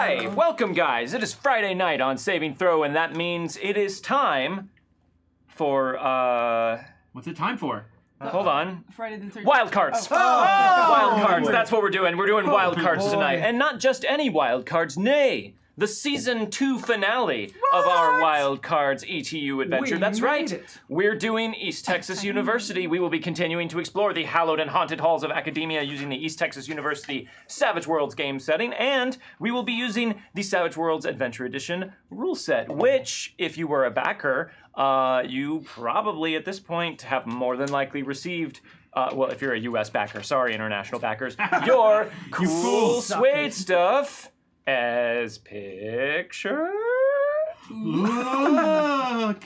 Hi, welcome guys. It is Friday night on Saving Throw, and that means it is time for, What's it time for? hold on. Friday the 13th. Wildcards. Wildcards, that's what we're doing. We're doing Wildcards tonight. And not just any Wildcards, nay, the Season 2 finale of our Wildcards ETU adventure. That's right. We're doing East Texas University. We will be continuing to explore the hallowed and haunted halls of academia using the East Texas University Savage Worlds game setting, and we will be using the Savage Worlds Adventure Edition rule set, which, if you were a backer, you probably at this point have more than likely received well, if you're a US backer, sorry, international backers, your cool suede stuff as picture. Look!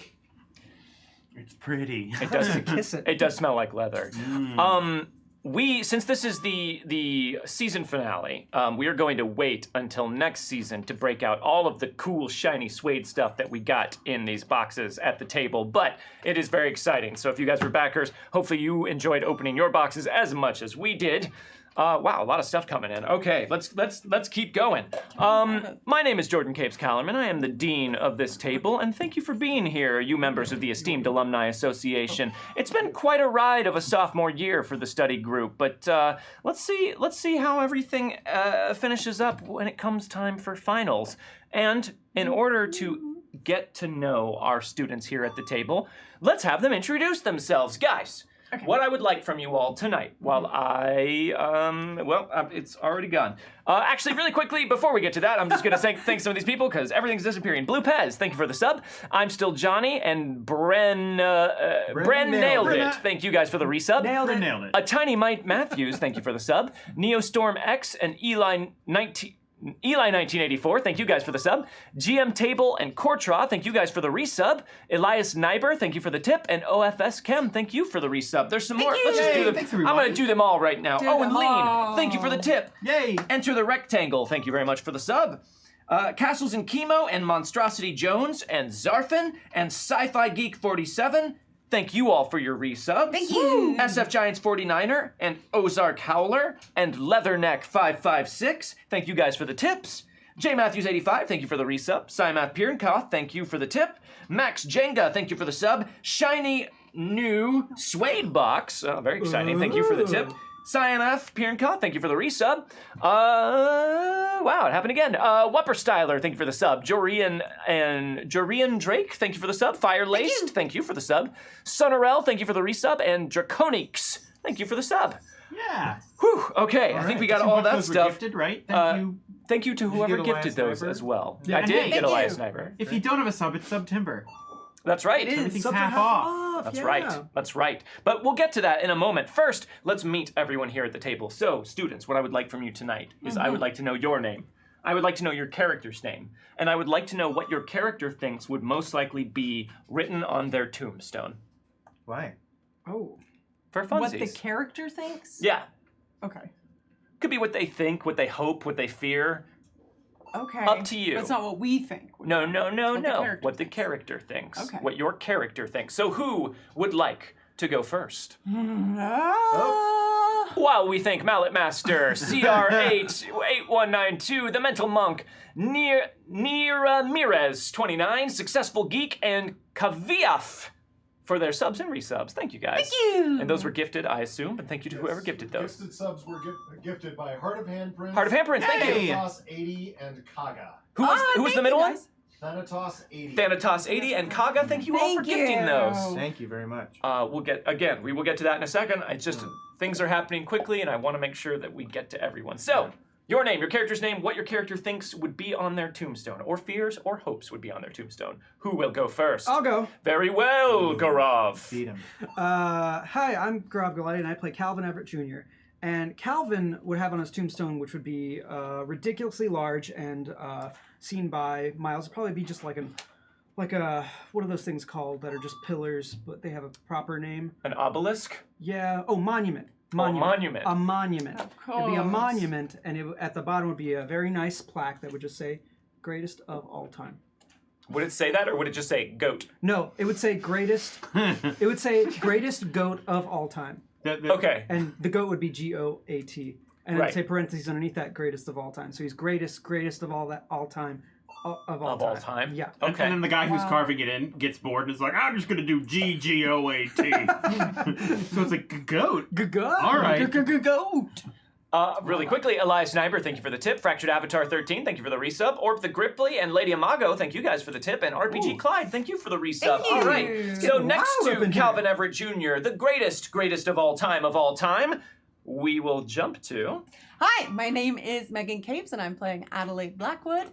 It's pretty. It does Kiss it. It does smell like leather. Since this is the season finale, we are going to wait until next season to break out all of the cool, shiny suede stuff that we got in these boxes at the table. But it is very exciting. So if you guys were backers, hopefully you enjoyed opening your boxes as much as we did. Wow, a lot of stuff coming in. Okay, let's keep going. My name is Jordan Caves-callarman. I am the dean of this table, and thank you for being here, you members of the esteemed Alumni Association. It's been quite a ride of a sophomore year for the study group, but let's see how everything finishes up when it comes time for finals. And in order to get to know our students here at the table, let's have them introduce themselves, guys. Okay. What I would like from you all tonight, while it's already gone. Actually, really quickly, before we get to that, I'm just going to thank some of these people because everything's disappearing. Blue Pez, thank you for the sub. I'm still Johnny, and Bren nailed it. Thank you guys for the resub. Nailed it. A Tiny Mike Matthews, thank you for the sub. Neostorm X and Eli1984, thank you guys for the sub. GM Table and Cortra, thank you guys for the resub. Elias Nyber, thank you for the tip. And OFS Chem, thank you for the resub. There's some more. Let's just do them. I'm going to do them all right now. Owen Lean, thank you for the tip. Yay. Enter the Rectangle, thank you very much for the sub. Castles and Chemo and Monstrosity Jones and Zarfin and Sci-Fi Geek 47, thank you all for your resubs. Thank you. SF Giants 49er and Ozark Howler and Leatherneck 556, thank you guys for the tips. J Matthews 85, thank you for the resub. Cymath Pierenkoff, thank you for the tip. Max Jenga, thank you for the sub. Shiny new suede box, very exciting, thank you for the tip. CMF Pierenkoff, thank you for the resub. Wow, it happened again. Whopper Styler, thank you for the sub. Jorian Drake, thank you for the sub. Fire Laced, thank you for the sub. Sonorel, thank you for the resub. And Draconix, thank you for the sub. Yeah. Whew, okay, I think we got all that stuff. Gifted, right? Thank you to whoever gifted those Sniper? as well. Yeah, I did hey, get Elias Sniper. If you don't have a sub, it's Sub Timber. That's right. Everything's half off. That's right. That's right. But we'll get to that in a moment. First, let's meet everyone here at the table. So, students, what I would like from you tonight is I would like to know your name. I would like to know your character's name. And I would like to know what your character thinks would most likely be written on their tombstone. Why? Oh. For funsies. What the character thinks? Yeah. Okay. Could be what they think, what they hope, what they fear. Okay. Up to you. That's not what we think. No. character What the character thinks. Okay. What your character thinks. So who would like to go first? While we thank Mallet Master, CR88192, The Mental Monk, Nira Mirez 29, Successful Geek, and Kaviaf for their subs and resubs. Thank you guys. Thank you. And those were gifted, I assume, and thank you to whoever gifted those. Gifted subs were gifted by Heart of Handprints. Heart of Handprints, thank you. Thanatos 80 and Kaga. Who was the middle one? Thanatos 80. Thanatos 80 and Kaga, thank you all for gifting those. Thank you very much. We will get to that in a second. It's just things are happening quickly, and I want to make sure that we get to everyone. So, your name, your character's name, what your character thinks would be on their tombstone, or fears or hopes would be on their tombstone. Who will go first? I'll go. Very well, Gaurav. Beat him. Hi, I'm Gaurav Galati, and I play Calvin Everett Jr. And Calvin would have on his tombstone, which would be ridiculously large and seen by Miles. It'd probably be just like a what are those things called that are just pillars, but they have a proper name? An obelisk? Yeah. Oh, monument. Monument. A monument. Of course. It'd be a monument, and at the bottom would be a very nice plaque that would just say, "Greatest of all time." Would it say that, or would it just say goat? No, it would say greatest. It would say greatest goat of all time. Okay. And the goat would be GOAT. and Right. I'd say parentheses underneath that, greatest of all time. So he's greatest of all time. Of all time. Yeah. Okay. And then the guy who's Wow. carving it in gets bored and is like, I'm just going to do GGOAT. So it's like, goat. Good. All right. Goat. Really quickly, Elias Sniper, thank you for the tip. Fractured Avatar 13, thank you for the resub. Orb the Gripply and Lady Amago, thank you guys for the tip. And RPG Clyde, thank you for the resub. Thank you. All right. It's So getting next wild up to in here. Calvin Everett Jr., the greatest of all time, we will jump to. Hi, my name is Meghan Caves, and I'm playing Adelaide Blackwood.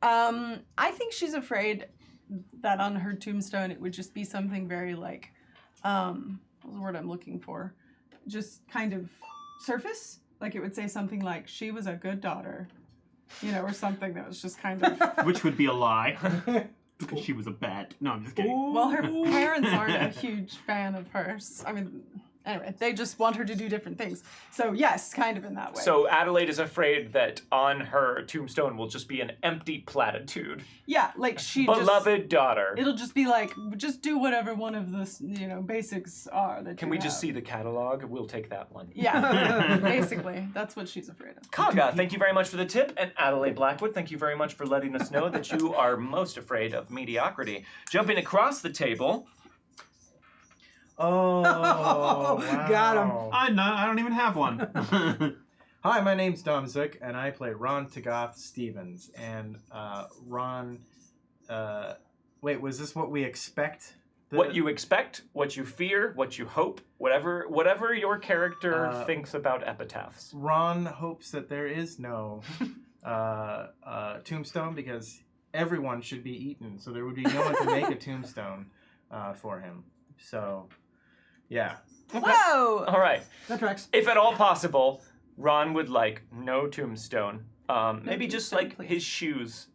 I think she's afraid that on her tombstone it would just be something very like, what's the word I'm looking for? Just kind of surface. Like it would say something like, she was a good daughter, or something that was just kind of... Which would be a lie. Because she was a bat. No, I'm just kidding. Well, her parents aren't a huge fan of hers. I mean, anyway, they just want her to do different things. So yes, kind of in that way. So Adelaide is afraid that on her tombstone will just be an empty platitude. yeah, like she Beloved daughter. It'll just be like, just do whatever one of the, basics are that Can you we just have. see the catalog? We'll take that one. Yeah, basically, that's what she's afraid of. Kaga, thank you very much for the tip. And Adelaide Blackwood, thank you very much for letting us know that you are most afraid of mediocrity. Jumping across the table. Oh, wow. Got him. I don't even have one. Hi, my name's Dom Zook, and I play Ron Tagath Stevens. And Ron, wait, was this what we expect? What you expect, what you fear, what you hope, whatever your character thinks about epitaphs. Ron hopes that there is no tombstone because everyone should be eaten, so there would be no one to make a tombstone for him. So, yeah. Whoa! All right. That tracks. If at all possible, Ron would like no tombstone. Maybe just tombstone, like please. his shoes.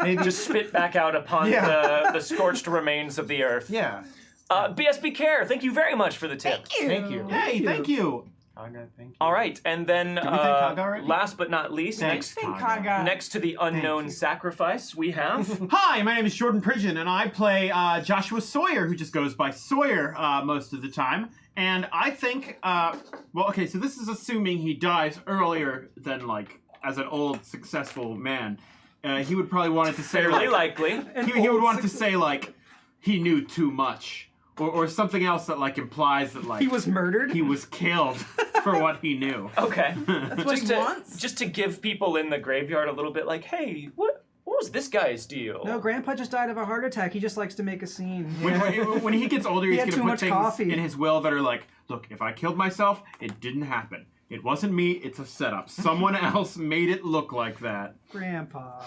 Maybe Just spit back out upon Yeah. the scorched remains of the earth. yeah. BSB Care, thank you very much for the tip. Thank you. Hey, thank you. Kaga, thank you. All right, and then Did we thank Kaga already? last but not least, Thanks, Thank Kaga. Kaga. next to the unknown you. sacrifice, we have. Hi, my name is Jordan Pridgeon, and I play Joshua Sawyer, who just goes by Sawyer most of the time. And I think, so this is assuming he dies earlier than, as an old, successful man. He would probably want it to say, Fairly likely. he would want it to say, he knew too much. Or something else that, implies that, He was murdered. he was killed for what he knew. Okay. That's what he wants? Just to give people in the graveyard a little bit like, hey, what was this guy's deal? No, Grandpa just died of a heart attack. He just likes to make a scene. When he gets older, he's had going to too put much things coffee. in his will that are like, look, if I killed myself, it didn't happen. It wasn't me, it's a setup. Someone else made it look like that. Grandpa.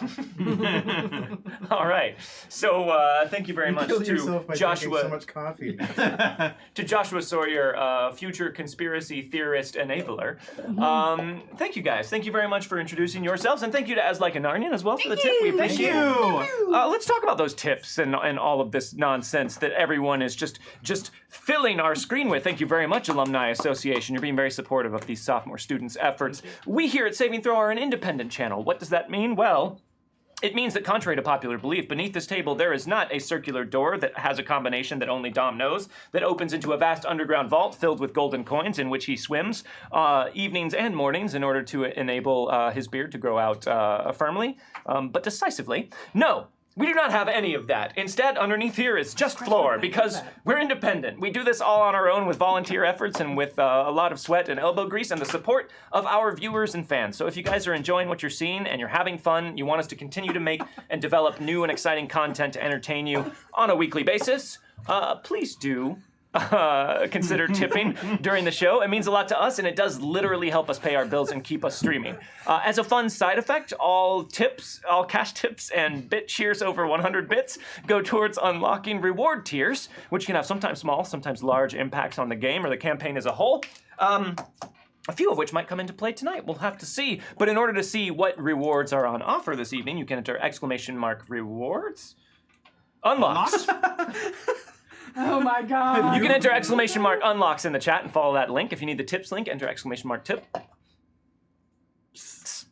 All right. So thank you very You much killed to yourself by drinking Joshua so much coffee. to Joshua Sawyer, future conspiracy theorist enabler. Thank you guys. Thank you very much for introducing yourselves, and thank you to As Like a Narnian as well for the tip. We Thank appreciate you! it. Let's talk about those tips and all of this nonsense that everyone is just filling our screen with. Thank you very much, Alumni Association. You're being very supportive of these sophomore students' efforts. We here at Saving Throw are an independent channel. What does that mean? Well, it means that contrary to popular belief, beneath this table there is not a circular door that has a combination that only Dom knows, that opens into a vast underground vault filled with golden coins in which he swims evenings and mornings in order to enable his beard to grow out firmly, but decisively. No. We do not have any of that. Instead, underneath here is just floor, because we're independent. We do this all on our own with volunteer efforts and with a lot of sweat and elbow grease and the support of our viewers and fans. So if you guys are enjoying what you're seeing and you're having fun, you want us to continue to make and develop new and exciting content to entertain you on a weekly basis, please do consider tipping during the show. It means a lot to us, and it does literally help us pay our bills and keep us streaming. As a fun side effect, all cash tips and bit cheers over 100 bits go towards unlocking reward tiers, which can have sometimes small, sometimes large impacts on the game or the campaign as a whole. A few of which might come into play tonight. We'll have to see. But in order to see what rewards are on offer this evening, you can enter !rewards unlocks. Oh my god. You can enter !unlocks in the chat and follow that link. If you need the tips link, enter !tip.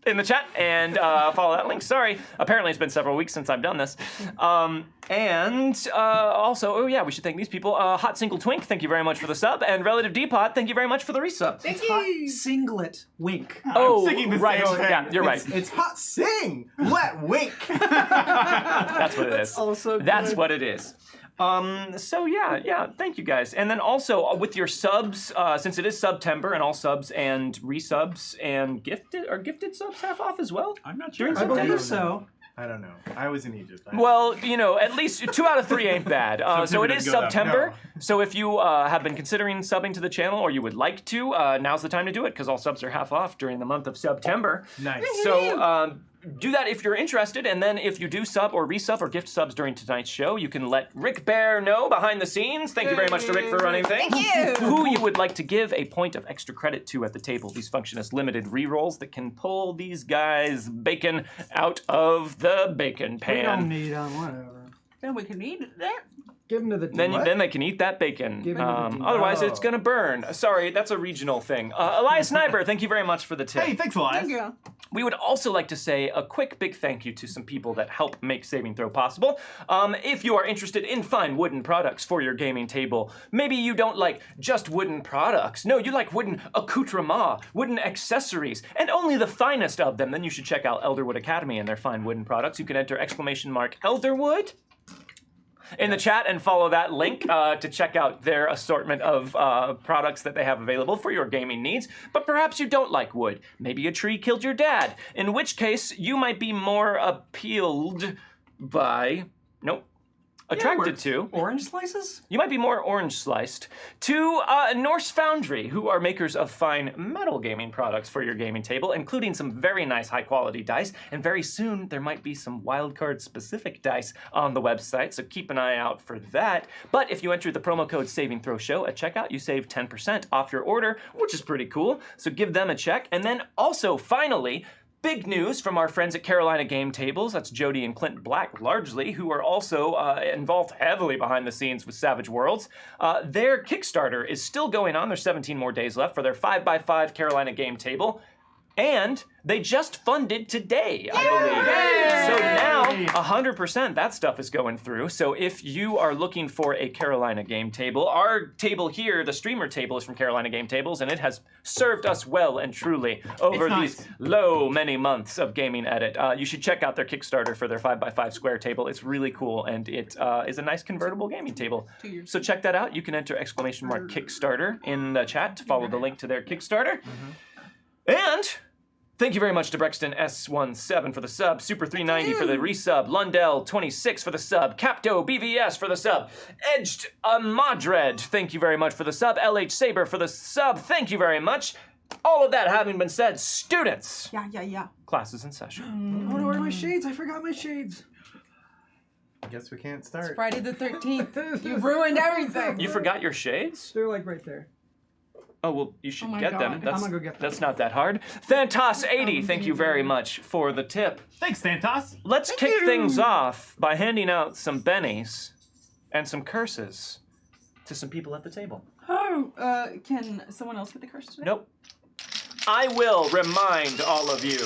in the chat and follow that link. Sorry, apparently it's been several weeks since I've done this. And also, oh yeah, we should thank these people. Hot Single Twink, thank you very much for the sub. And Relative Depot, thank you very much for the resub. Thank Hot you. singlet wink. Oh, thinking the right. same thing. Yeah, you're right. It's hot sing, wet wink. That's what it is. Also That's good. what it is. So yeah, thank you guys. And then also with your subs, since it is September and all subs and resubs and gifted subs half off as well? I'm not sure. During I believe September? so. I don't know. I was in Egypt. Well, at least 2 out of 3 ain't bad. So September it didn't is go that September. no. So if you have been considering subbing to the channel or you would like to, now's the time to do it because all subs are half off during the month of September. Nice. So do that if you're interested, and then if you do sub or resub or gift subs during tonight's show, you can let Rick Bear know behind the scenes. Thank you very much to Rick for running things. Thank you. Who you would like to give a point of extra credit to at the table. These function as limited rerolls that can pull these guys' bacon out of the bacon We don't pan. need them, whatever. Then we can eat it there. Give them to the Then they can eat that bacon. Give 'em to the demon. Otherwise, Oh. it's gonna burn. Sorry, that's a regional thing. Elias Sniper, thank you very much for the tip. Hey, thanks, Elias. Thank you. We would also like to say a quick big thank you to some people that help make Saving Throw possible. If you are interested in fine wooden products for your gaming table, maybe you don't like just wooden products. No, you like wooden accoutrements, wooden accessories, and only the finest of them, then you should check out Elderwood Academy and their fine wooden products. You can enter !Elderwood in the chat and follow that link to check out their assortment of products that they have available for your gaming needs. But perhaps you don't like wood. Maybe a tree killed your dad, in which case you might be more appealed by, attracted works. to. Orange slices? You might be more orange sliced to Norse Foundry, who are makers of fine metal gaming products for your gaming table, including some very nice high quality dice. And very soon there might be some Wildcard specific dice on the website, so keep an eye out for that. But if you enter the promo code Saving Throw Show at checkout, you save 10% off your order, which is pretty cool. So give them a check. And then also, finally, big news from our friends at Carolina Game Tables. That's Jody and Clint Black, largely, who are also involved heavily behind the scenes with Savage Worlds. Their Kickstarter is still going on. There's 17 more days left for their 5x5 Carolina Game Table. And they just funded today, I believe. So now, 100% that stuff is going through. So if you are looking for a Carolina Game Table, our table here, the streamer table, is from Carolina Game Tables, and it has served us well and truly over It's nice. these many months of gaming edit. You should check out their Kickstarter for their 5x5 square table. It's really cool, and it is a nice convertible gaming table. 2 years. So check that out. You can enter !Kickstarter in the chat to follow the link to their Kickstarter. And thank you very much to Brexton S17 for the sub, Super 390 for the resub, Lundell 26 for the sub, Capto BVS for the sub, Edged Madred, thank you very much for the sub, LH Saber for the sub, thank you very much. All of that having been said, students, Yeah. classes in session. I want to wear my shades. I forgot my shades. I guess we can't start. Friday the 13th. You've ruined everything. You forgot your shades? They're like right there. Oh, well, you should Oh my get God. them. I'm That's, gonna go get them. that's not that hard. Thantos80, thank you very much for the tip. Thanks, Santos. Let's kick things off by handing out some bennies and some curses to some people at the table. Oh, can someone else get the curse today? Nope. I will remind all of you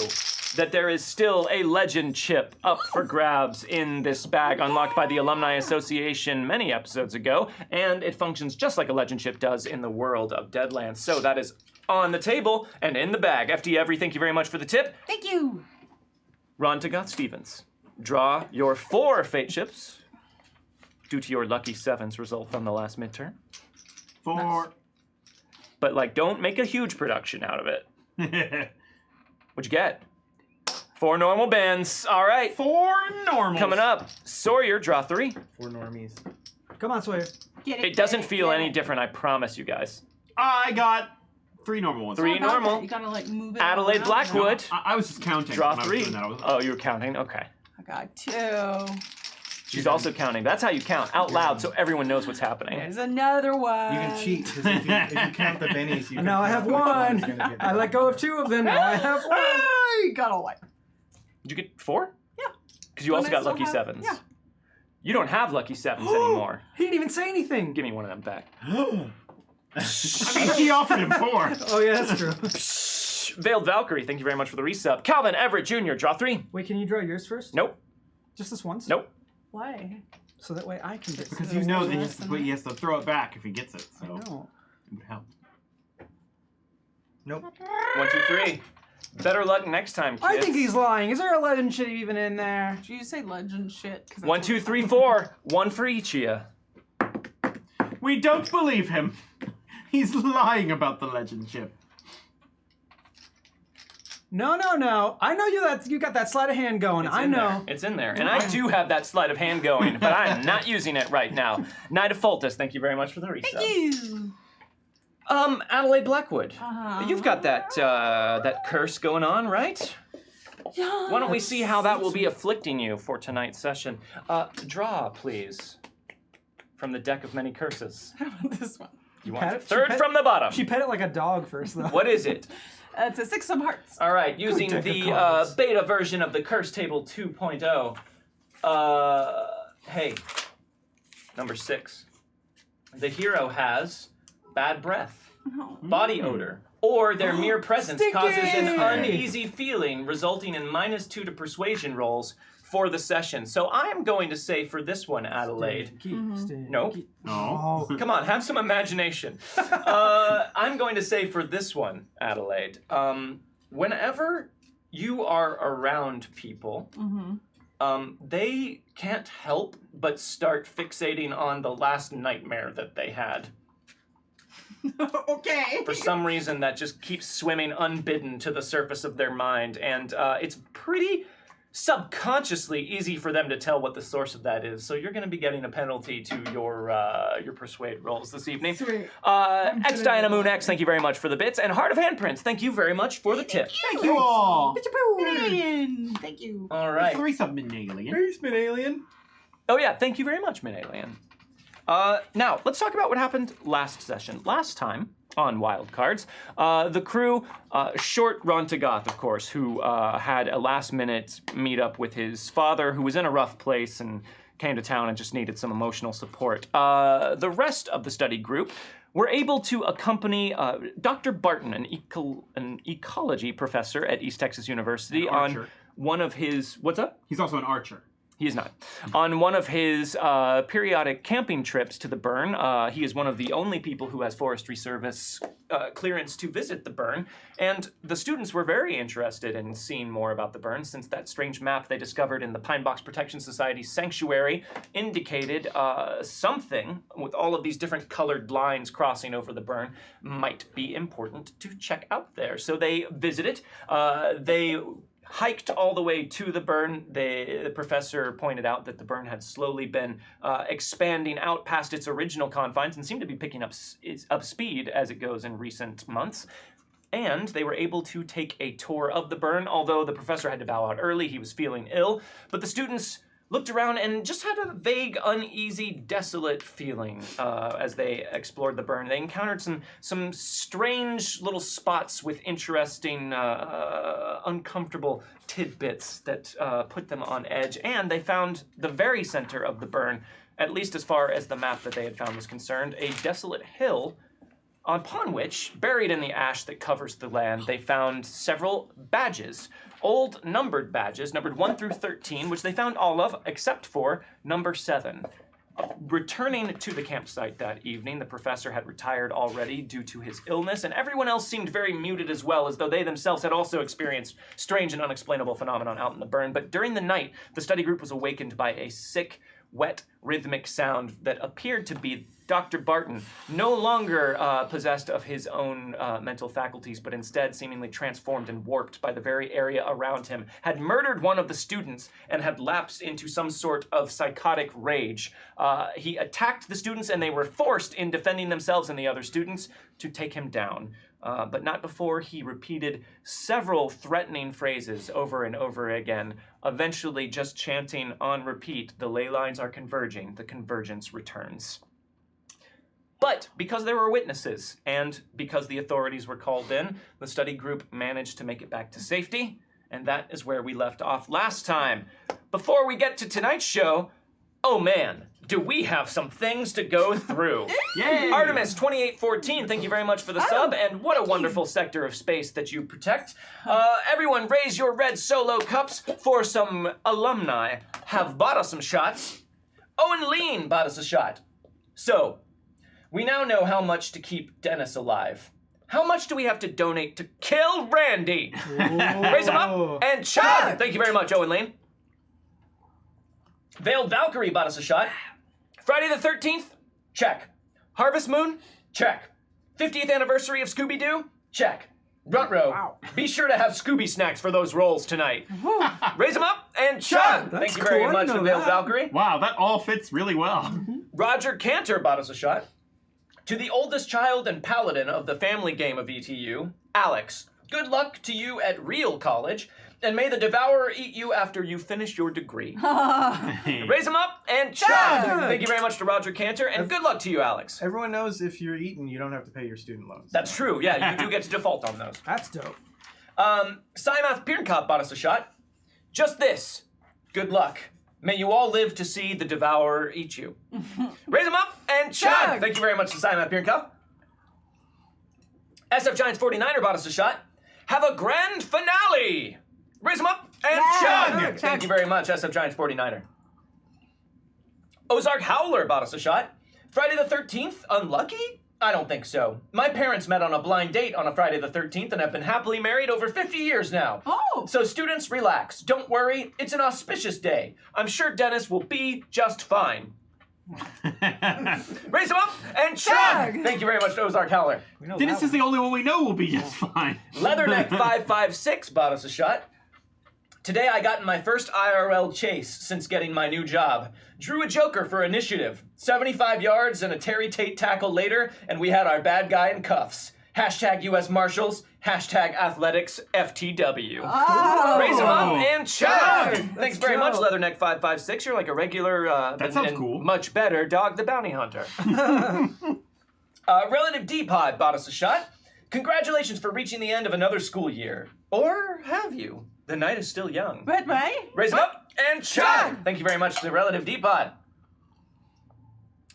that there is still a legend chip up for grabs in this bag unlocked by the Alumni Association many episodes ago, and it functions just like a legend chip does in the world of Deadlands. So that is on the table and in the bag. FD Every, thank you very much for the tip. Thank you. Ron Tagath Stevens, draw your 4 fate chips due to your lucky 7s result from the last midterm. 4. But don't make a huge production out of it. What'd you get? 4 normal bands. All right. 4 normals. Coming up, Sawyer, draw 3. 4 normies. Come on, Sawyer. Get It doesn't feel any different, I promise you guys. I got 3 normal ones. 3 normal. You gotta move it. Adelaide around. Blackwood. I was just counting. Draw when I was 3. doing that. I was- Oh, you were counting? Okay. I got 2. She's also counting. That's how you count, out loud, so everyone knows what's happening. There's another one. You can cheat because if you count the bennies, you can Now I have count which one. is gonna get I let go of 2 of them. Now I have one. I got a one. Did you get 4? Yeah. Because you But also I got still lucky have- 7s. yeah. You don't have lucky 7s anymore. He didn't even say anything. Give me one of them back. I mean, he offered him 4. Oh yeah, that's true. much. Veiled Valkyrie, thank you very much for the resub. Calvin Everett Jr., draw 3. Wait, can you draw yours first? Nope. Just this once? Nope. Why? So that way I can get Because So you know that there's he has to throw it back if he gets it. So No. it would help. Nope. 1, 2, 3. Better luck next time, kids. I think he's lying. Is there a legend shit even in there? Did you say legend shit? 'Cause that's 1, what 2, it 3, sounds 4. 1 for each of you. We don't believe him. He's lying about the legend ship. No. I know you got that sleight of hand going. It's I in know. there. It's in there. And I do have that sleight of hand going, but I'm not using it right now. Knight of Fultus, thank you very much for the resub. Thank you. Adelaide Blackwood. Uh-huh. You've got that curse going on, right? Yeah. Why don't we see how that will be afflicting you for tonight's session? Draw, please, from the deck of many curses. How about this one? You Pet want it? third She pet- from the bottom. She pet it like a dog first, though. What is it? It's a 6 of hearts. All right, using deck of the cards. beta version of the Curse Table 2.0. Hey, number 6. The hero has bad breath, Oh. body odor, or their mere presence causes an Sticky! uneasy feeling, resulting in -2 to persuasion rolls for the session. So I'm going to say for this one, Adelaide. Nope. No. Oh. Come on, have some imagination. I'm going to say for this one, Adelaide, whenever you are around people, they can't help but start fixating on the last nightmare that they had. Okay. For some reason, that just keeps swimming unbidden to the surface of their mind, and it's pretty subconsciously easy for them to tell what the source of that is. So you're going to be getting a penalty to your persuade rolls this evening. Sweet. X Diana Moon X, thank you very much for the bits, and Heart of Handprints, thank you very much for the tip. Thank you all. Alien. Thank you. All right. 3-sub alien. Basement alien. Oh yeah, thank you very much, Min Alien. Now, let's talk about what happened last session. Last time on Wildcards, the crew, short Ron Tagath, of course, who had a last-minute meetup with his father, who was in a rough place and came to town and just needed some emotional support. The rest of the study group were able to accompany Dr. Barton, an ecology professor at East Texas University, An on archer. one of his... What's up? He's also an archer. He is not. On one of his periodic camping trips to the burn, he is one of the only people who has Forestry Service clearance to visit the burn, and the students were very interested in seeing more about the burn, since that strange map they discovered in the Pine Box Protection Society sanctuary indicated something, with all of these different colored lines crossing over the burn, might be important to check out there. So they visited. They hiked all the way to the burn. The professor pointed out that the burn had slowly been expanding out past its original confines and seemed to be picking up speed as it goes in recent months. And they were able to take a tour of the burn, although the professor had to bow out early. He was feeling ill. But the students looked around and just had a vague, uneasy, desolate feeling as they explored the burn. They encountered some strange little spots with interesting, uncomfortable tidbits that put them on edge, and they found the very center of the burn, at least as far as the map that they had found was concerned, a desolate hill upon which, buried in the ash that covers the land, they found several badges. Old numbered badges, numbered 1 through 13, which they found all of, except for number 7. Returning to the campsite that evening, the professor had retired already due to his illness, and everyone else seemed very muted as well, as though they themselves had also experienced strange and unexplainable phenomenon out in the burn. But during the night, the study group was awakened by a sick, wet, rhythmic sound that appeared to be Dr. Barton, no longer possessed of his own mental faculties, but instead seemingly transformed and warped by the very area around him, had murdered one of the students and had lapsed into some sort of psychotic rage. He attacked the students, and they were forced, in defending themselves and the other students, to take him down. But not before he repeated several threatening phrases over and over again, eventually just chanting on repeat, "The ley lines are converging, the convergence returns." But because there were witnesses, and because the authorities were called in, the study group managed to make it back to safety, and that is where we left off last time. Before we get to tonight's show, oh man, do we have some things to go through. Yay! Artemis 2814, thank you very much for the sub, and what a wonderful sector of space that you protect. Everyone raise your red solo cups for some alumni have bought us some shots. Owen Lean bought us a shot. So, we now know how much to keep Dennis alive. How much do we have to donate to kill Randy? Raise him up and chug! Thank you very much, Owen Lane. Veiled Valkyrie bought us a shot. Friday the 13th? Check. Harvest Moon? Check. 50th anniversary of Scooby-Doo? Check. Runt-Row, be sure to have Scooby snacks for those rolls tonight. Raise them up and chug! Thank you very much, Veiled Valkyrie. Wow, that all fits really well. Roger Cantor bought us a shot. To the oldest child and paladin of the family game of ETU, Alex, good luck to you at real college, and may the devourer eat you after you finish your degree. Raise them up and chug! Thank you very much to Roger Cantor, and good luck to you, Alex. Everyone knows if you're eaten, you don't have to pay your student loans. That's true, yeah, you do get to default on those. That's dope. Simath Piernkop bought us a shot. Just this, good luck. May you all live to see the devourer eat you. Raise them up and chug! Thank you very much to Simath Piernkop. SF Giants 49er bought us a shot. Have a grand finale! Raise them up and chug! Thank you very much, SF Giants 49er. Ozark Howler bought us a shot. Friday the 13th, unlucky? I don't think so. My parents met on a blind date on a Friday the 13th and have been happily married over 50 years now. Oh! So students, relax. Don't worry, it's an auspicious day. I'm sure Dennis will be just fine. Raise him up and chug! Thank you very much to Ozark Howler. Dennis is the only one we know will be just fine. Leatherneck 556 bought us a shot. Today I got in my first IRL chase since getting my new job. Drew a joker for initiative. 75 yards and a Terry Tate tackle later, and we had our bad guy in cuffs. Hashtag US Marshals, hashtag athletics, FTW. Oh. Raise him up and chug! Thanks very much, Leatherneck 556. You're like a regular, That sounds and cool. much better Dog the Bounty Hunter. Relative D-Pod bought us a shot. Congratulations for reaching the end of another school year. Or have you? The night is still young. Right? Raise him up and chug! Thank you very much to Relative D-Pod.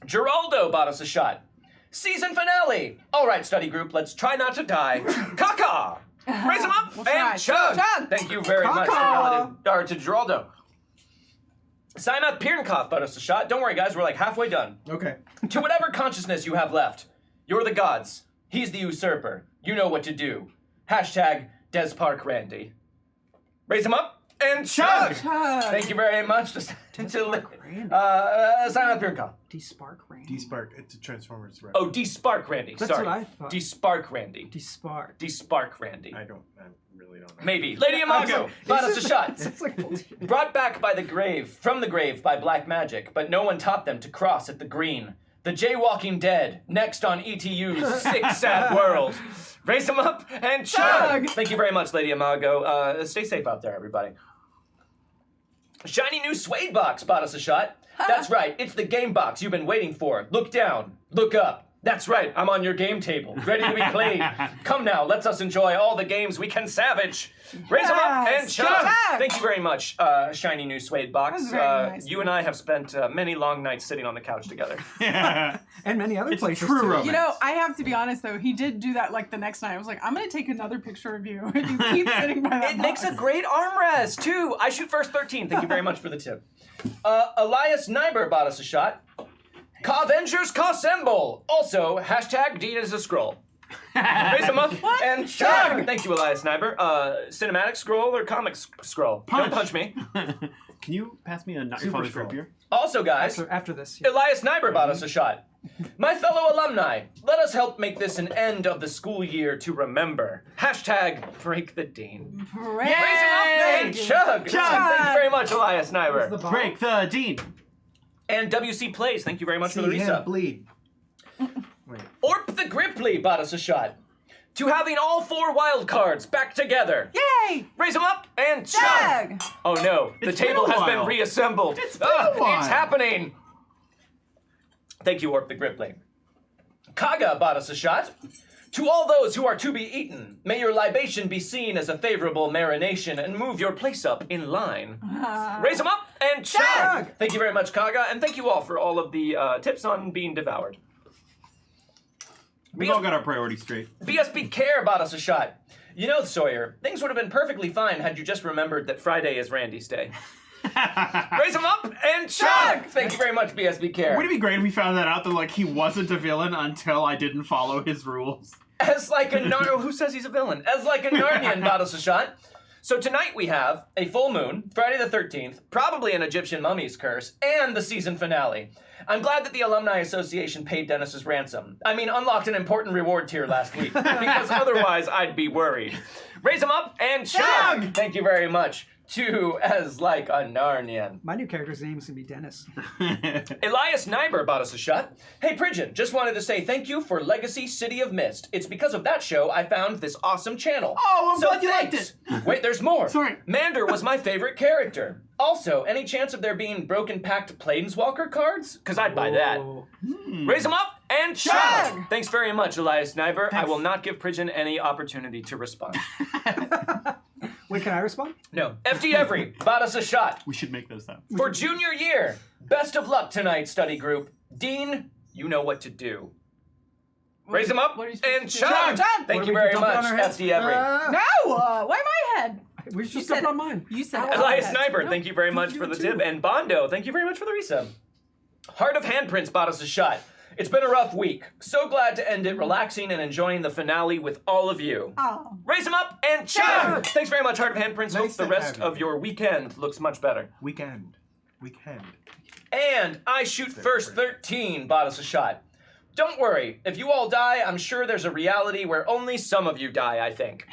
Geraldo bought us a shot. Season finale. All right, study group, let's try not to die. Caca! Raise him up and chug! Thank you very much to Geraldo. Simath Piernkopf bought us a shot. Don't worry, guys, we're like halfway done. Okay. To whatever consciousness you have left, you're the gods. He's the usurper. You know what to do. Hashtag Des Park Randy. Raise him up and chug! Thank you very much to Simath Piernkopf. D-Spark Randy. D-Spark, it's a Transformers reference. Oh, D-Spark Randy. That's Sorry. what I thought. D-Spark Randy. D-Spark. D-Spark Randy. I really don't know. Maybe. Lady Imago bought us a shot. It's like bullshit. Brought back by the grave, from the grave by black magic, but no one taught them to cross at the green. The Jaywalking Dead, next on ETU's Sick Sad World. Raise them up and chug! Thank you very much, Lady Imago. Stay safe out there, everybody. Shiny new suede box bought us a shot. That's right, it's the game box you've been waiting for. Look down, look up. That's right, I'm on your game table, ready to be played. Come now, let's us enjoy all the games we can savage. Raise them up and chug! Thank you very much, shiny new suede box. That was very nice. You and I have spent many long nights sitting on the couch together. And many other It's places true too. romance. You know, I have to be honest though, he did do that like the next night. I was like, I'm gonna take another picture of you if you keep sitting by that It makes a box. great armrest, too. I shoot first 13. Thank you very much for the tip. Elias Nyber bought us a shot. Avengers Cossemble. Also, hashtag D is a scroll. Raise them up and chug. Thank you, Elias Nyber. Cinematic scroll or comic scroll? Don't punch me. Can you pass me a not your Super father's scroll. rapier? Also, guys, After this. Yeah. Elias Nyber bought us a shot. My fellow alumni, let us help make this an end of the school year to remember. Hashtag break the dean. Raise Raise him up and chug. Thank you very much, Elias Nyber. The bomb. Break the dean. And WC Plays, thank you very much for the See him resub. bleed. Wait. Orp the Gripply bought us a shot. To having all 4 wildcards back together. Yay! Raise them up and chug. Oh no, the It's been table a has been while. reassembled. It's been a while. It's happening. Thank you, Orp the Gripply. Kaga bought us a shot. To all those who are to be eaten, may your libation be seen as a favorable marination and move your place up in line. Raise them up and chug! Thank you very much, Kaga, and thank you all for all of the tips on being devoured. We've all got our priorities straight. BSB Care bought us a shot. You know, Sawyer, things would have been perfectly fine had you just remembered that Friday is Randy's day. Raise them up and chug! Thank you very much, BSB Care. Would it be great if we found that out that like he wasn't a villain until I didn't follow his rules? As like a who says he's a villain? As like a Narnian bought us a shot. So tonight we have a full moon, Friday the 13th, probably an Egyptian mummy's curse, and the season finale. I'm glad that the Alumni Association paid Dennis's ransom. I mean, unlocked an important reward tier last week, because otherwise I'd be worried. Raise them up and chug! Thank you very much. To as like a Narnian. My new character's name is going to be Dennis. Elias Nyber bought us a shot. Hey, Pridgeon, just wanted to say thank you for Legacy City of Mist. It's because of that show I found this awesome channel. Oh, I'm so glad you liked thanks. it. Wait, there's more. Sorry. Mander was my favorite character. Also, any chance of there being Broken Pact Planeswalker cards? Because I'd buy that. Raise them up and chug! Thanks very much, Elias Nyber. I will not give Pridgeon any opportunity to respond. Wait, can I respond? No. FD Every bought us a shot. We should make those though. For junior year, best of luck tonight, study group. Dean, you know what to do. Raise them up what are you supposed and to do? chug! Chug! Thank What, you are we very jumping much, on our heads? FD Every. No! Why my head? We should You just jump said- on mine. You said Elias our Sniper, heads. thank you very much you for the too. tip. And Bondo, thank you very much for the resub. Heart of Handprints bought us a shot. It's been a rough week. So glad to end it relaxing and enjoying the finale with all of you. Oh. Raise them up and chug! Thanks very much, Heart of Handprints. Hope Nice the to rest have you. of your weekend looks much better. Weekend. And I Shoot First 13 bought us a shot. Don't worry, if you all die, I'm sure there's a reality where only some of you die, I think.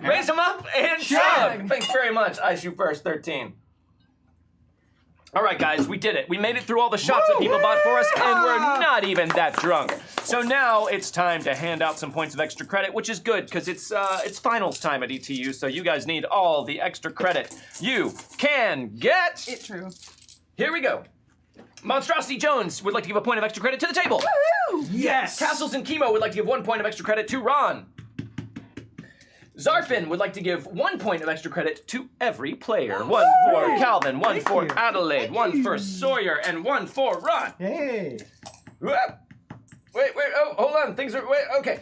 Raise them up and chug! Thanks very much, I Shoot First 13. All right, guys, we did it. We made it through all the shots that people bought for us, and we're not even that drunk. So now it's time to hand out some points of extra credit, which is good because it's finals time at ETU. So you guys need all the extra credit you can get. It's true. Here we go. Monstrosity Jones would like to give a point of extra credit to the table. Woo! Yes! Castles and Chemo would like to give 1 point of extra credit to Ron. Zarfin would like to give 1 point of extra credit to every player. One for Calvin, one Thank for you. Adelaide, one for Sawyer, and one for Ron. Hey. Wait, oh, hold on, things are, okay.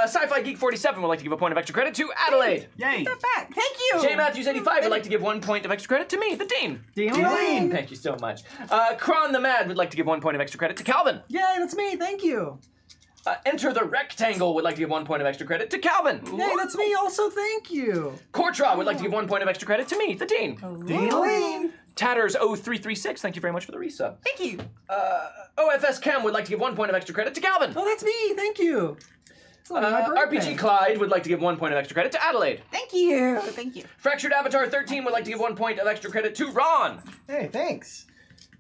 Sci-Fi Geek 47 would like to give a point of extra credit to Adelaide. Yay! Step back. Thank you. J Matthews 85 would like to give 1 point of extra credit to me, the Dean. Dean. Thank you so much. Kron the Mad would like to give 1 point of extra credit to Calvin. Yay, that's me. Thank you. Enter the Rectangle would like to give 1 point of extra credit to Calvin. Yay, that's me also. Thank you. Kortra would like to give 1 point of extra credit to me, the Dean. Dean. Tatters 0336, thank you very much for the resub. Thank you. OFS Cam would like to give 1 point of extra credit to Calvin. Oh, that's me. Thank you. It's only my birthday. RPG Clyde would like to give 1 point of extra credit to Adelaide. Thank you. Thank you. Fractured Avatar 13 would like to give 1 point of extra credit to Ron. Hey, thanks.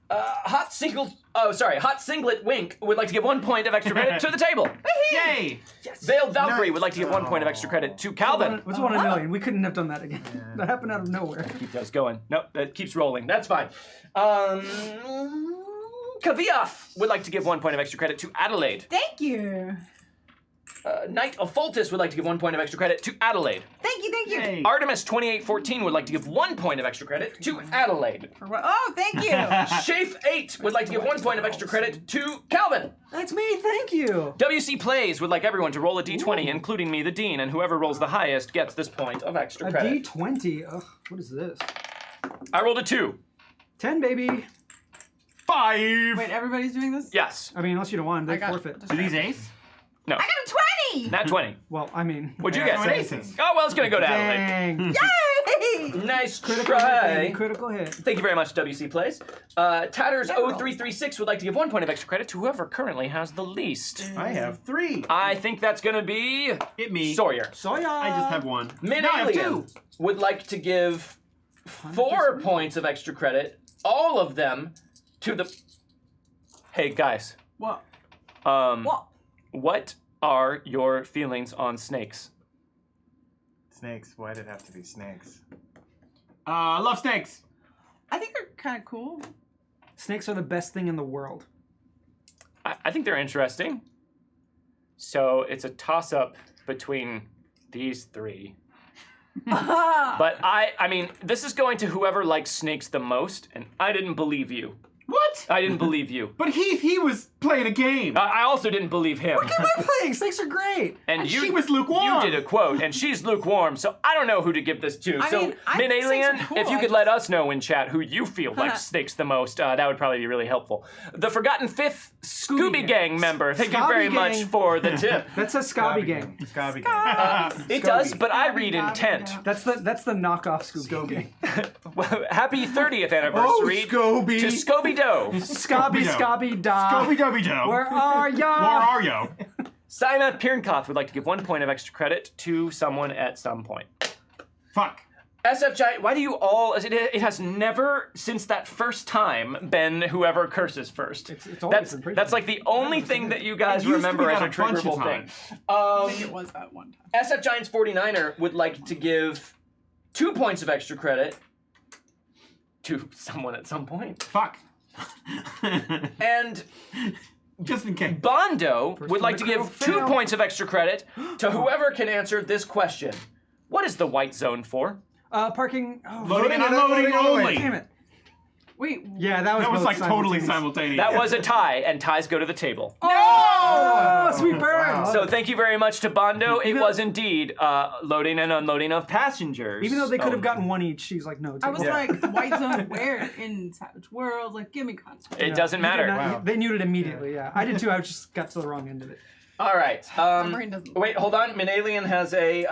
Hot Singlet Wink would like to give 1 point of extra credit to the table. Yay! Veiled Valkyrie Nice. would like to give 1 point of extra credit to Calvin. It was 1 in a million. We couldn't have done that again. That happened out of nowhere. Keep those going. Nope, that keeps rolling. That's fine. Kaviaf would like to give 1 point of extra credit to Adelaide. Thank you. Knight of Foltus would like to give 1 point of extra credit to Adelaide. Thank you. Thank you. Yay! Artemis 2814 would like to give 1 point of extra credit to Adelaide. For what? Oh, thank you. Shafe 8 would like to give 1 point of extra credit to Calvin. That's me. Thank you. WC Plays would like everyone to roll a d20, including me, the Dean, and whoever rolls the highest gets this point of extra A credit. D20. Ugh, what is this? I rolled a 2. 10, baby. 5! Wait, everybody's doing this? Yes. I mean, unless you don't want, they I got forfeit. Do these ace? No. I got a 20. Nat 20. Well, I mean. What'd you Yeah, get? so aces. Oh, well, it's going to go to Adelaide. Dang. Yay! Nice Critical hit, try. baby. Critical hit. Thank you very much, WC Plays. Tatters 0336 would like to give 1 point of extra credit to whoever currently has the least. I have 3. I think that's going to be Hit me. Sawyer. Soya. I just have 1. Min No, I have Alien 2. would like to give 4 points of extra credit, all of them, to the... Hey, guys. What? What are your feelings on snakes? Snakes. Why did it have to be snakes? Love snakes. I think they're kind of cool. Snakes are the best thing in the world. I think they're interesting. So it's a toss-up between these three. Ah. But I mean, this is going to whoever likes snakes the most, and I didn't believe you. What? I didn't believe you. But he was playing a game. I also didn't believe him. What am I playing? Snakes are great. And she was lukewarm. You did a quote, and she's lukewarm, so I don't know who to give this to. I So, mean, I Min think snakes Alien, are cool, if you I could let us know in chat who you feel likes snakes the most, that would probably be really helpful. The Forgotten Fifth Scooby Gang member, thank you Scooby very Gang. much for the tip. That says Scobby Gang. Scobby Gang. It does, but I read intent. That's the knockoff Scooby Gang. Well, happy 30th anniversary Scooby. to Scooby-Doo. Scobby, Scobby, da. Scooby-Dooby-Doo. Where are ya? Where are you? Simon Pirnkoff would like to give 1 point of extra credit to someone at some point. Fuck. SF Giant, why do you all... It has never, since that first time, been whoever curses first. It's always been pretty that's good. like the only thing that you guys It used to remember be as that a a bunch of triggerable thing. times. I think it was that one time. SF Giant's 49er would like to give 2 points of extra credit to someone at some point. Fuck. And Just in case. Bondo would like to in the give crew 2 fail. points of extra credit to whoever can answer this question. What is the white zone for? Parking. Oh, Loading and unloading only. Damn it. Wait. Yeah, that was That was both like totally simultaneous. simultaneous. That was a tie, and ties go to the table. Oh, sweet burn. Wow. So thank you very much to Bondo. It was indeed loading and unloading of passengers. Even though they could have only. gotten one each, she's like, no. I was Yeah. like, White Zone where in Savage Worlds? Like, give me context. It doesn't matter. Wow. They knew it immediately, yeah. I did too, I just got to the wrong end of it. All right. My brain doesn't. Wait, hold on. Minalien has a.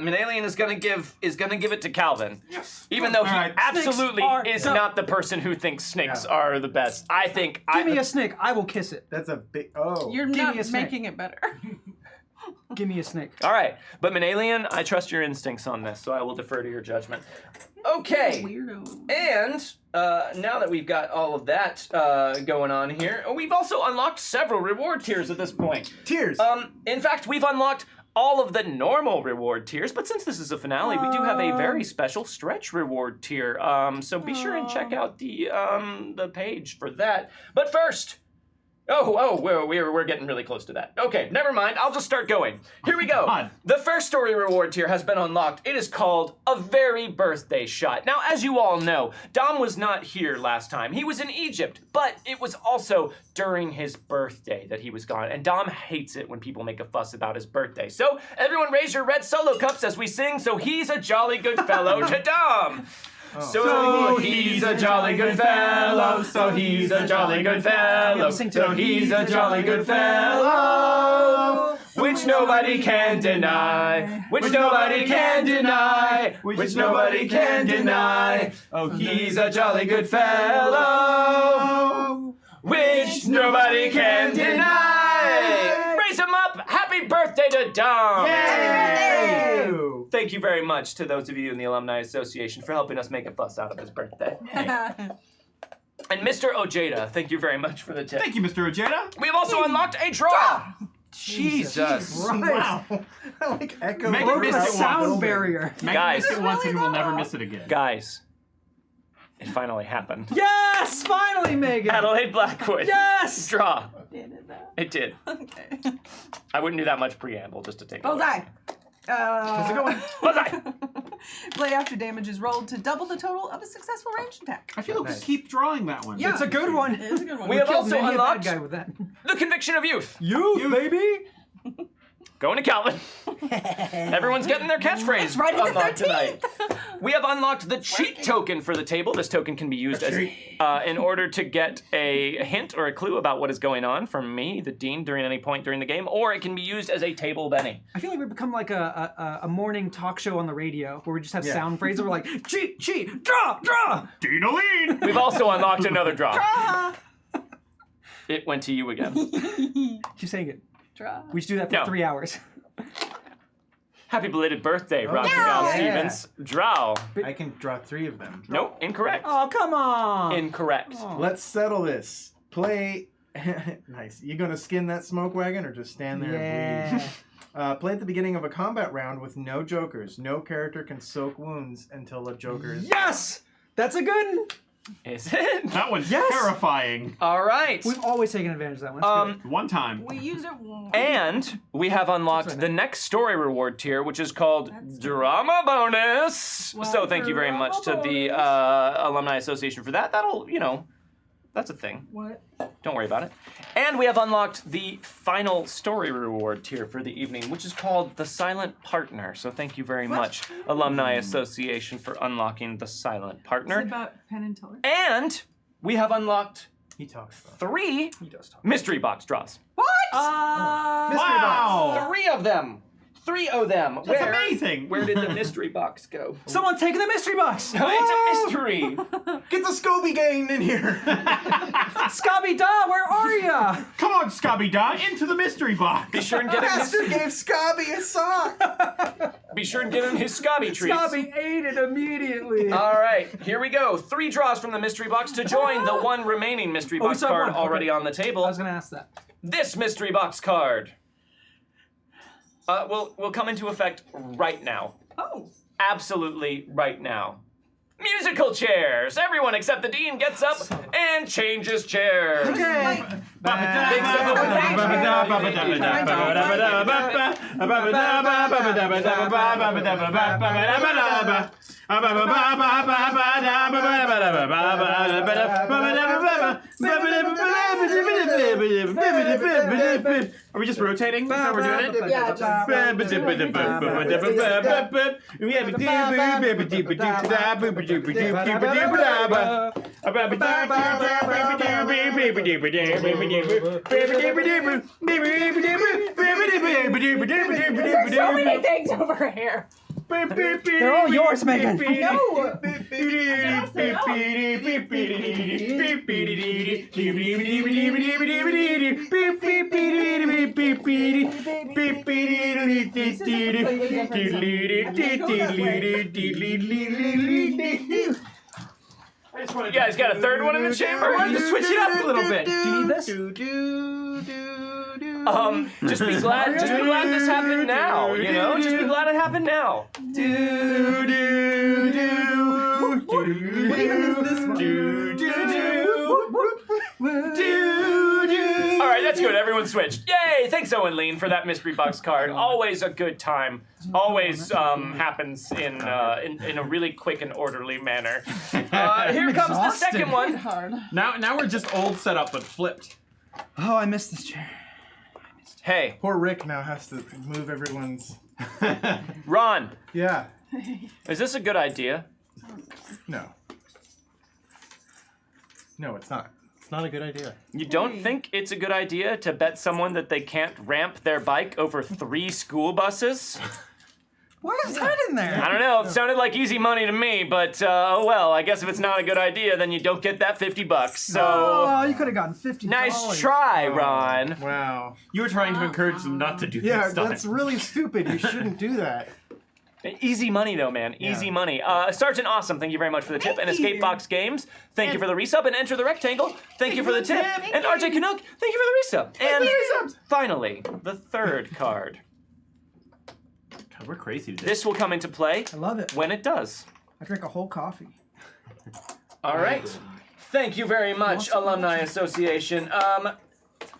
Minalien is gonna give it to Calvin. Yes. Even though he All right. absolutely Snakes are is dumb. not the person who thinks snakes Yeah. are the best. I think. Give me a snake, I will kiss it. That's a big. Oh. You're Give not me a snake. making it better. Give me a snake. All right, but Minalien, I trust your instincts on this, so I will defer to your judgment. Okay. Weirdo. And now that we've got all of that going on here, we've also unlocked several reward tiers at this point. Tears. In fact, we've unlocked all of the normal reward tiers, but since this is a finale, we do have a very special stretch reward tier. So be sure and check out the page for that. But first. We're getting really close to that. Okay, never mind. I'll just start going. Here we go. God. The first story reward tier has been unlocked. It is called A Very Birthday Shot. Now, as you all know, Dom was not here last time. He was in Egypt, but it was also during his birthday that he was gone. And Dom hates it when people make a fuss about his birthday. So everyone raise your red solo cups as we sing So He's a Jolly Good Fellow to Dom. So he's a jolly good fellow, so he's a jolly good fellow, so he's a jolly good fellow, which nobody can deny, which nobody can deny, which nobody can deny. Oh, he's a jolly good fellow, which nobody can deny. Raise him up! Happy birthday to Dom! Yay! Thank you very much to those of you in the Alumni Association for helping us make a fuss out of his birthday. And Mr. Ojeda, thank you very much for the tip. Thank you, Mr. Ojeda. We have also unlocked a draw. Jesus. Right. Wow. I like echo. Megan Broke missed the it once. sound barrier. Megan Guys. missed it once and will never miss it again. Guys, it finally happened. Yes! Finally, Megan! Adelaide Blackwood. Yes! Draw. Did it though. It did. Okay. I wouldn't do that much preamble just to take Bullseye. Bullseye. Play after damage is rolled to double the total of a successful ranged attack. I feel like Nice. we keep drawing that one. Yeah. It's a good one. It is a good one. We have Killed also many a bad unlocked guy with that. the Conviction of Youth. You, baby! Going to Calvin. Everyone's getting their catchphrase It's right in the unlocked 13th. tonight. We have unlocked the cheat token for the table. This token can be used as in order to get a hint or a clue about what is going on from me, the dean, during any point during the game, or it can be used as a table Benny. I feel like we've become like a morning talk show on the radio where we just have Yeah. sound phrases. We're like, cheat, cheat, draw, draw! Dino-Lean! We've also unlocked another draw. It went to you again. Keep saying it. Draw. We should do that for No. 3 hours. Happy belated birthday, Rob Yeah. Stevens. Drow. I can draw 3 of them. Nope, incorrect. Oh, come on! Incorrect. Oh. Let's settle this. Play. Nice. You gonna skin that smoke wagon or just stand there and Yeah. breathe? Play at the beginning of a combat round with no jokers. No character can soak wounds until a joker is. Yes! That's a good one. Is it? That one's Yes. terrifying. All right. We've always taken advantage of that one. It's good. One time. We used it once. And we have unlocked the next story reward tier, which is called Drama Bonus. Well, So thank you very drama much to the bonus. Alumni Association for that. That'll, that's a thing. What? Don't worry about it. And we have unlocked the final story reward tier for the evening, which is called The Silent Partner. So thank you very much, Alumni Association, for unlocking The Silent It's Partner. about Penn and Teller. And we have unlocked He talks about 3 He does talk. mystery box draws. What? Wow. 3 of them. 3 of them. That's amazing. Where did the mystery box go? Someone taking the mystery box! It's a mystery. Get the Scooby gang in here! Scobby Da, where are ya? Come on, Scobby Da, into the mystery box. Be sure and get him Master his, gave Scobby a sock! be sure and get him his Scobby treats. Scobby ate it immediately. All right, here we go. 3 draws from the mystery box to join the 1 remaining mystery we box still have card one. already Okay. on the table. I was gonna ask that. This mystery box card will come into effect right now. Oh. Absolutely right now. Musical chairs. Everyone except the dean gets up and changes chairs. Okay. Are we just rotating? Is that how we're doing it? Yeah, so many things over here. They're all yours, Megan. No. You guys got a third one in the chamber? Just switch it up a little bit. Do you need this? Just be glad this happened now, you know? Just be glad it happened now. All right, that's good. Everyone switched. Yay! Thanks, Owen Lean, for that mystery box card. Always a good time. Always happens in a really quick and orderly manner. Here comes the second one. Hard. Now we're just old setup but flipped. Oh, I missed this chair. Hey, Poor Rick now has to move everyone's... Ron, Yeah. is this a good idea? No. No, it's not. It's not a good idea. You don't think it's a good idea to bet someone that they can't ramp their bike over 3 school buses? Why is that in there? I don't know. It sounded like easy money to me, but oh well. I guess if it's not a good idea, then you don't get that $50. So Oh, you could have gotten $50. nice try, Ron. Wow. You were trying to encourage them not to do Yeah, this stuff. that's really stupid. You shouldn't do that. Easy money though, man. Easy Yeah. money. Sergeant Awesome, thank you very much for the tip. And Escape you. Box Games, thank you for the resub. And Enter the Rectangle, thank you for the tip. And RJ Canuck, thank you for the resub. And finally, the third card. God, we're crazy today. This will come into play I love it. when it does. I drink a whole coffee. All right. Thank you very much, Alumni Association.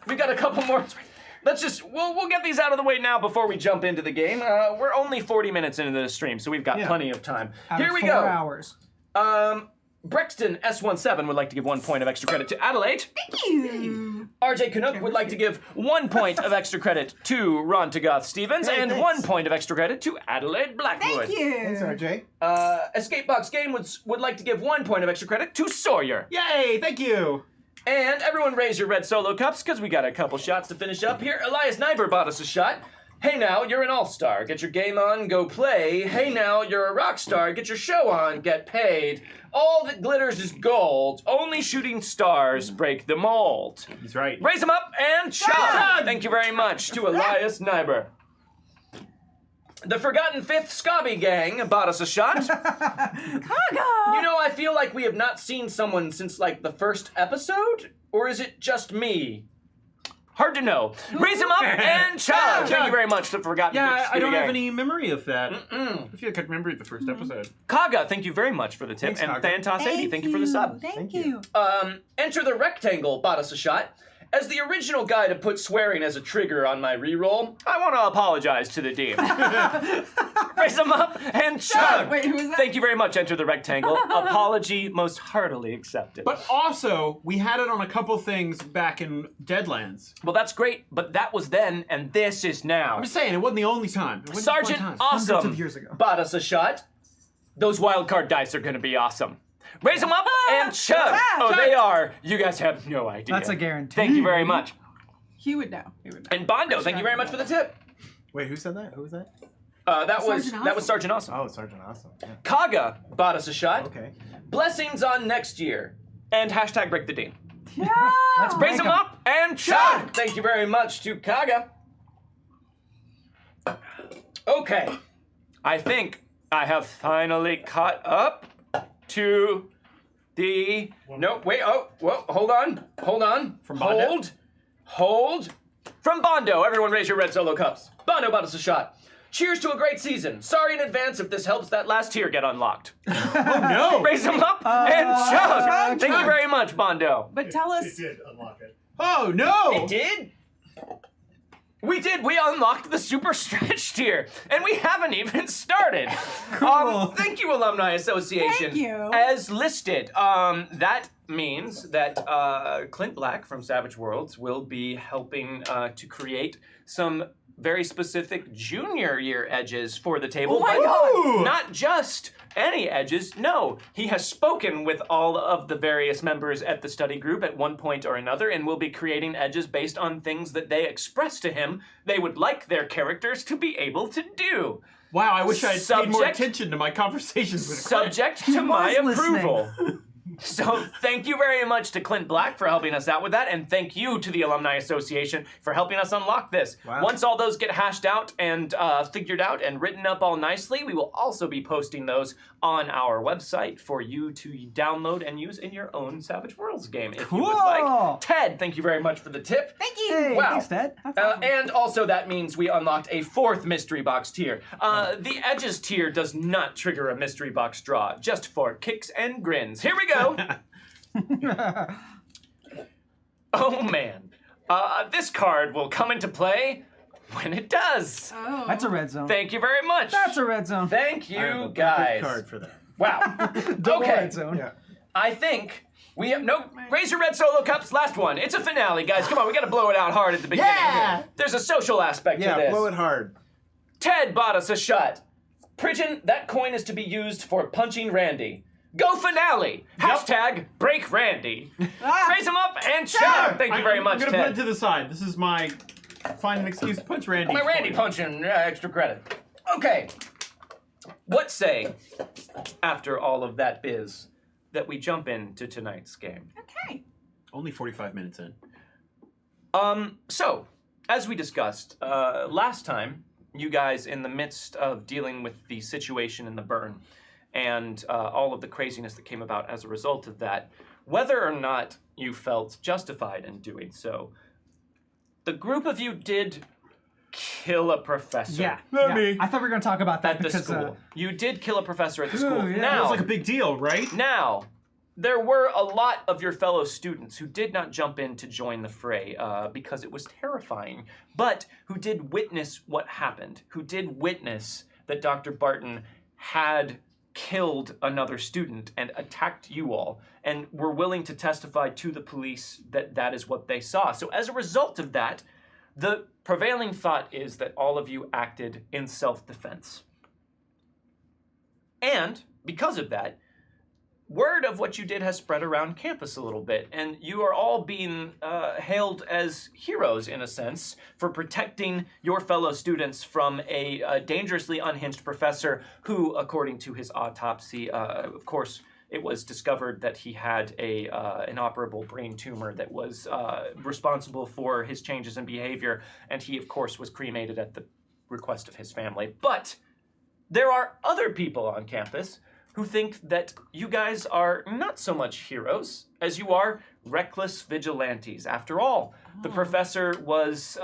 We've got a couple more. Let's just we'll get these out of the way now before we jump into the game. We're only 40 minutes into the stream, so we've got plenty of time. Out Here of we 4 go. hours. Brexton S17 would like to give 1 point of extra credit to Adelaide. Thank you. RJ Canuck would like to give 1 point of extra credit to Ron Tagath Stevens and thanks. 1 point of extra credit to Adelaide Blackwood. Thank you. Thanks, RJ. Escape Box Game would like to give 1 point of extra credit to Sawyer. Yay! Thank you. And everyone raise your red solo cups because we got a couple shots to finish up here. Elias Nyber bought us a shot. Hey now, you're an all-star. Get your game on, go play. Hey now, you're a rock star. Get your show on, get paid. All that glitters is gold. Only shooting stars break the mold. He's right. Raise them up and chug! Thank you very much to Elias Nyber. The Forgotten Fifth Scobby Gang bought us a shot. You know, I feel like we have not seen someone since, like, the first episode? Or is it just me? Hard to know. Raise him up and chug. Thank you very much. Forgot. Yeah, I don't have Gang. any memory of that. I feel like I remember the first episode. Kaga, thank you very much for the tip. Thanks, and Kaga. Thantos80, thank you for the sub. Thank you. Enter the rectangle, bought us a shot. As the original guy to put swearing as a trigger on my reroll, I want to apologize to the DM. Raise them up and chug. Wait, who was that? Thank you very much. Enter the rectangle. Apology most heartily accepted. But also, we had it on a couple things back in Deadlands. Well, that's great, but that was then, and this is now. I'm just saying, it wasn't the only time. It wasn't the Sergeant one time. Hundreds Awesome of years ago. bought us a shot. Those wildcard dice are going to be awesome. Raise them up and chug. Oh, they are. You guys have no idea. That's a guarantee. Thank you very much. He would know. He would know. And Bondo, thank you very much for the tip. Wait, who said that? Who was that? That was Sergeant Awesome. Oh, Sergeant Awesome. Yeah. Kaga bought us a shot. Okay. Blessings on next year. And hashtag break the dean. Yeah. Let's Raise break them 'em. up and chug. Thank you very much to Kaga. Okay. I think I have finally caught up to the... No, wait, oh, whoa, hold on. From Bondo? Hold. From Bondo, everyone raise your red solo cups. Bondo bought us a shot. Cheers to a great season. Sorry in advance if this helps that last tier get unlocked. Oh, no! Raise them up and chug. Thank you very much, Bondo. But tell It us. did unlock it. Oh, no! It did? We did. We unlocked the super stretch tier, and we haven't even started. Cool. Thank you, Alumni Association. Thank you. As listed, that means that Clint Black from Savage Worlds will be helping to create some very specific junior year edges for the table. Oh my but God. not just any edges. No, he has spoken with all of the various members at the study group at one point or another and will be creating edges based on things that they express to him they would like their characters to be able to do. Wow, I wish I had paid more Subject- attention to my conversations with Clint. Subject to my was listening. approval. So thank you very much to Clint Black for helping us out with that, and thank you to the Alumni Association for helping us unlock this. Wow. Once all those get hashed out and figured out and written up all nicely, we will also be posting those on our website for you to download and use in your own Savage Worlds game if you would like. Cool. Ted, thank you very much for the tip. Thank you. Hey, Wow. thanks, Ted. And also that means we unlocked a fourth mystery box tier. The Edges tier does not trigger a mystery box draw, just for kicks and grins. Here we go. Oh man, this card will come into play when it does. Oh. That's a red zone. Thank you very much. That's a red zone. Thank I have you a good guys. card for that. Wow. Double Okay. red zone. Yeah. I think we have no raise your red solo cups. Last one. It's a finale, guys. Come on, we gotta blow it out hard at the beginning. Yeah. Here. There's a social aspect to Yeah, this. blow it hard. Ted bought us a shot. Pridgeon, that coin is to be used for punching Randy. Go finale! Hashtag break Randy. Raise him up and chug. Thank you very much, I'm gonna put Ted. it to the side. This is my find an excuse to punch Randy. My Randy punching extra credit. Okay. What say, after all of that biz, that we jump into tonight's game? Okay. Only 45 minutes in. So, as we discussed, last time, you guys, in the midst of dealing with the situation in the burn and all of the craziness that came about as a result of that, whether or not you felt justified in doing so, the group of you did kill a professor Yeah. Not yeah. me. I thought we were going to talk about that at the because school. You did kill a professor at the school. yeah. That Now, was like a big deal, right? Now, there were a lot of your fellow students who did not jump in to join the fray because it was terrifying, but who did witness what happened, who did witness that Dr. Barton had killed another student and attacked you all, and were willing to testify to the police that that is what they saw. So as a result of that, the prevailing thought is that all of you acted in self-defense. And because of that, word of what you did has spread around campus a little bit, and you are all being hailed as heroes, in a sense, for protecting your fellow students from a dangerously unhinged professor who, according to his autopsy, of course, it was discovered that he had a inoperable brain tumor that was responsible for his changes in behavior, and he, of course, was cremated at the request of his family. But there are other people on campus who think that you guys are not so much heroes as you are reckless vigilantes. After all, the professor was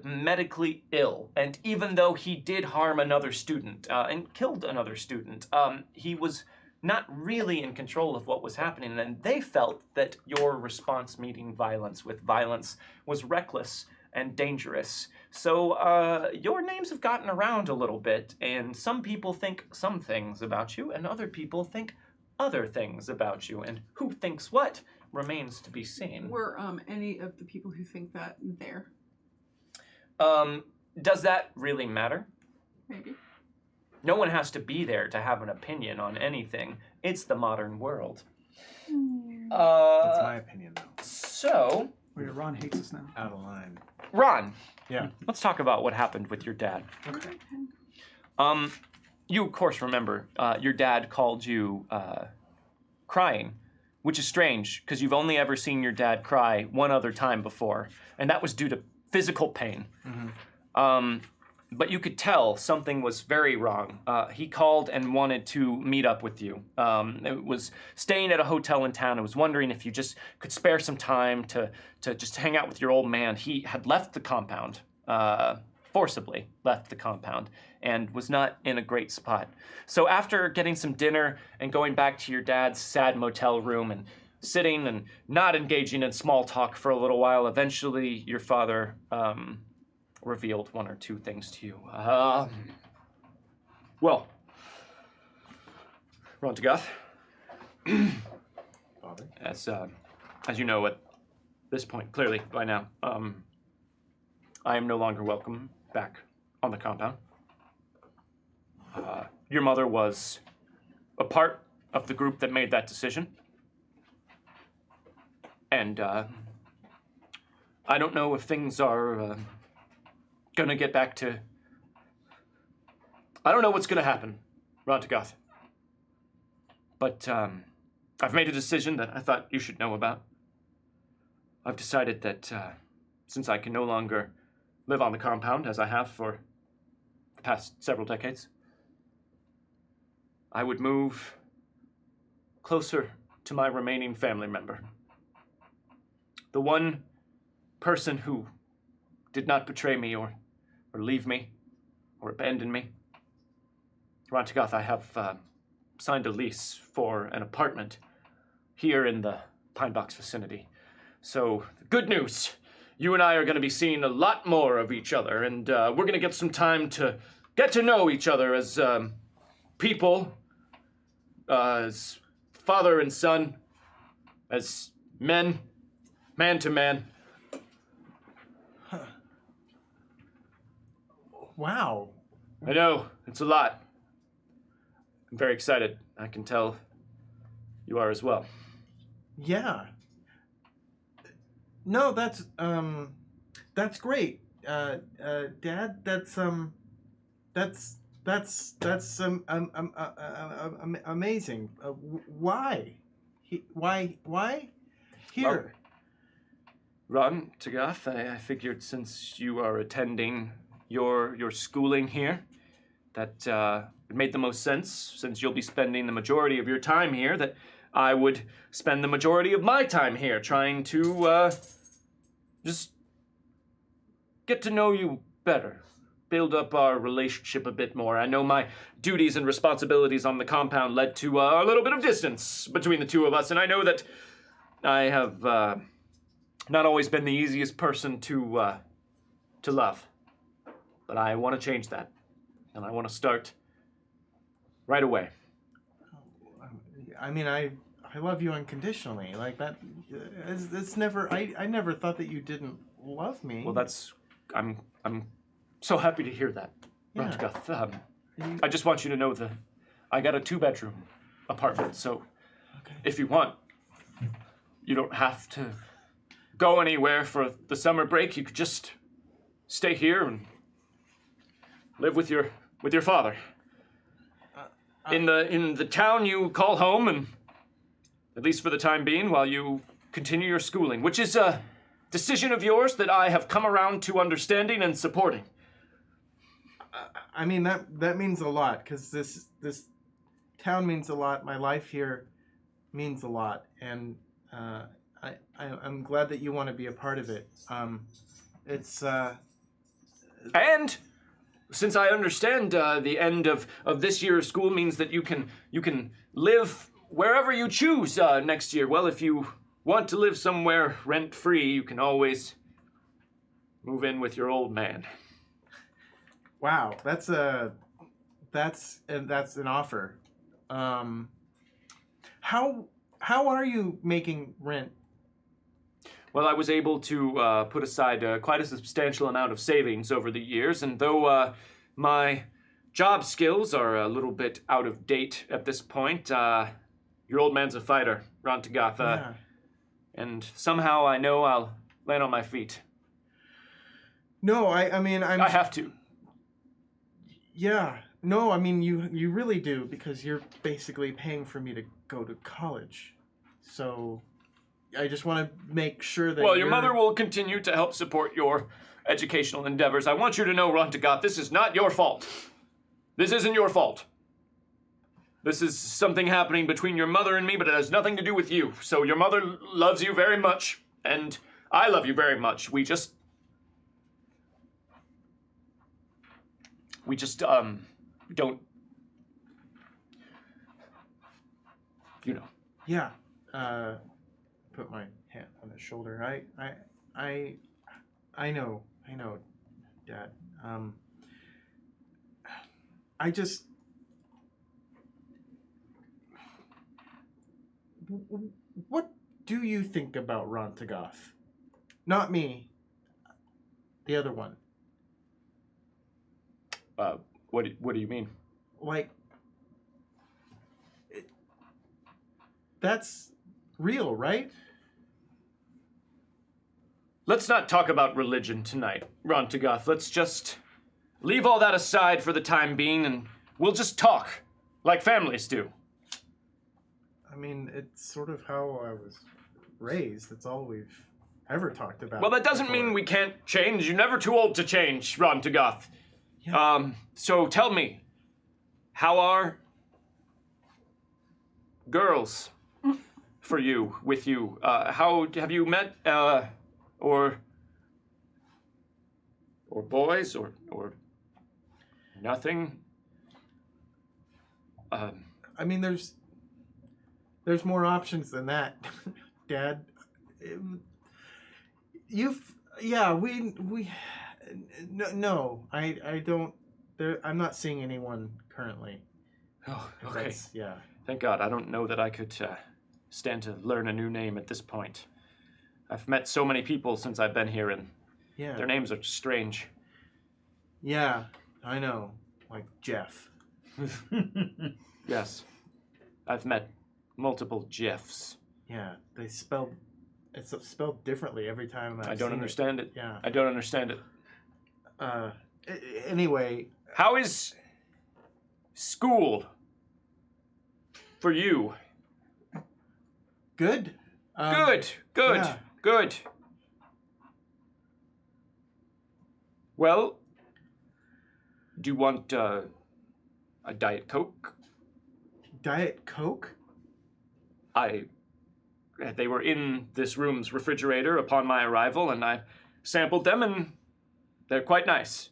medically ill, and even though he did harm another student and killed another student, he was not really in control of what was happening, and they felt that your response meeting violence with violence was reckless and dangerous. So your names have gotten around a little bit, and some people think some things about you, and other people think other things about you, and who thinks what remains to be seen. Were any of the people who think that there? Does that really matter? Maybe. No one has to be there to have an opinion on anything. It's the modern world. That's my opinion, though. So, Wait, Ron hates us now. Out of line. Ron, Yeah. let's talk about what happened with your dad. Okay. You, of course, remember your dad called you crying, which is strange because you've only ever seen your dad cry one other time before, and that was due to physical pain. But you could tell something was very wrong. He called and wanted to meet up with you. It was staying at a hotel in town. I was wondering if you just could spare some time to just hang out with your old man. He had left the compound, forcibly left the compound, and was not in a great spot. So after getting some dinner and going back to your dad's sad motel room and sitting and not engaging in small talk for a little while, eventually your father revealed one or two things to you. Well, Ron Tagath, Father. as you know at this point, clearly by now, I am no longer welcome back on the compound. Your mother was a part of the group that made that decision. And I don't know if things are gonna get back to... I don't know what's gonna happen, Ron Tagath. But I've made a decision that I thought you should know about. I've decided that since I can no longer live on the compound as I have for the past several decades, I would move closer to my remaining family member. The one person who did not betray me or leave me or abandon me. Ron Tagath, I have signed a lease for an apartment here in the Pine Box vicinity. So, good news. You and I are going to be seeing a lot more of each other, and we're going to get some time to get to know each other as people, as father and son, as men, man to man. Wow. I know, it's a lot. I'm very excited. I can tell you are as well. Yeah. No, that's great. Dad, that's amazing. Why? Why? Here. Ron Tagath, I figured since you are attending your schooling here, that it made the most sense, since you'll be spending the majority of your time here, that I would spend the majority of my time here trying to just get to know you better, build up our relationship a bit more. I know my duties and responsibilities on the compound led to a little bit of distance between the two of us, and I know that I have not always been the easiest person to love. But I want to change that, and I want to start right away. I mean, I love you unconditionally. Like that. It's never. I never thought that you didn't love me. Well, I'm so happy to hear that, Ron Yeah. Tagath. I just want you to know that I got a 2-bedroom apartment, so if you want, you don't have to go anywhere for the summer break. You could just stay here and live with your father. In the town you call home, and at least for the time being, while you continue your schooling, which is a decision of yours that I have come around to understanding and supporting. I mean that means a lot, because this town means a lot. My life here means a lot, and I'm glad that you want to be a part of it. It's And since I understand the end of this year of school means that you can live wherever you choose next year. Well, if you want to live somewhere rent-free, you can always move in with your old man. wow. That's an offer. How are you making rent? Well, I was able to put aside quite a substantial amount of savings over the years, and though my job skills are a little bit out of date at this point, your old man's a fighter, Ron Tagath, Yeah. and somehow I know I'll land on my feet. No, I mean I have to. Yeah. No, I mean you really do, because you're basically paying for me to go to college. So I just want to make sure that Well, your mother will continue to help support your educational endeavors. I want you to know, Ron Tagath, this is not your fault. This isn't your fault. This is something happening between your mother and me, but it has nothing to do with you. So your mother loves you very much, and I love you very much. We just don't, you know. Yeah. Put my hand on his shoulder. I know, Dad. I just. What do you think about Ron Tagath? Not me. The other one. What do you mean? Like. That's real, right? Let's not talk about religion tonight, Ron Tagath. Let's just leave all that aside for the time being, and we'll just talk like families do. I mean, it's sort of how I was raised. That's all we've ever talked about. Well, that doesn't mean we can't change. You're never too old to change, Ron Tagath. Yeah. So tell me, how are girls for you, with you? How have you met, or boys, or nothing? I mean, there's more options than that, Dad. No, I don't. I'm not seeing anyone currently. Oh, okay. That's- yeah. Thank God. I don't know that I could stand to learn a new name at this point. I've met so many people since I've been here, and Yeah. their names are strange. Yeah, I know. Like Jeff. Yes. I've met multiple Jeffs. Yeah, it's spelled differently every time. I don't understand it. Yeah. I don't understand it. Anyway, How is school for you? good. Good. yeah. Good. Well, do you want a Diet Coke? Diet Coke? They were in this room's refrigerator upon my arrival, and I sampled them, and they're quite nice.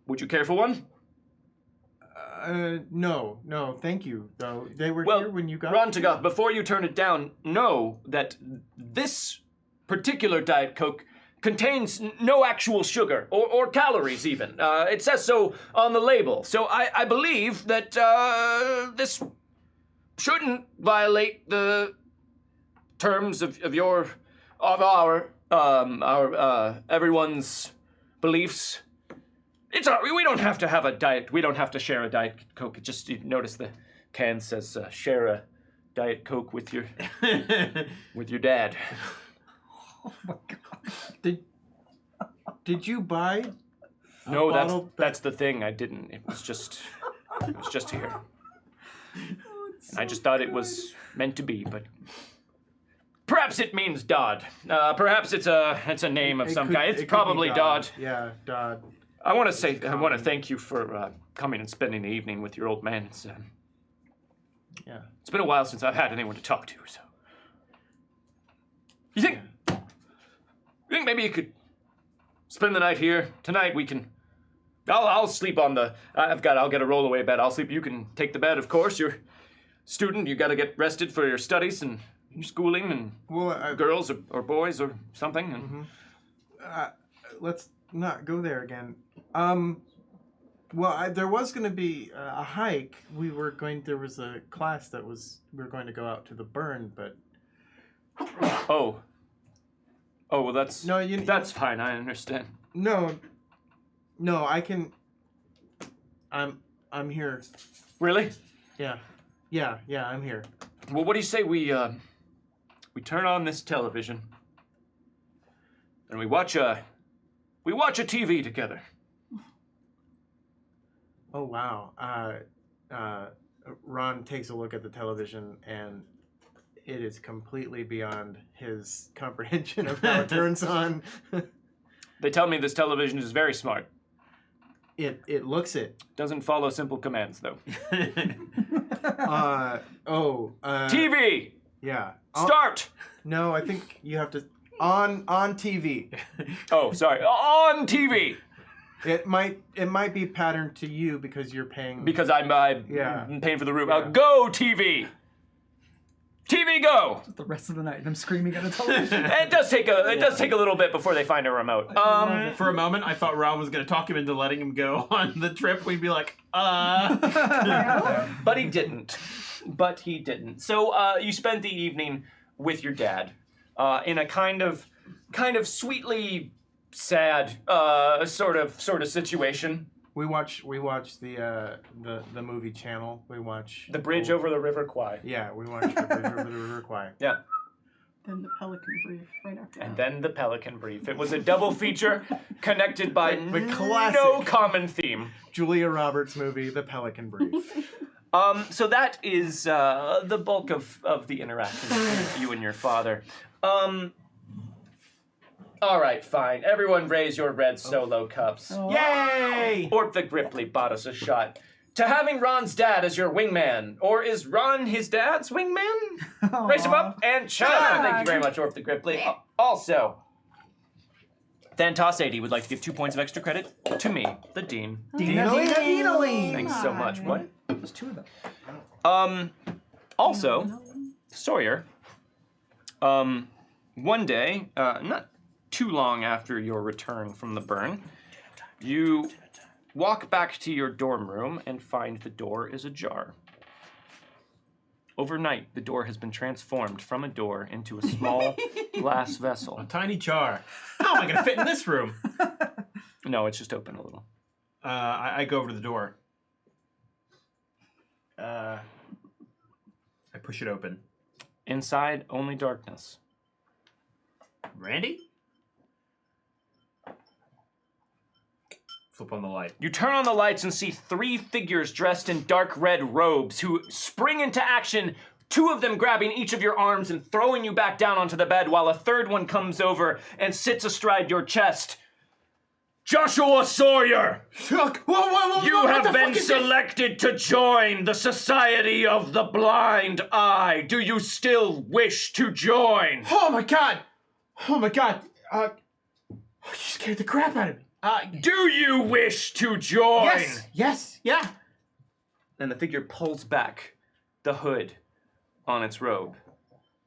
Would you care for one? No, thank you. Though they were Well, here when you got. Ron Tagath, before you turn it down, know that this particular Diet Coke contains no actual sugar or calories even. It says so on the label. So I believe that this shouldn't violate the terms of our everyone's beliefs. It's all right. We don't have to have a diet. We don't have to share a Diet Coke. Just you notice the can says share a Diet Coke with your dad. Oh my god. Did you buy? No, bottle that's the thing. I didn't. It was just here. And I just thought it was meant to be, but perhaps it means Dodd. Perhaps it's a name of some kind. It's probably Dodd. Yeah, Dodd. I want to thank you for coming and spending the evening with your old man. Yeah. It's been a while since I've had anyone to talk to, so. You think maybe you could spend the night here? Tonight we can. I'll sleep on the. I'll get a rollaway bed. I'll sleep. You can take the bed, of course. You're a student. You got to get rested for your studies and your schooling and girls or boys or something. And Let's not go there again. There was going to be a hike. There was a class we were going to go out to the burn, but. Oh, well, that's No, that's fine. I understand. No, I can. I'm here. Really? Yeah, I'm here. Well, what do you say we turn on this television and we watch a TV together? Oh wow. Ron takes a look at the television and it is completely beyond his comprehension of how it turns on. They tell me this television is very smart. It looks it. Doesn't follow simple commands though. TV. Yeah. Start. No, I think you have to on TV. Oh, sorry. On TV. It might be patterned to you because you're paying. Because I'm paying for the room. Yeah. Go TV. TV go. The rest of the night, I'm screaming at a television. It does take a little bit before they find a remote. For a moment, I thought Ron was going to talk him into letting him go on the trip. We'd be like, But he didn't. So you spent the evening with your dad in a kind of sweetly sad sort of situation. We watch the movie channel. We watch The Bridge Over the River Kwai. Yeah, we watch The Bridge Over the River Kwai. Yeah. Then the Pelican Brief right after And that. then the Pelican Brief. It was a double feature connected by The classic. no common theme. Julia Roberts movie, The Pelican Brief. So that is the bulk of the interaction between you and your father. All right, fine. Everyone raise your red solo cups. Oh. yay! Orp the Gripply bought us a shot. To having Ron's dad as your wingman. Or is Ron his dad's wingman? Raise him up and chug. Thank you very much, Orp the Gripply. Also, Thantos 80 would like to give 2 points of extra credit to me, the Dean. Thanks so much. What? There's 2 of them. Also, Sawyer, one day, not too long after your return from the burn, you walk back to your dorm room and find the door is ajar. Overnight, the door has been transformed from a door into a small glass vessel. A tiny jar. How am I going to fit in this room? No, it's just open a little. I go over to the door. I push it open. Inside, only darkness. Randy? Flip on the light. You turn on the lights and see 3 figures dressed in dark red robes who spring into action, 2 of them grabbing each of your arms and throwing you back down onto the bed while a third one comes over and sits astride your chest. Joshua Sawyer! Whoa, You have been selected to join the Society of the Blind Eye. Do you still wish to join? Oh my god! You scared the crap out of me. Do you wish to join? Yes, yeah. And the figure pulls back the hood on its robe,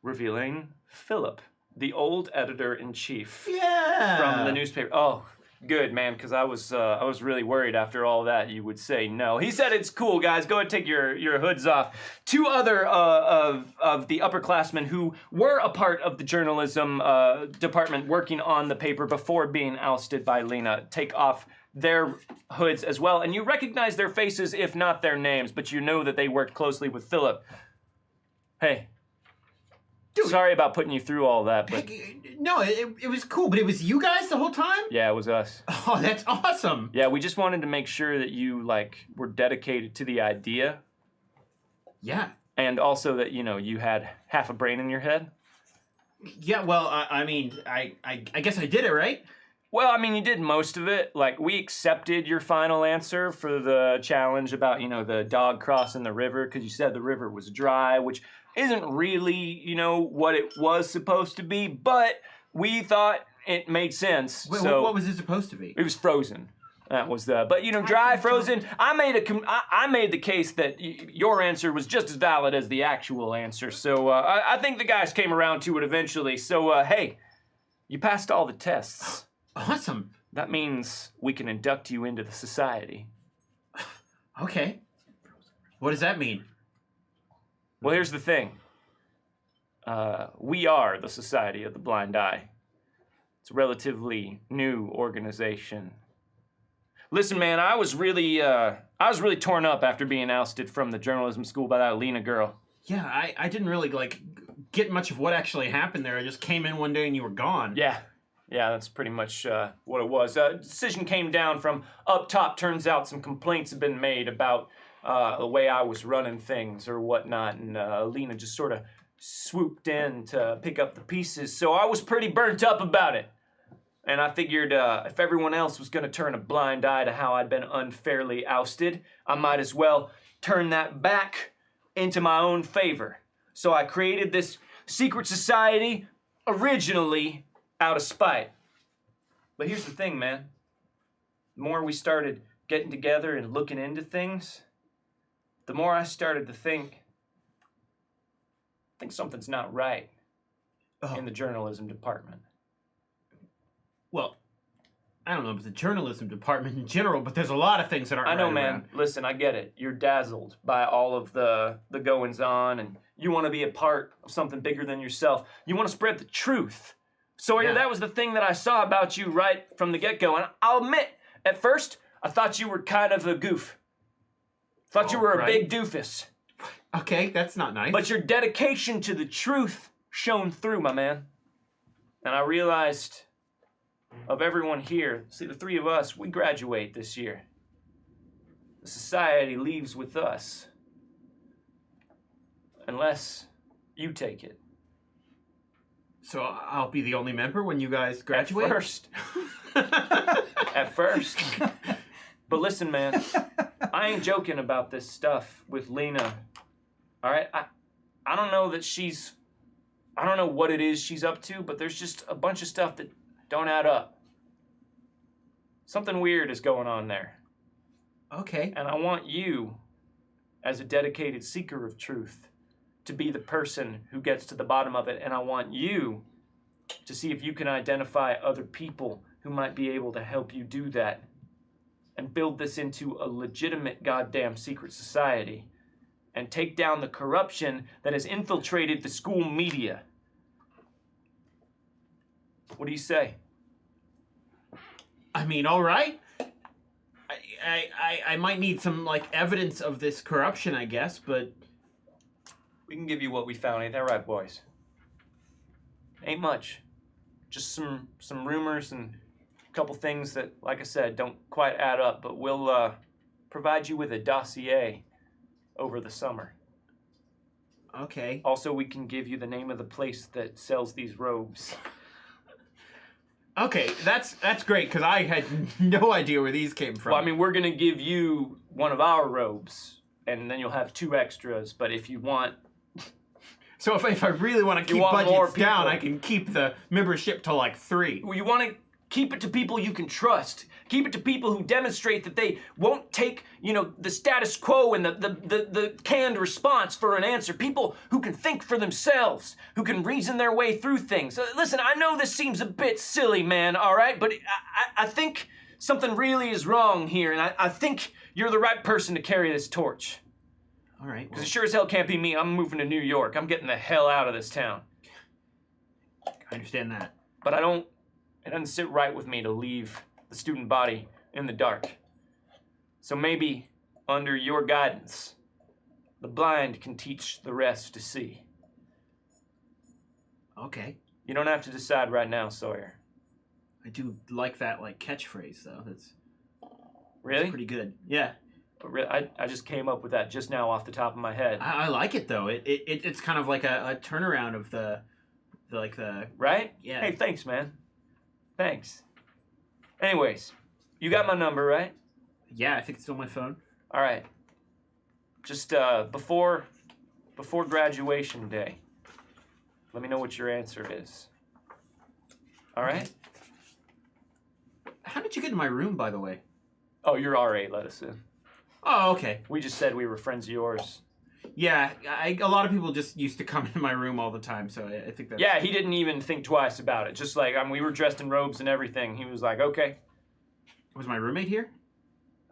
revealing Philip, the old editor-in-chief Yeah. from the newspaper. Oh, good, man, because I was really worried after all that you would say no. He said it's cool, guys. Go ahead and take your hoods off. 2 other of the upperclassmen who were a part of the journalism department working on the paper before being ousted by Lena take off their hoods as well. And you recognize their faces, if not their names, but you know that they worked closely with Philip. Hey. Dude. Sorry about putting you through all that, but No, it was cool, but it was you guys the whole time? yeah, it was us. Oh, that's awesome. Yeah, we just wanted to make sure that you were dedicated to the idea, Yeah. and also that you had half a brain in your head. Yeah, well, I mean, I guess I did it, right? Well, I mean, you did most of it. Like, we accepted your final answer for the challenge about, the dog crossing the river, because you said the river was dry, which isn't really, what it was supposed to be, but we thought it made sense. Wait, so what was it supposed to be? it was frozen. That was but dry, frozen. I made the case that your answer was just as valid as the actual answer. So I think the guys came around to it eventually. So hey, you passed all the tests. Awesome. That means we can induct you into the society. Okay. What does that mean? Well, here's the thing. We are the Society of the Blind Eye. It's a relatively new organization. Listen, man, I was really torn up after being ousted from the journalism school by that Lena girl. Yeah, I didn't really get much of what actually happened there. I just came in one day and you were gone. Yeah, that's pretty much what it was. Decision came down from up top. Turns out some complaints have been made about the way I was running things or whatnot, and Lena just sort of swooped in to pick up the pieces. So I was pretty burnt up about it. And I figured if everyone else was going to turn a blind eye to how I'd been unfairly ousted, I might as well turn that back into my own favor. So I created this secret society originally out of spite. But here's the thing, man. The more we started getting together and looking into things, the more I started to think something's not right in the journalism department. Well, I don't know about the journalism department in general, but there's a lot of things that aren't I know, right man. around. Listen, I get it. You're dazzled by all of the goings-on, and you want to be a part of something bigger than yourself. You want to spread the truth. Sawyer, Yeah. that was the thing that I saw about you right from the get-go. And I'll admit, at first, I thought you were kind of a goof. Thought you were a right. big doofus. Okay, that's not nice. But your dedication to the truth shone through, my man. And I realized, of everyone here, see, the three of us, we graduate this year. The society leaves with us. Unless you take it. So I'll be the only member when you guys graduate? At first. At first. But listen, man, I ain't joking about this stuff with Lena. All right? I don't know that I don't know what it is she's up to, but there's just a bunch of stuff that don't add up. Something weird is going on there. Okay. And I want you, as a dedicated seeker of truth, to be the person who gets to the bottom of it. And I want you to see if you can identify other people who might be able to help you do that and build this into a legitimate goddamn secret society and take down the corruption that has infiltrated the school media. What do you say? I mean, all right. I might need some evidence of this corruption, I guess, but We can give you what we found, ain't that right, boys? Ain't much. Just some rumors and a couple things that, like I said, don't quite add up, but we'll provide you with a dossier over the summer. okay. Also, we can give you the name of the place that sells these robes. Okay, that's great because I had no idea where these came from. Well, I mean, we're gonna give you one of our robes, and then you'll have 2 extras. But if you want, so if I really want to keep want more budgets down, people. I can keep the membership to 3. you want to keep it to people you can trust. Keep it to people who demonstrate that they won't take, the status quo and the canned response for an answer. People who can think for themselves, who can reason their way through things. Listen, I know this seems a bit silly, man, all right? But I think something really is wrong here, and I think you're the right person to carry this torch. All right. Because it sure as hell can't be me. I'm moving to New York. I'm getting the hell out of this town. I understand that. But it doesn't sit right with me to leave the student body in the dark. So maybe, under your guidance, the blind can teach the rest to see. Okay. You don't have to decide right now, Sawyer. I do like that catchphrase though. That's Really? pretty good. Yeah. I just came up with that just now off the top of my head. I like it though. It's kind of like a turnaround of the Right? yeah. Hey, thanks, man. Thanks. Anyways, you got my number, right? Yeah, I think it's still my phone. All right. Just before graduation day, let me know what your answer is. All right? How did you get in my room, by the way? Oh, your RA let us in. Oh, okay. We just said we were friends of yours. Yeah, a lot of people just used to come into my room all the time, so I think that's... Yeah, he didn't even think twice about it. Just like, we were dressed in robes and everything. He was like, okay. Was my roommate here?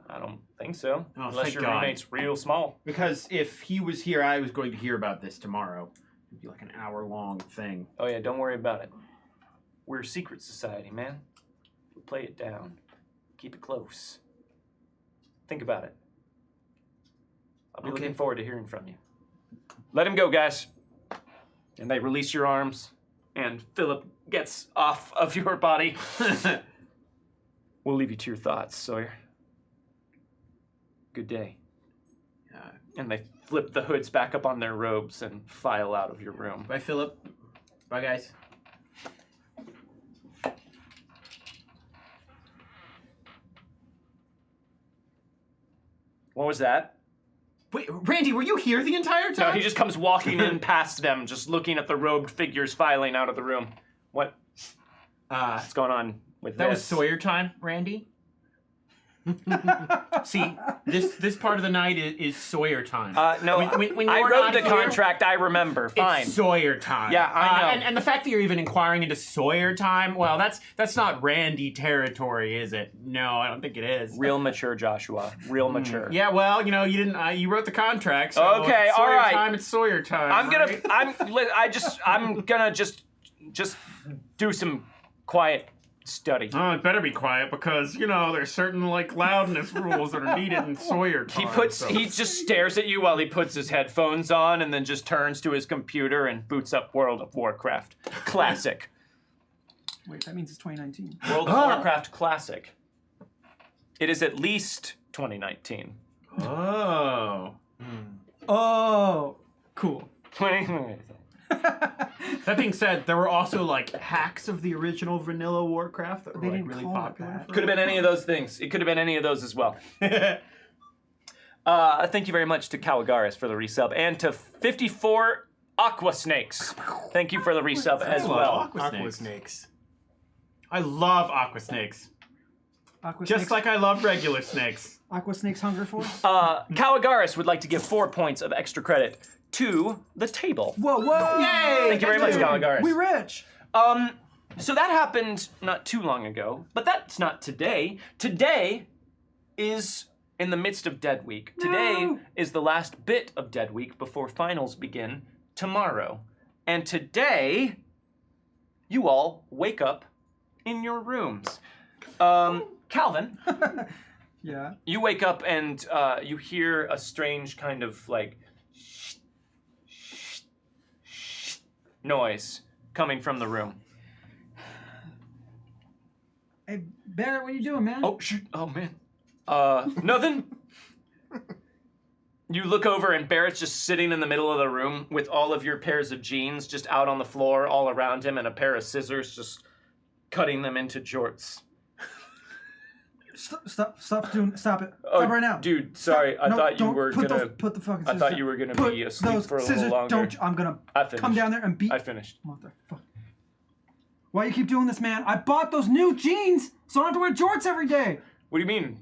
I don't think so. Oh, Unless thank your God. roommate's real small. Because if he was here, I was going to hear about this tomorrow. It'd be like an hour-long thing. Oh yeah, don't worry about it. We're a secret society, man. We'll play it down. Keep it close. Think about it. I'll be looking forward to hearing from you. Let him go, guys. And they release your arms, and Philip gets off of your body. We'll leave you to your thoughts, Sawyer. Good day. And they flip the hoods back up on their robes and file out of your room. Bye, Philip. Bye, guys. What was that? Wait, Randy, were you here the entire No, time? he just comes walking in past them, just looking at the robed figures filing out of the room. What's going on with That this? was Sawyer time, Randy. See, this part of the night is Sawyer time. No, when I you're wrote not the here, contract. I remember. Fine. It's Sawyer time. Yeah, I know. And the fact that you're even inquiring into Sawyer time, well, that's not Randy territory, is it? No, I don't think it is. Real mature, Joshua. Real mature. Yeah, well, you know, you didn't. You wrote the contract. So Okay, if it's all Sawyer right. Time, it's Sawyer time. I'm gonna. right? I'm gonna just do some quiet study. Oh, it better be quiet because you know there's certain like loudness rules that are needed in Sawyer time. He just stares at you while he puts his headphones on, and then just turns to his computer and boots up World of Warcraft. Classic. Wait, that means it's 2019. World of Warcraft Classic. It is at least 2019. Oh. Oh, cool. 2019. That being said, there were also like hacks of the original vanilla Warcraft that were They like didn't really call it popular. that. Could have been any of those things. It could have been any of those as well. Thank you very much to Kawagaris for the resub, and to 54 Aqua Snakes. Thank you for the resub as well. Aqua snakes. I love aqua snakes. Aqua Just Snakes, like I love regular snakes. Aqua Snakes Hunger Force. Kawagaris would like to give 4 points of extra credit to the table. Whoa, whoa! Yay! Thank you very much, Kawagaris. We rich. So that happened not too long ago, but that's not today. Today is in the midst of Dead Week. Today No. is the last bit of Dead Week before finals begin tomorrow. And today, you all wake up in your rooms. Calvin, Yeah. you wake up and you hear a strange kind of like noise coming from the room. Hey, Barrett, what are you doing, man? Oh, shoot. Oh, man. Nothing. You look over and Barrett's just sitting in the middle of the room with all of your pairs of jeans just out on the floor all around him and a pair of scissors just cutting them into jorts. Stop it. Oh, Stop right now. Dude, sorry. No, I thought you don't were put gonna... those, put the fucking I scissors thought down. you were gonna Put be asleep those for a scissors, little longer. Don't you, I'm gonna I finished. come down there and beat. I finished. Motherfucker. Why you keep doing this, man? I bought those new jeans, so I don't have to wear jorts every day. What do you mean?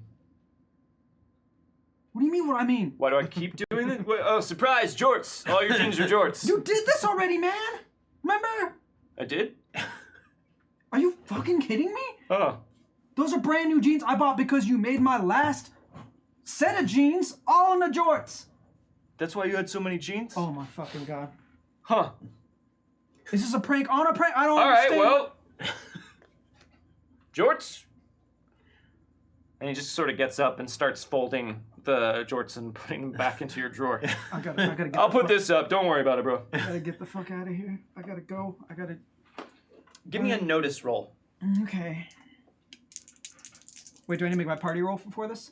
What do you mean? What I mean? Why do I keep doing it? Oh, surprise, jorts. All your jeans are jorts. You did this already, man. Remember? I did? Are you fucking kidding me? Oh. Those are brand new jeans I bought because you made my last set of jeans all in the jorts. That's why you had so many jeans? Oh my fucking god. Huh. Is this a prank on a prank? I don't All right, understand. well, jorts. And he just sort of gets up and starts folding the jorts and putting them back into your drawer. I gotta get I'll the put fuck- this up. Don't worry about it, bro. I gotta get the fuck out of here. I gotta go. I gotta. Give me a notice roll. Okay. Wait, do I need to make my party roll for this?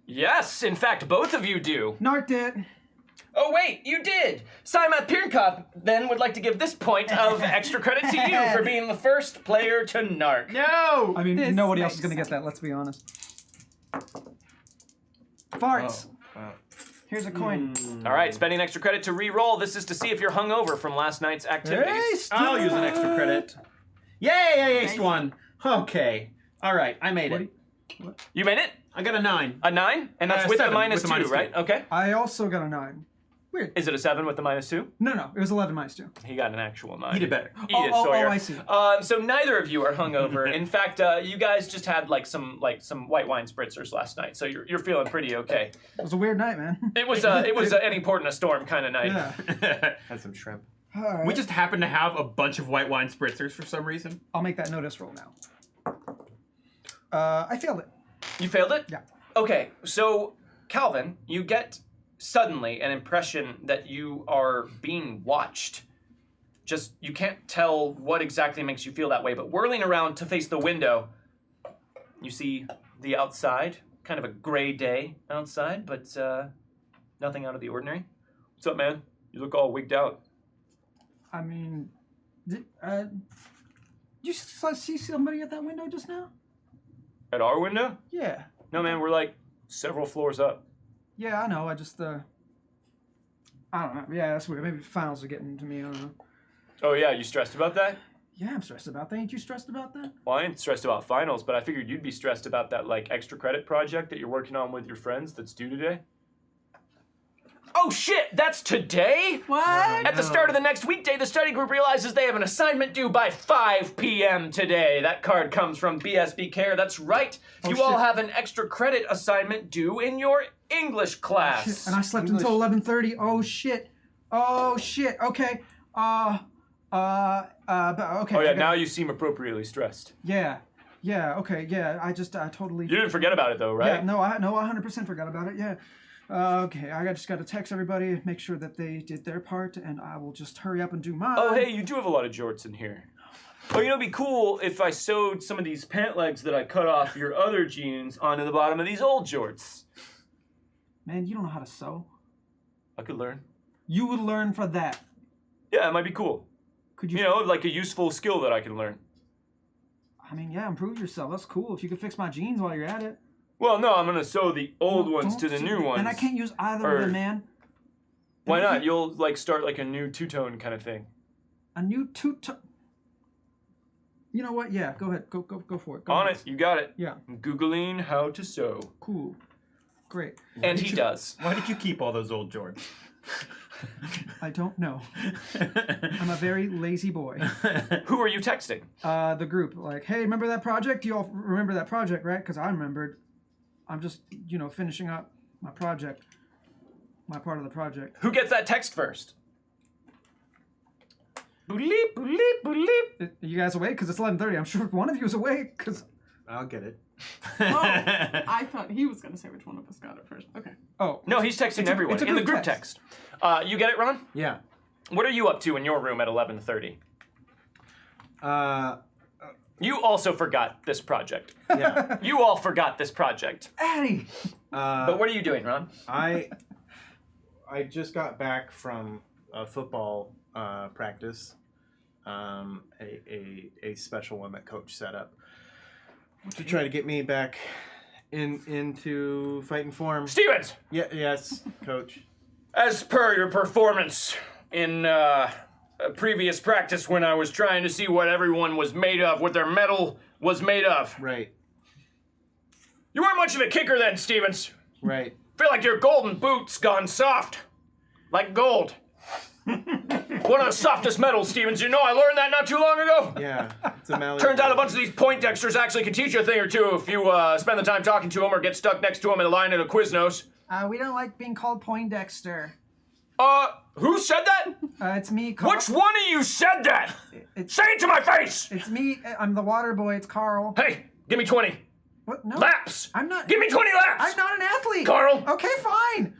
Yes, in fact, both of you do. Narked it. Oh, wait, you did! Simath Pirnkop then would like to give this point of extra credit to you for being the first player to narc. No! I mean, This nobody else is makes gonna get that. Let's be honest. Farts. Here's a coin. All right, spending extra credit to re-roll. This is to see if you're hungover from last night's activities. Hey, I'll use an extra credit. Yay, I aced Nice. one. Okay. All right, I made it. You made it? I got a 9. A 9? And that's with the 7, minus with the 2, minus right? 2. Okay. I also got a 9. Weird. Is it a 7 with the minus 2? No, it was 11 minus 2. He got an actual 9. He did better. Eat it, Sawyer. I see. So neither of you are hungover. In fact, you guys just had some white wine spritzers last night, so you're feeling pretty okay. It was a weird night, man. It was any port in a storm kind of night. Yeah. Had some shrimp. All right. We just happen to have a bunch of white wine spritzers for some reason. I'll make that notice roll now. I failed it. You failed it? Yeah. Okay, so Calvin, you get suddenly an impression that you are being watched. Just, you can't tell what exactly makes you feel that way, but whirling around to face the window, you see the outside, kind of a gray day outside, but nothing out of the ordinary. What's up, man? You look all wigged out. I mean, did you see somebody at that window just now? At our window? Yeah. No, man, we're like several floors up. Yeah, I know. I just, I don't know. Yeah, that's weird. Maybe finals are getting to me. I don't know. Oh, yeah, you stressed about that? Yeah, I'm stressed about that. Ain't you stressed about that? Well, I ain't stressed about finals, but I figured you'd be stressed about that, like, extra credit project that you're working on with your friends that's due today. Oh, shit! That's today? What? At the start of the next weekday, the study group realizes they have an assignment due by 5 p.m. today. That card comes from BSB Care. That's right. Oh, You all shit. have an extra credit assignment due in your English class. Shit, and I slept until 11:30. Oh shit. Oh shit. Okay. But okay. Oh, yeah, okay. now you seem appropriately stressed. Yeah. Yeah. Okay. Yeah. I totally. You didn't forget about it, though, right? Yeah. No. I 100% forgot about it. Yeah. Okay. I just got to text everybody, make sure that they did their part, and I will just hurry up and do mine. Oh, hey, you do have a lot of jorts in here. Oh, you know, it'd be cool if I sewed some of these pant legs that I cut off your other jeans onto the bottom of these old jorts. Man, you don't know how to sew. I could learn. You would learn for that. Yeah, it might be cool. Could you? You know, like a useful skill that I can learn. I mean, yeah, improve yourself. That's cool. If you could fix my jeans while you're at it. Well, no, I'm gonna sew the old No, ones don't to the do new that. ones. And I can't use either of Or- them, man. Why And not? You'll like start like a new two-tone kind of thing. A new two-tone. You know what? Yeah, go ahead. Go for it. Go On ahead. it, you got it. Yeah. I'm Googling how to sew. Cool. Great. And he does. Why did you keep all those old Jordans? I don't know. I'm a very lazy boy. Who are you texting? The group, like, hey, remember that project? You all remember that project, right? Because I remembered. I'm just, finishing up my project. My part of the project. Who gets that text first? Boop, boop, boop. Are you guys awake? Because it's 11:30. I'm sure one of you is awake. Because I'll get it. Oh, I thought he was going to say which one of us got it first. Okay. oh No, he's texting everyone it's a in the group group text. text. You get it, Ron? Yeah. What are you up to in your room at 11:30? You also forgot this project. Yeah. You all forgot this project. Addie. But what are you doing, Ron? I just got back from a football practice, a special one that coach set up to try to get me back into fighting form. Stevens, Yeah, yes, coach. as per your performance in a previous practice when I was trying to see what everyone was made of, what their metal was made of. Right, You weren't much of a kicker then, Stevens. right. Feel like your golden boot's gone soft. Like gold. One of the softest metals, Stevens. You know, I learned that not too long ago. Yeah, it's a malleable. Turns out a bunch of these Poindexters actually can teach you a thing or two if you spend the time talking to them or get stuck next to them in a line at a Quiznos. We don't like being called Poindexter. Who said that? It's me. Carl. Which one of you said that? It's, Say it to my face! it's me. I'm the water boy. It's Carl. Hey, give me 20. What? No. Laps! I'm not. Give me 20 laps! I'm not an athlete. Carl! Okay, fine.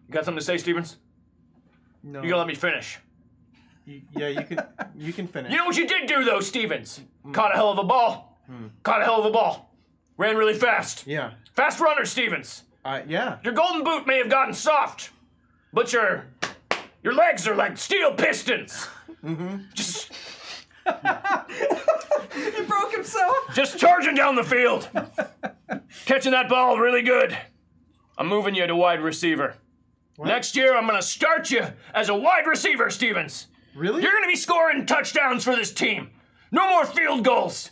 You got something to say, Stevens? No. You gonna let me finish? Yeah, you can finish. You know what you did do, though, Stevens? Caught a hell of a ball. Caught a hell of a ball. Ran really fast. Yeah. Fast runner, Stevens. Yeah. Your golden boot may have gotten soft, but your legs are like steel pistons. Just He broke himself. Just charging down the field. Catching that ball really good. I'm moving you to wide receiver. Next year, I'm going to start you as a wide receiver, Stevens. Really? You're going to be scoring touchdowns for this team. No more field goals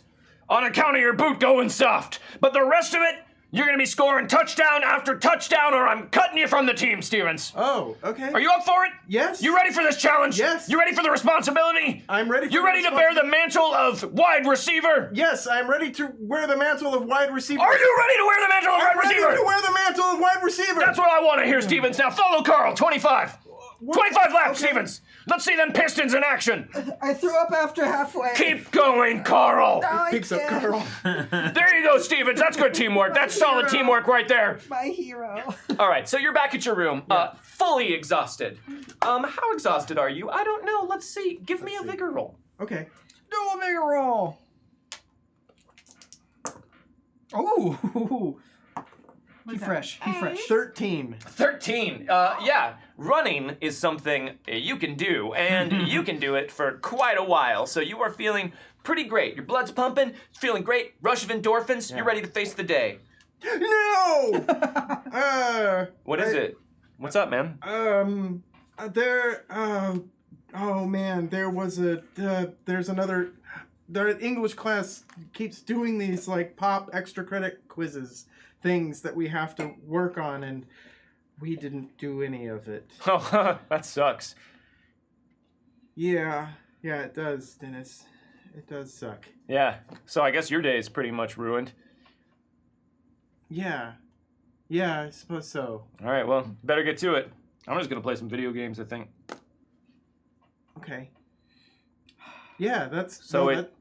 on account of your boot going soft. But the rest of it, you're going to be scoring touchdown after touchdown, or I'm cutting you from the team, Stevens. Oh, okay. Are you up for it? Yes. You ready for this challenge? Yes. You ready for the responsibility? I'm ready for You ready to bear the mantle of wide receiver? Yes, I'm ready to wear the mantle of wide receiver. Are you ready to wear the mantle of wide receiver? Ready to wear the mantle of wide receiver. That's what I want to hear, Stevens. Now follow Carl, 25. 25 laps, Stevens. Let's see them Pistons in action. I threw up after halfway. Keep going, Carl. Picks up Carl. There you go, Stevens. That's good teamwork. That's solid teamwork right there. My hero. All right, so you're back at your room, fully exhausted. How exhausted are you? I don't know. Let's see. Give me a vigor roll. Okay. Do a bigger roll. Oh. Keep fresh. Keep fresh. 13. 13. Yeah, running is something you can do, and you can do it for quite a while. So you are feeling pretty great. Your blood's pumping, feeling great. Rush of endorphins. You're ready to face the day. No! What is it? What's up, man? Oh man, there's another, the English class keeps doing these like pop extra credit quizzes things that we have to work on, and we didn't do any of it. Oh, that sucks. Yeah, it does, Dennis. It does suck. Yeah, so I guess your day is pretty much ruined. Yeah, I suppose so. All right, well, better get to it. I'm just gonna play some video games, I think. Okay. Yeah, that's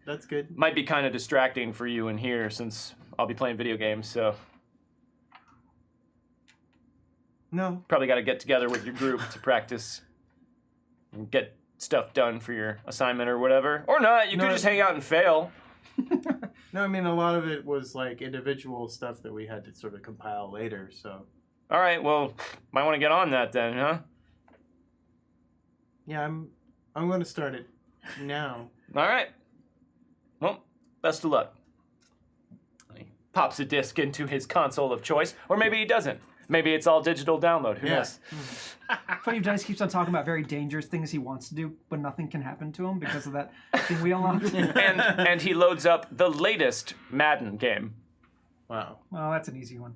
that's good. Might be kind of distracting for you in here since I'll be playing video games, so No. probably got to get together with your group to practice and get stuff done for your assignment or whatever. Or not, you could just hang out and fail. No, I mean a lot of it was like individual stuff that we had to sort of compile later, so. All right, well, might want to get on that then, huh? Yeah, I'm going to start it now. All right. Well, best of luck. He pops a disc into his console of choice, or maybe he doesn't. Maybe it's all digital download. Who knows? Funny if Dice keeps on talking about very dangerous things he wants to do, but nothing can happen to him because of that thing we unlocked. And he loads up the latest Madden game. Wow. Well, that's an easy one.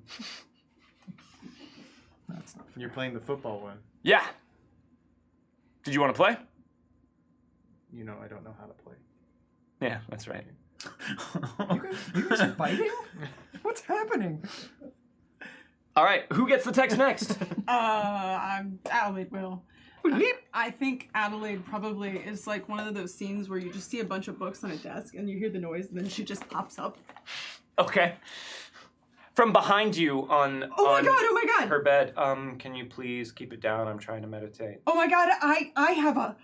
That's not. You're playing the football one. Yeah. Did you want to play? You know I don't know how to play. Yeah, that's right. You guys fighting? What's happening? All right, who gets the text next? Adelaide will. I think Adelaide probably is like one of those scenes where you just see a bunch of books on a desk and you hear the noise and then she just pops up. Okay. From behind you on Oh my god! her bed, can you please keep it down? I'm trying to meditate. Oh my god, I have an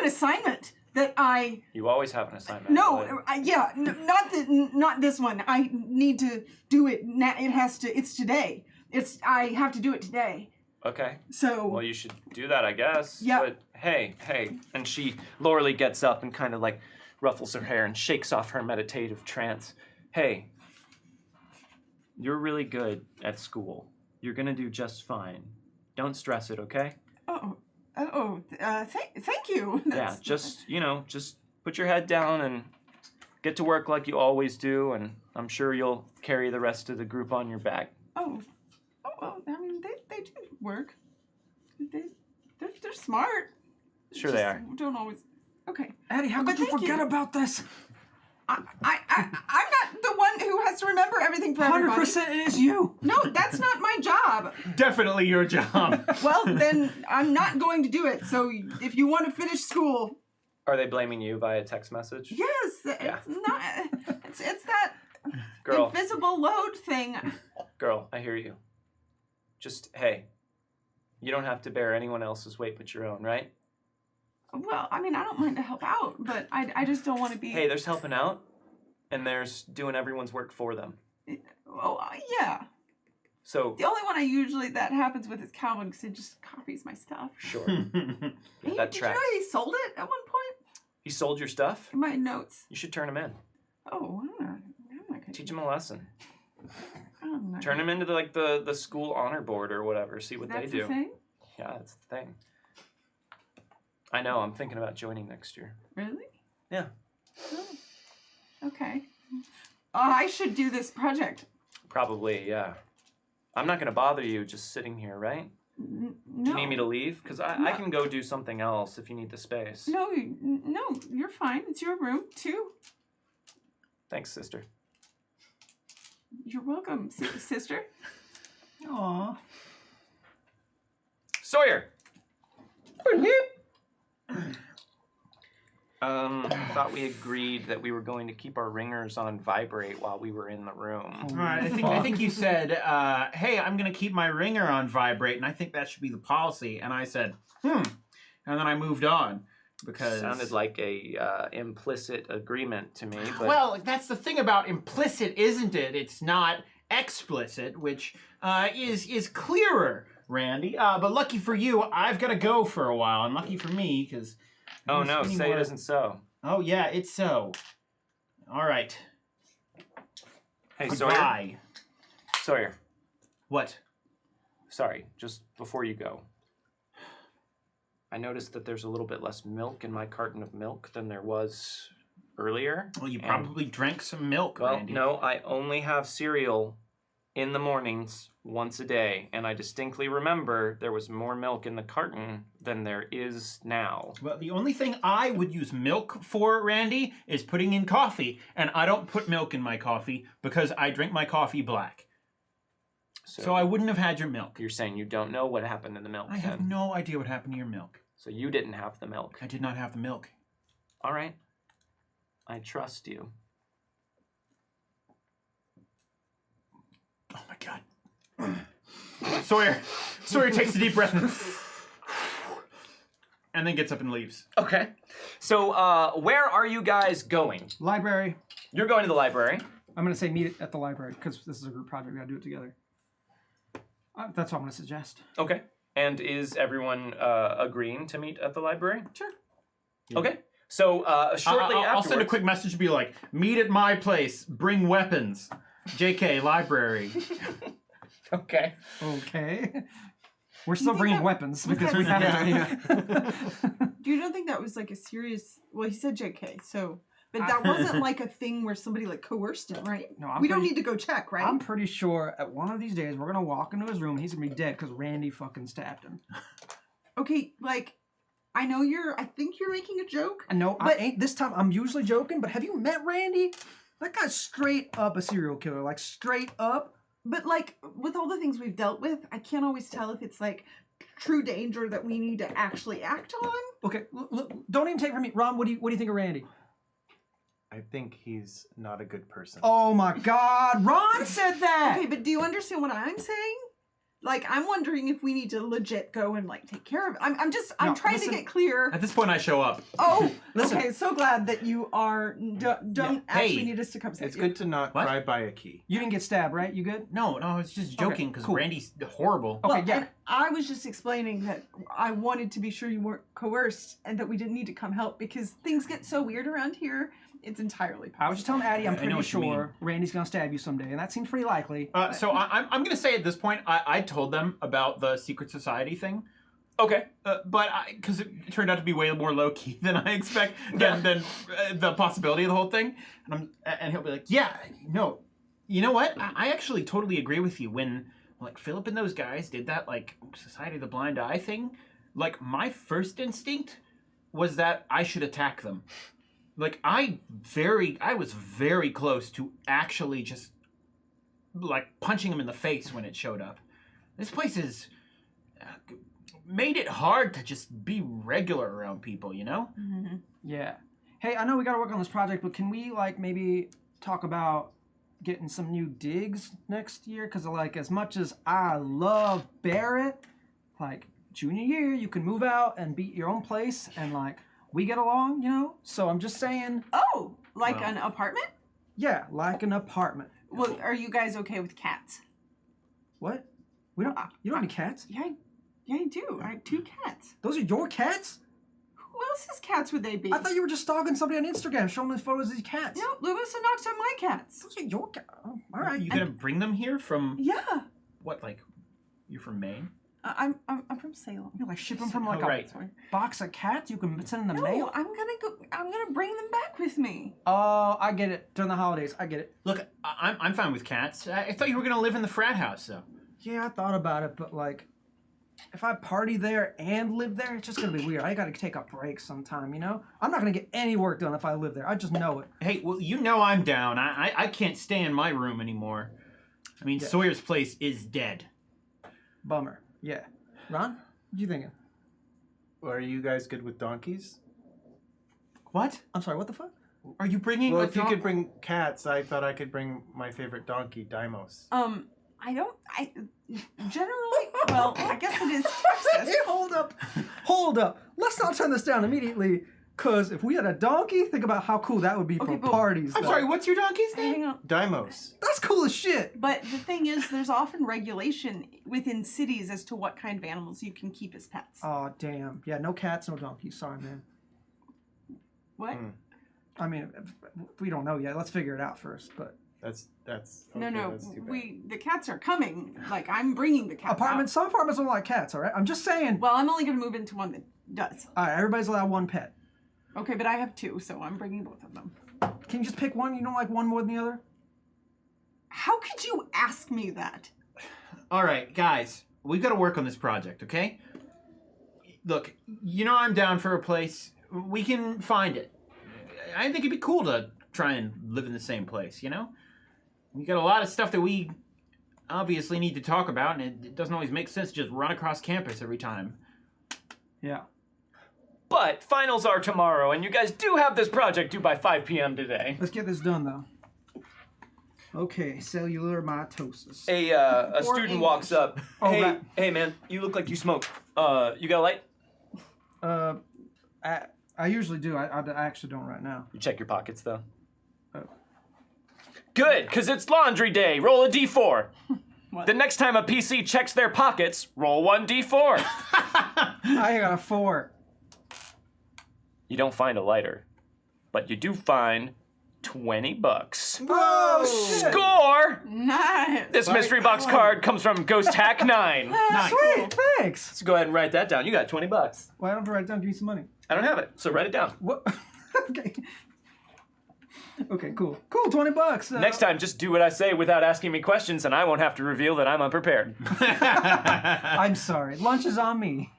assignment that I... You always have an assignment. No, not this one. I need to do it now. It's today. I have to do it today. Okay. So... Well, you should do that, I guess. Yeah. But hey. And Laura Lee gets up and kind of like ruffles her hair and shakes off her meditative trance. Hey, you're really good at school. You're gonna do just fine. Don't stress it, okay? Thank you. Yeah, just put your head down and get to work like you always do, and I'm sure you'll carry the rest of the group on your back. Well, I mean, they do work. They're smart. Sure they are. Don't always... Okay. Addie, how could you forget about this? I'm not the one who has to remember everything for everybody. 100% it is you. No, that's not my job. Definitely your job. Well, then I'm not going to do it. So if you want to finish school... Are they blaming you via text message? Yes, Yeah. it's not... It's that Girl, invisible load thing. girl, I hear you. Just, hey, you don't have to bear anyone else's weight but your own, right? Well, I mean, I don't mind to help out, but I just don't want to be... Hey, there's helping out, and there's doing everyone's work for them. Oh, yeah. So The only one that happens with is Calvin because he just copies my stuff. sure, Hey, that did you tracks. know he sold it at one point? He sold your stuff. In my notes. You should turn him in. Oh, I'm not gonna Teach him a lesson. I'm not Turn gonna- him into like the school honor board or whatever. See what That's they do. the thing? Yeah, that's the thing. I know. I'm thinking about joining next year. Really? Yeah. Oh. Okay. I should do this project. Probably, yeah. I'm not gonna bother you just sitting here, right? No. Do you need me to leave? Because I No. can go do something else if you need the space. No, you're fine. It's your room too. Thanks, sister. You're welcome, sister. Aw. Sawyer. I thought we agreed that we were going to keep our ringers on vibrate while we were in the room. All right, I think you said, hey, I'm going to keep my ringer on vibrate, and I think that should be the policy. And I said, And then I moved on because... Sounded like a implicit agreement to me, but Well, that's the thing about implicit, isn't it? It's not explicit, which is clearer, Randy. But lucky for you, I've got to go for a while. And lucky for me, because... oh no, say it isn't so. Oh, yeah, it's so. All right. Hey, Sawyer. Goodbye. Sawyer, What? sorry, just before you go. I noticed that there's a little bit less milk in my carton of milk than there was earlier. Well, you And- probably drank some milk, Well, Randy. no, I only have cereal in the mornings once a day, and I distinctly remember there was more milk in the carton than there is now. Well, the only thing I would use milk for, Randy, is putting in coffee. And I don't put milk in my coffee because I drink my coffee black. So I wouldn't have had your milk. You're saying you don't know what happened in the milk I have then? no idea what happened to your milk. So you didn't have the milk. I did not have the milk. All right. I trust you. Oh my god. Sawyer takes a deep breath and then gets up and leaves. Okay. So where are you guys going? Library. You're going to the library. I'm going to say meet at the library because this is a group project. We got to do it together. That's what I'm going to suggest. Okay. And is everyone agreeing to meet at the library? Sure. Okay. So shortly I'll afterwards... send a quick message to be like, meet at my place, bring weapons. JK, library. Okay. Okay. We're still think bringing that- weapons was because that- we have You don't think that was like a serious? Well, he said JK, so but that wasn't like a thing where somebody like coerced him, right? No, I'm we don't pretty- need to go check, right? I'm pretty sure at one of these days we're gonna walk into his room and he's gonna be dead because Randy fucking stabbed him. Okay, like I know I think you're making a joke. I know But- I ain't this time. I'm usually joking, but have you met Randy? That guy's straight up a serial killer. Like straight up. But like with all the things we've dealt with, I can't always tell if it's like true danger that we need to actually act on. Okay, look, don't even take it from me, Ron. What do you think of Randy? I think he's not a good person. Oh my God, Ron said that. Okay, but do you understand what I'm saying? Like, I'm wondering if we need to legit go and like take care of it. I'm No, trying listen. to get clear. At this point, I show up. Oh, Listen. okay. So glad that you are don't actually Hey, need us to come save It's you. good to not What? cry by a key. You didn't get stabbed, right? You good? No, I was just joking because cool. Randy's horrible. Okay, Well, yeah. and I was just explaining that I wanted to be sure you weren't coerced and that we didn't need to come help because things get so weird around here. It's entirely possible. I was just telling Addie I'm I know pretty what you mean. sure Randy's gonna stab you someday, and that seems pretty likely. So I'm going to say at this point, I told them about the secret society thing. Okay. But because it turned out to be way more low key than I expect, than the possibility of the whole thing, and he'll be like, "Yeah, no, you know what? I actually totally agree with you. When like Philip and those guys did that like Society of the Blind Eye thing, like my first instinct was that I should attack them. Like I was very close to actually just like punching him in the face when it showed up. This place is." Made it hard to just be regular around people, you know? Mm-hmm. Yeah. Hey, I know we gotta work on this project, but can we like maybe talk about getting some new digs next year? Because like as much as I love Barrett, like junior year you can move out and be at your own place and like we get along, you know? So I'm just saying, Oh, like Well. an apartment? yeah, like an apartment. Well, are you guys okay with cats? What? We don't. You don't have any cats? Yeah, I do. I have 2 cats. Those are your cats? Who else's cats would they be? I thought you were just stalking somebody on Instagram, showing them photos of these cats. No, Lewis and Knox are my cats. Those are your cats. Oh, all right. You gonna bring them here from Yeah. what? Like, you're from Maine? I'm from Salem. You like ship them from like Oh, a right. box of cats? You can send in the No, mail? I'm gonna bring them back with me. Oh, I get it. During the holidays, I get it. Look, I'm fine with cats. I thought you were gonna live in the frat house, though. Yeah, I thought about it, but like, if I party there and live there, it's just gonna be weird. I gotta take a break sometime, you know? I'm not gonna get any work done if I live there. I just know it. Hey, well, you know I'm down. I can't stay in my room anymore. I mean, Yeah. Sawyer's place is dead. Bummer. Yeah. Ron, what you thinking? Are you guys good with donkeys? What? I'm sorry, what the fuck? Are you bringing? Well, a if you dog- could bring cats, I thought I could bring my favorite donkey, Dimos. I generally, well, I guess it is Hey, Texas. hold up. Let's not turn this down immediately, because if we had a donkey, think about how cool that would be Okay, for but- parties. I'm though. sorry. What's your donkey's name? Hang on. Dimos. That's cool as shit. But the thing is, there's often regulation within cities as to what kind of animals you can keep as pets. Oh, damn. Yeah, no cats, no donkeys. Sorry, man. What? Mm. I mean, we don't know yet. Let's figure it out first, but... That's No, okay, no, that's too bad. the cats are coming. Like, I'm bringing the cats Apartments, some apartments don't like cats, all right? I'm just saying. out. Well, I'm only gonna move into one that does. All right, everybody's allowed one pet. Okay, but I have 2, so I'm bringing both of them. Can you just pick one? You don't like one more than the other? How could you ask me that? All right, guys, we've got to work on this project, okay? Look, you know I'm down for a place. We can find it. I think it'd be cool to try and live in the same place, you know? We got a lot of stuff that we obviously need to talk about, and it doesn't always make sense to just run across campus every time. Yeah. But finals are tomorrow, and you guys do have this project due by 5 p.m. today. Let's get this done, though. Okay, cellular mitosis. A Or student English. walks up. Oh, Hey, right. hey, man, you look like you smoke. You got a light? I usually do. I actually don't right now. You check your pockets, though. Oh. Good, because it's laundry day. Roll a d4. What? The next time a PC checks their pockets, roll 1d4. I got a 4. You don't find a lighter, but you do find $20. Whoa, shit. Score! Nice. This mystery box card comes from Ghost Hack 9. Nice. Sweet, thanks. Let's go ahead and write that down. You got $20. Why don't you write it down? Give me some money. I don't have it, so write it down. What? Okay. Okay, cool. Cool, $20. Next time, just do what I say without asking me questions, and I won't have to reveal that I'm unprepared. I'm sorry. Lunch is on me.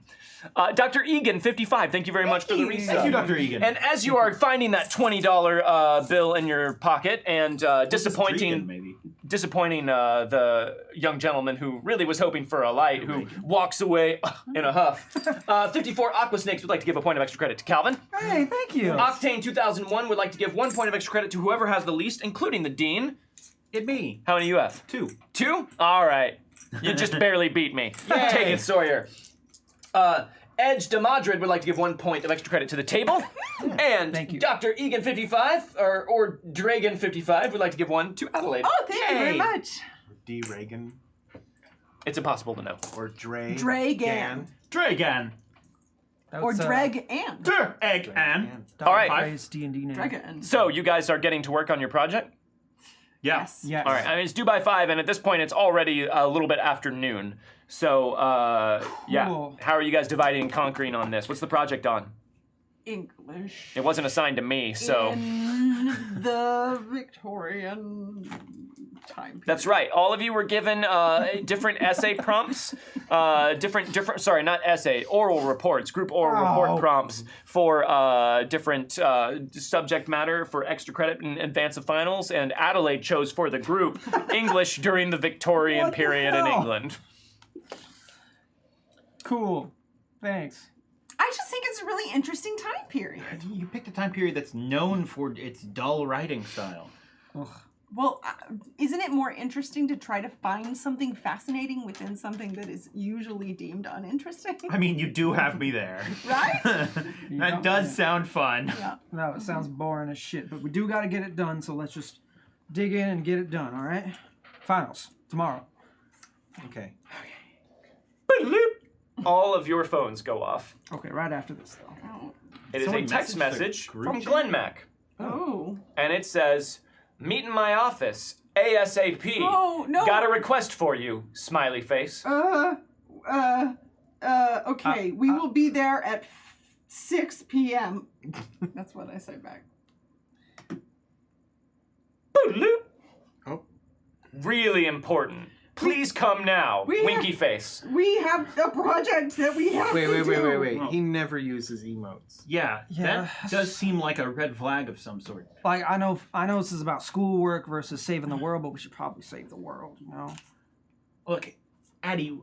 Dr. Egan, 55, thank you very much for the you. resub. Thank you, Dr. Egan. And as you are finding that $20 bill in your pocket and disappointing the young gentleman who really was hoping for a light, who walks away in a huff, 54 Aqua Snakes would like to give a point of extra credit to Calvin. Hey, thank you. Octane 2001 would like to give 1 point of extra credit to whoever has the least, including the dean. It me. How many you have? 2. 2? All right. You just barely beat me. Take it, Sawyer. Edge de Madrid would like to give 1 point of extra credit to the table. And Thank you. Dr. Egan 55, or Dragon 55, would like to give 1 to Adelaide. Oh, thank you very Yay. much. D. Reagan It's impossible to know. or Dre. Dragan. Dragon. Or Dreg and. Egg and. All right. Nice D&D name. Dragon. So you guys are getting to work on your project? Yes. Yes. All right. I mean, it's due by 5, and at this point, it's already a little bit after noon. So, yeah. Cool. How are you guys dividing and conquering on this? What's the project on? English. It wasn't assigned to me, so. In the Victorian time period. That's right. All of you were given different essay prompts, sorry, not essay, oral reports, group oral report prompts for different subject matter for extra credit in advance of finals. And Adelaide chose for the group English during the Victorian What the period in hell? England. Cool. Thanks. I just think it's a really interesting time period. You picked a time period that's known for its dull writing style. Ugh. Well, isn't it more interesting to try to find something fascinating within something that is usually deemed uninteresting? I mean, you do have me there. Right? That does sound fun. Yeah. No, it sounds boring as shit, but we do got to get it done, so let's just dig in and get it done, all right? Finals, tomorrow. Okay. All of your phones go off. Okay, right after this though. Oh. It is Someone a text messaged the message group from chat? Glenn Mac. Oh. And it says, "Meet in my office, ASAP. Oh, no. Got a request for you, smiley face." Okay, we will be there at 6 p.m. That's what I say back. Boodaloop. Oh. Really important. Please come now, we winky face. We have a project that we have Wait. to do. Wait. He never uses emotes. Yeah, Yeah. that does seem like a red flag of some sort. Like I know this is about schoolwork versus saving the world, but we should probably save the world, you know? Look, Addie,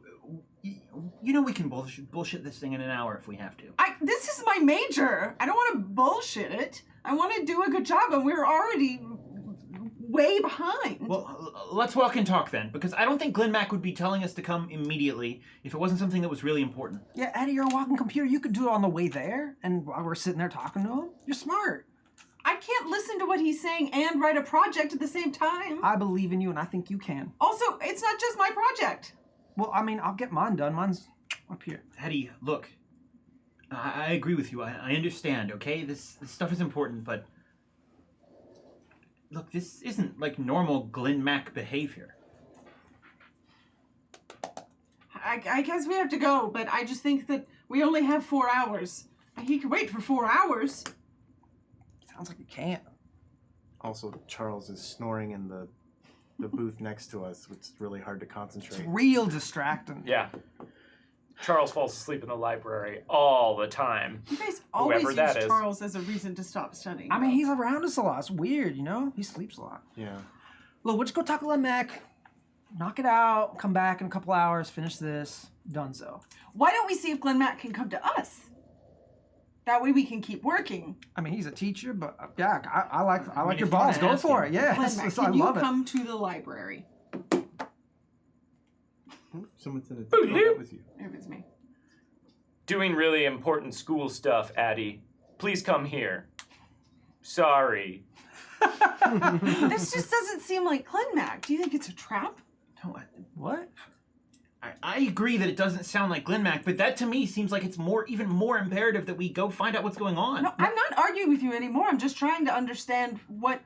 you know we can bullshit this thing in an hour if we have to. This is my major. I don't want to bullshit it. I want to do a good job, and we're already way behind. Well, let's walk and talk then, because I don't think Glenn Mac would be telling us to come immediately if it wasn't something that was really important. Yeah, Eddie, you're a walking computer. You could do it on the way there, and while we're sitting there talking to him, you're smart. I can't listen to what he's saying and write a project at the same time. I believe in you, and I think you can. Also, it's not just my project. Well, I mean, I'll get mine done. Mine's up here. Addie, look, I agree with you. I understand, okay? This stuff is important, but look, this isn't like normal Glenn Mac behavior. I guess we have to go, but I just think that we only have 4 hours. He could wait for 4 hours. Sounds like you can't. Also, Charles is snoring in the booth next to us, which is really hard to It's concentrate. real distracting. Yeah. Charles falls asleep in the library all the time. You guys always Whoever use that is. Charles as a reason to stop studying. I mean, he's around us a lot. It's weird, you know? He sleeps a lot. Yeah. Look, we'll just go talk to Glenn Mac, knock it out, come back in a couple hours, finish this, donezo. Why don't we see if Glenn Mac can come to us? That way we can keep working. I mean, he's a teacher, but yeah, I like mean, your if you balls. wanna Go ask for him. it. Yeah, Glenn Mac, I can you love it. come to the library? Someone's in a Boodaloo. with you. If it's me. Doing really important school stuff, Addie. Please come here. Sorry. This just doesn't seem like Glenn Mac. Do you think it's a trap? No, What? I agree that it doesn't sound like Glenn Mac, but that to me seems like it's even more imperative that we go find out what's going on. No, I'm not arguing with you anymore. I'm just trying to understand what.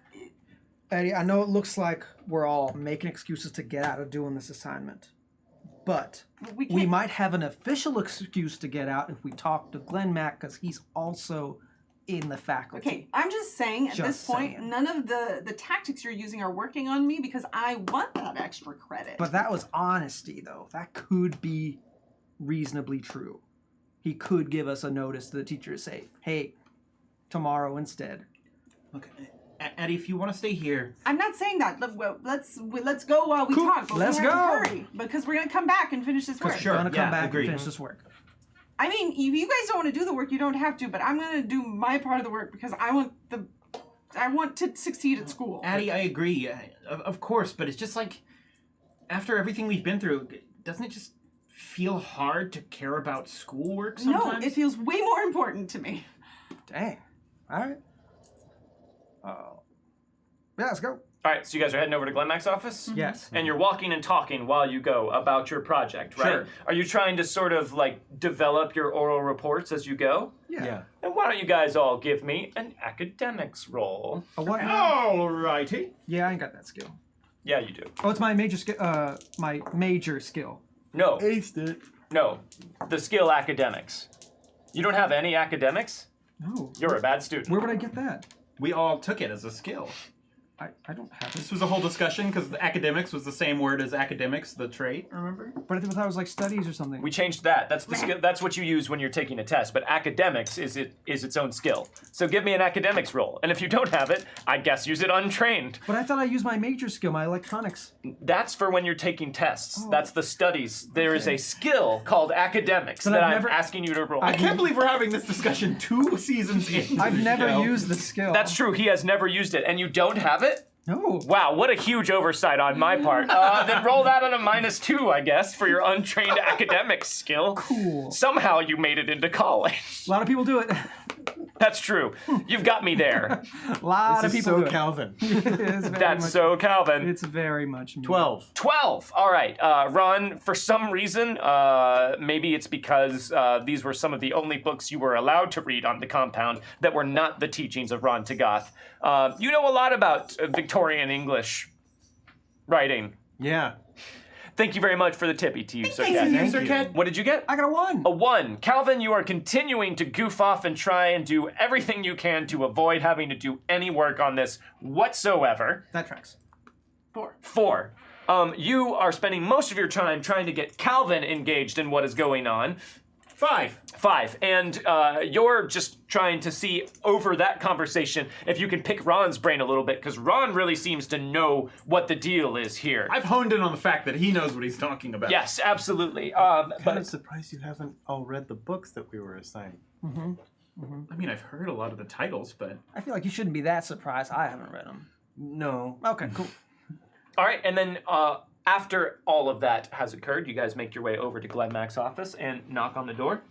Eddie, I know it looks like we're all making excuses to get out of doing this assignment, but We we can't. might have an official excuse to get out if we talk to Glenn Mac, because he's also in the faculty. Okay, I'm just saying at this Just point, saying. none of the tactics you're using are working on me because I want that extra credit. But that was honesty, though. That could be reasonably true. He could give us a notice to the teacher to say, hey, tomorrow instead. Look, Addie, if you want to stay here, I'm not saying that. Let's go while we Cool, talk. But let's we have go. to hurry because we're gonna come back and finish this work. Sure. We're going to come yeah, back agreed. and finish this work. I mean, if you guys don't want to do the work, you don't have to. But I'm gonna do my part of the work because I want to succeed at school. Addie, I agree, of course, but it's just like, after everything we've been through, doesn't it just feel hard to care about schoolwork sometimes? No, it feels way more important to me. Dang. All right. Yeah, let's go. All right, so you guys are heading over to Glenn Mac's office? Yes. And you're walking and talking while you go about your project, right? Sure. Are you trying to sort of like develop your oral reports as you go? Yeah. And why don't you guys all give me an academics roll? What? Alrighty. Yeah, I ain't got that skill. Yeah, you do. Oh, it's my major skill. My major skill. No, Aced it. no, the skill academics. You don't have any academics? No. You're a bad student. Where would I get that? We all took it as a skill. I don't have This it. was a whole discussion because academics was the same word as academics, the trait, remember? But I thought it was like studies or something. We changed that. That's the skill. That's what you use when you're taking a test. But academics is its own skill. So give me an academics roll. And if you don't have it, I guess use it untrained. But I thought I used my major skill, my electronics. That's for when you're taking tests. Oh. That's the studies. There is a skill called academics But that I've I'm never- asking you to roll. I can't believe we're having this discussion 2 seasons in. I've never used the skill. That's true. He has never used it, and you don't have it. No. Wow, what a huge oversight on my part. Then roll that at a -2, I guess, for your untrained academic skill. Cool. Somehow you made it into college. A lot of people do it. That's true. You've got me there. A lot This of is people so do it. Calvin. It is very That's much- so Calvin. It's very much me. 12. 12. All right. Ron, for some reason, maybe it's because these were some of the only books you were allowed to read on the compound that were not the teachings of Ron Tagath. You know a lot about Victorian English writing. Yeah. Thank you very much for the tip, ETU, Sir Thank Cat. you, Thank Sir you. Cat. What did you get? I got a 1. A 1. Calvin, you are continuing to goof off and try and do everything you can to avoid having to do any work on this whatsoever. That tracks. 4. 4. You are spending most of your time trying to get Calvin engaged in what is going on. 5. 5. And you're just trying to see over that conversation if you can pick Ron's brain a little bit, because Ron really seems to know what the deal is here. I've honed in on the fact that he knows what he's talking about. Yes, absolutely. Kind But of surprised you haven't all read the books that we were assigned. I mean, I've heard a lot of the titles, but I feel like you shouldn't be that surprised. I haven't read them. No. Okay, cool. all right, and then after all of that has occurred, you guys make your way over to Glenn Mack's office and knock on the door.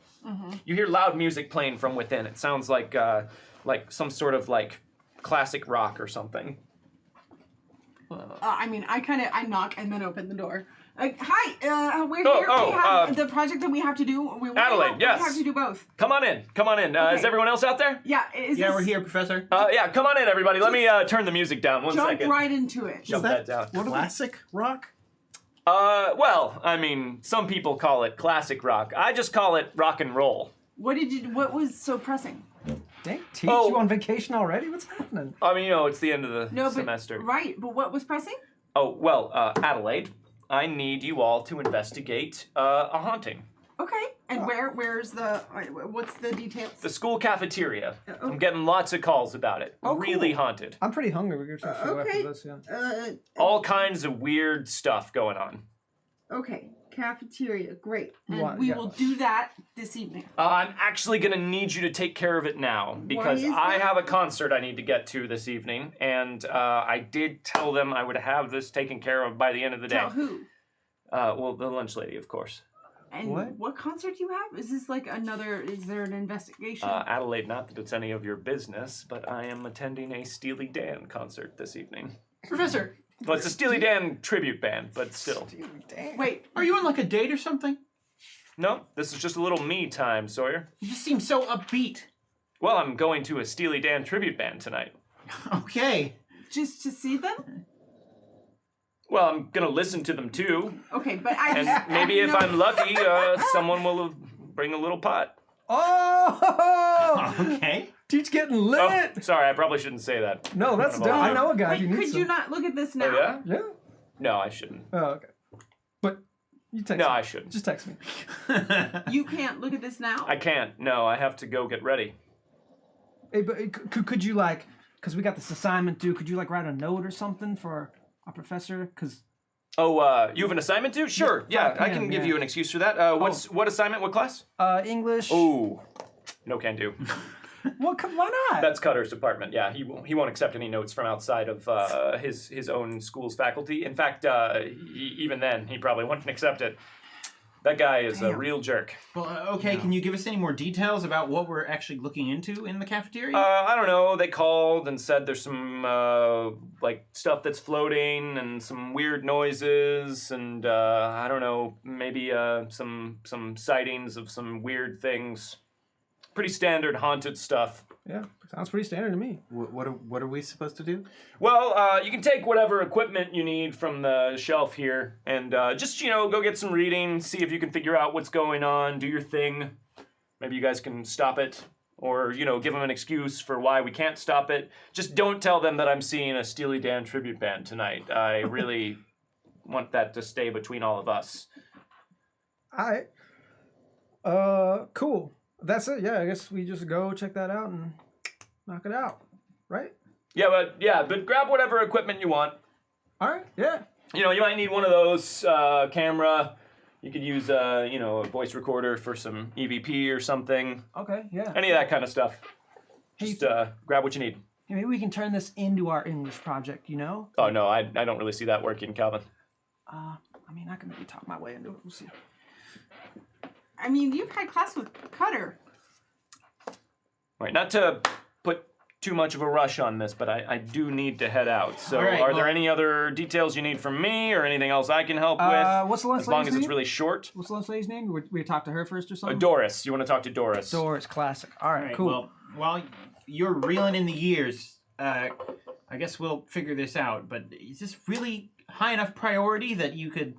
You hear loud music playing from within. It sounds like some sort of like classic rock or something. I mean, I knock and then open the door. Like, hi, we're Oh, here. oh, We have the project that we have to do. Adelaide, yes. We have to do both. Come on in. Come on in. Is Okay. everyone else out there? Yeah, is yeah, this, we're here, Professor. Yeah, come on in, everybody. Let me turn the music down. One Jump second. right into it. Jump that down. Classic rock? Well, I mean, some people call it classic rock. I just call it rock and roll. What was so pressing? Dang, teach Oh. you on vacation already? What's happening? I mean, it's the end of the No, but semester. right, but what was pressing? Oh, well, Adelaide, I need you all to investigate a haunting. Okay, and where's the what's the details? The school cafeteria. Oh. I'm getting lots of calls about it. Oh, Really cool. haunted. I'm pretty hungry. We're gonna try okay. after this, yeah. All kinds of weird stuff going on. Okay, cafeteria, great, and What? we Yeah. will do that this evening. I'm actually going to need you to take care of it now because is I that? have a concert I need to get to this evening, and I did tell them I would have this taken care of by the end of the day. Tell who? Well, the lunch lady, of course. And What? what concert do you have? Is this like another? Is there an investigation? Adelaide, not that it's any of your business, but I am attending a Steely Dan concert this evening. Professor, Well, it's a Steely Dan tribute band, but still. Wait, are you on like a date or something? No, this is just a little me time, Sawyer. You just seem so upbeat. Well, I'm going to a Steely Dan tribute band tonight. Okay. just to see them? Well, I'm gonna listen to them too, Okay, but I and just, maybe if no, I'm lucky, someone will bring a little pot. Oh! Okay. Teach getting Oh, lit! sorry, I probably shouldn't say that. No, that's Kind of dope. I all- know a guy Wait, who needs could some. you not look at this now? Oh yeah? Yeah? No, I shouldn't. Oh, okay. But you text No, me. I shouldn't. Just text me. You can't look at this now. I can't. No, I have to go get ready. Hey, but could you like, because we got this assignment due, could you like write a note or something for our professor? Because Oh, you have an assignment due? Sure. Yeah, 5 I PM, can give yeah. you an excuse for that. What assignment? What class? English. Oh, no can do. Well, why not? That's Cutter's department. Yeah, he won't accept any notes from outside of his own school's faculty. In fact, even then, he probably wouldn't accept it. That guy is a real jerk. Well, okay, can you give us any more details about what we're actually looking into in the cafeteria? I don't know. They called and said there's some like stuff that's floating and some weird noises and I don't know, maybe some sightings of some weird things. Pretty standard haunted stuff. Yeah, sounds pretty standard to me. What are we supposed to do? Well, you can take whatever equipment you need from the shelf here and just, go get some reading, see if you can figure out what's going on, do your thing. Maybe you guys can stop it or, give them an excuse for why we can't stop it. Just don't tell them that I'm seeing a Steely Dan tribute band tonight. I really want that to stay between all of us. All right. Cool. That's it. Yeah, I guess we just go check that out and knock it out, right? Yeah, but grab whatever equipment you want. All right. Yeah. You might need one of those, camera. You could use, a voice recorder for some EVP or something. Okay. Yeah. Any of that kind of stuff. Hey, Just grab what you need. Hey, maybe we can turn this into our English project. Oh, no, I don't really see that working, Calvin. I mean, I can maybe talk my way into it. We'll see. I mean, you've had class with Cutter. Right, not to put too much of a rush on this, but I do need to head out. So All right, are there well- any other details you need from me or anything else I can help with? What's the lunch As long lady's as it's name? really short. What's the lunch lady's name? We talk to her first or something? Doris, you want to talk to Doris? Doris, classic. All right, All right, cool. well, while you're reeling in the years, I guess we'll figure this out. But is this really high enough priority that you could?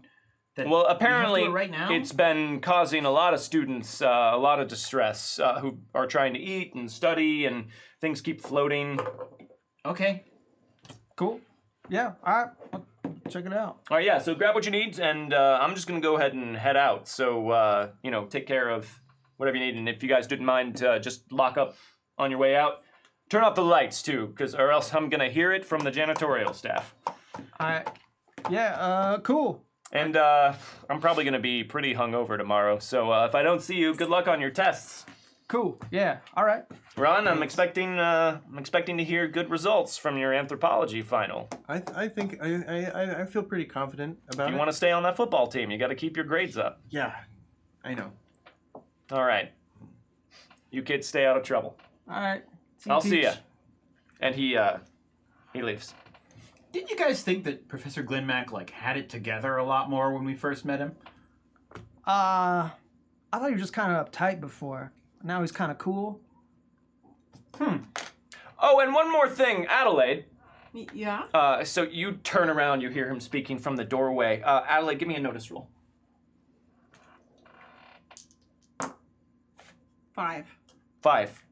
That Well, we have to apparently, do it right now? it's been causing a lot of students a lot of distress who are trying to eat and study, and things keep floating. Okay. Cool. Yeah, all right. I'll check it out. All right, yeah, so grab what you need, and I'm just going to go ahead and head out. So, take care of whatever you need, and if you guys didn't mind, just lock up on your way out. Turn off the lights, too, or else I'm going to hear it from the janitorial staff. All right. Yeah, cool. And I'm probably going to be pretty hungover tomorrow, so if I don't see you, good luck on your tests. Cool. Yeah, all right. Ron, I'm expecting to hear good results from your anthropology final. I think I feel pretty confident about If you it. want to stay on that football team, you got to keep your grades up. Yeah, I know. All right. You kids stay out of trouble. All right. I'll see Peach. ya. And he leaves. Did you guys think that Professor Glenmack had it together a lot more when we first met him? I thought he was just kind of uptight before. Now he's kind of cool. Oh, and one more thing, Adelaide. Yeah. So you turn around, you hear him speaking from the doorway. Adelaide, give me a notice roll. 5. 5.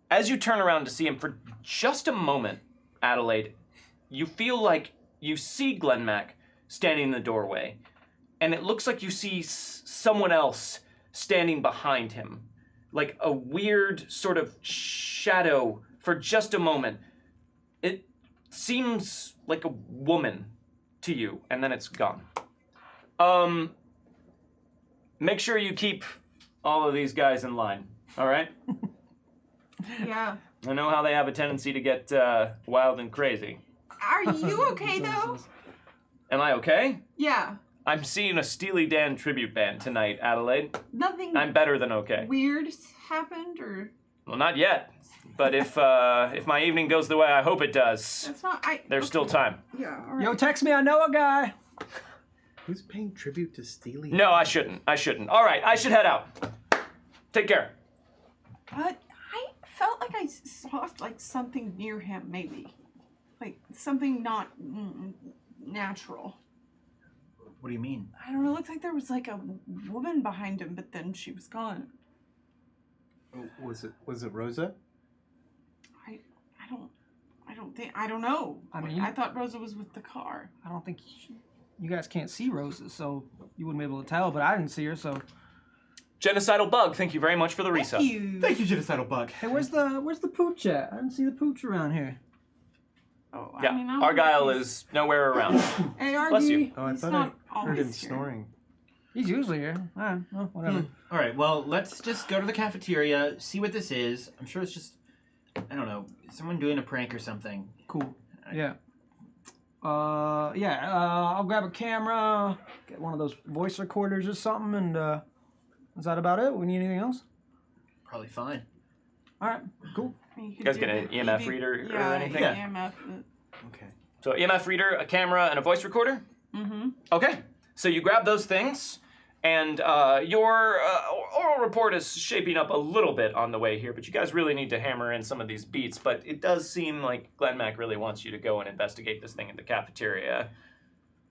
As you turn around to see him for just a moment, Adelaide, you feel like you see Glenmack standing in the doorway, and it looks like you see someone else standing behind him, like a weird sort of shadow for just a moment. It seems like a woman to you, and then it's gone. Make sure you keep all of these guys in line, all right? Yeah. I know how they have a tendency to get wild and crazy. Are you okay though? Am I okay? Yeah. I'm seeing a Steely Dan tribute band tonight, Adelaide. Nothing I'm better than okay. weird happened, or Well, not yet. But if my evening goes the way I hope it does, that's not. there's still time. Yeah. All right. Yo, text me. I know a guy. Who's paying tribute to Steely? No, I shouldn't. All right, I should head out. Take care. But I felt like I saw something near him, maybe, like something not natural. What do you mean? I don't know. It looked like there was like a woman behind him, but then she was gone. Was it Rosa? I don't know. I mean, I thought Rosa was with the car. I don't think you guys can't see Rosa, so you wouldn't be able to tell. But I didn't see her, so. Genocidal Bug, thank you very much for the Thank resub. you. Thank you, Genocidal Bug. Hey, where's the pooch at? I didn't see the pooch around here. Oh, Yeah, I mean, I don't Argyle know if is nowhere around. Hey, Bless you. Argy. Oh, I He's thought not I heard him always here. snoring. He's usually here. All right, well, whatever. All right, well, let's just go to the cafeteria, see what this is. I'm sure it's just, I don't know, someone doing a prank or something. Cool. Yeah. I'll grab a camera, get one of those voice recorders or something, and is that about it? We need anything else? Probably fine. All right, cool. You You guys get an EMF reader or anything? Yeah, EMF. Okay. So EMF reader, a camera, and a voice recorder? Mm-hmm. Okay, so you grab those things, and your oral report is shaping up a little bit on the way here, but you guys really need to hammer in some of these beats. But it does seem like Glenmack really wants you to go and investigate this thing in the cafeteria.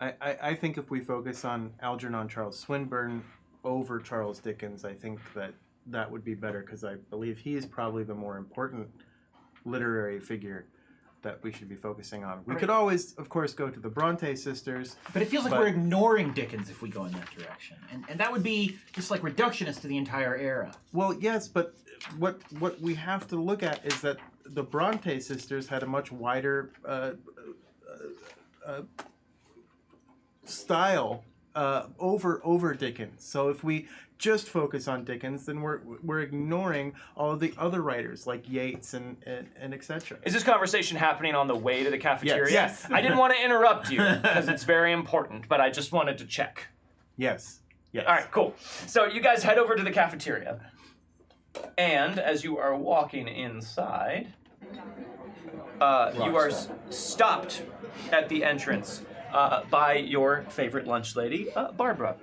I think if we focus on Algernon Charles Swinburne over Charles Dickens, I think that would be better, because I believe he is probably the more important literary figure that we should be focusing on. We could always, of course, go to the Bronte sisters. But it feels like we're ignoring Dickens if we go in that direction. And that would be just like reductionist to the entire era. Well, yes, but what we have to look at is that the Bronte sisters had a much wider style over Dickens. So if we just focus on Dickens, then we're ignoring all of the other writers like Yeats and etc. Is this conversation happening on the way to the cafeteria? Yes. I didn't want to interrupt you because it's very important, but I just wanted to check. Yes. Yes. All right, cool. So you guys head over to the cafeteria. And as you are walking inside, you are stopped at the entrance by your favorite lunch lady, Barbara.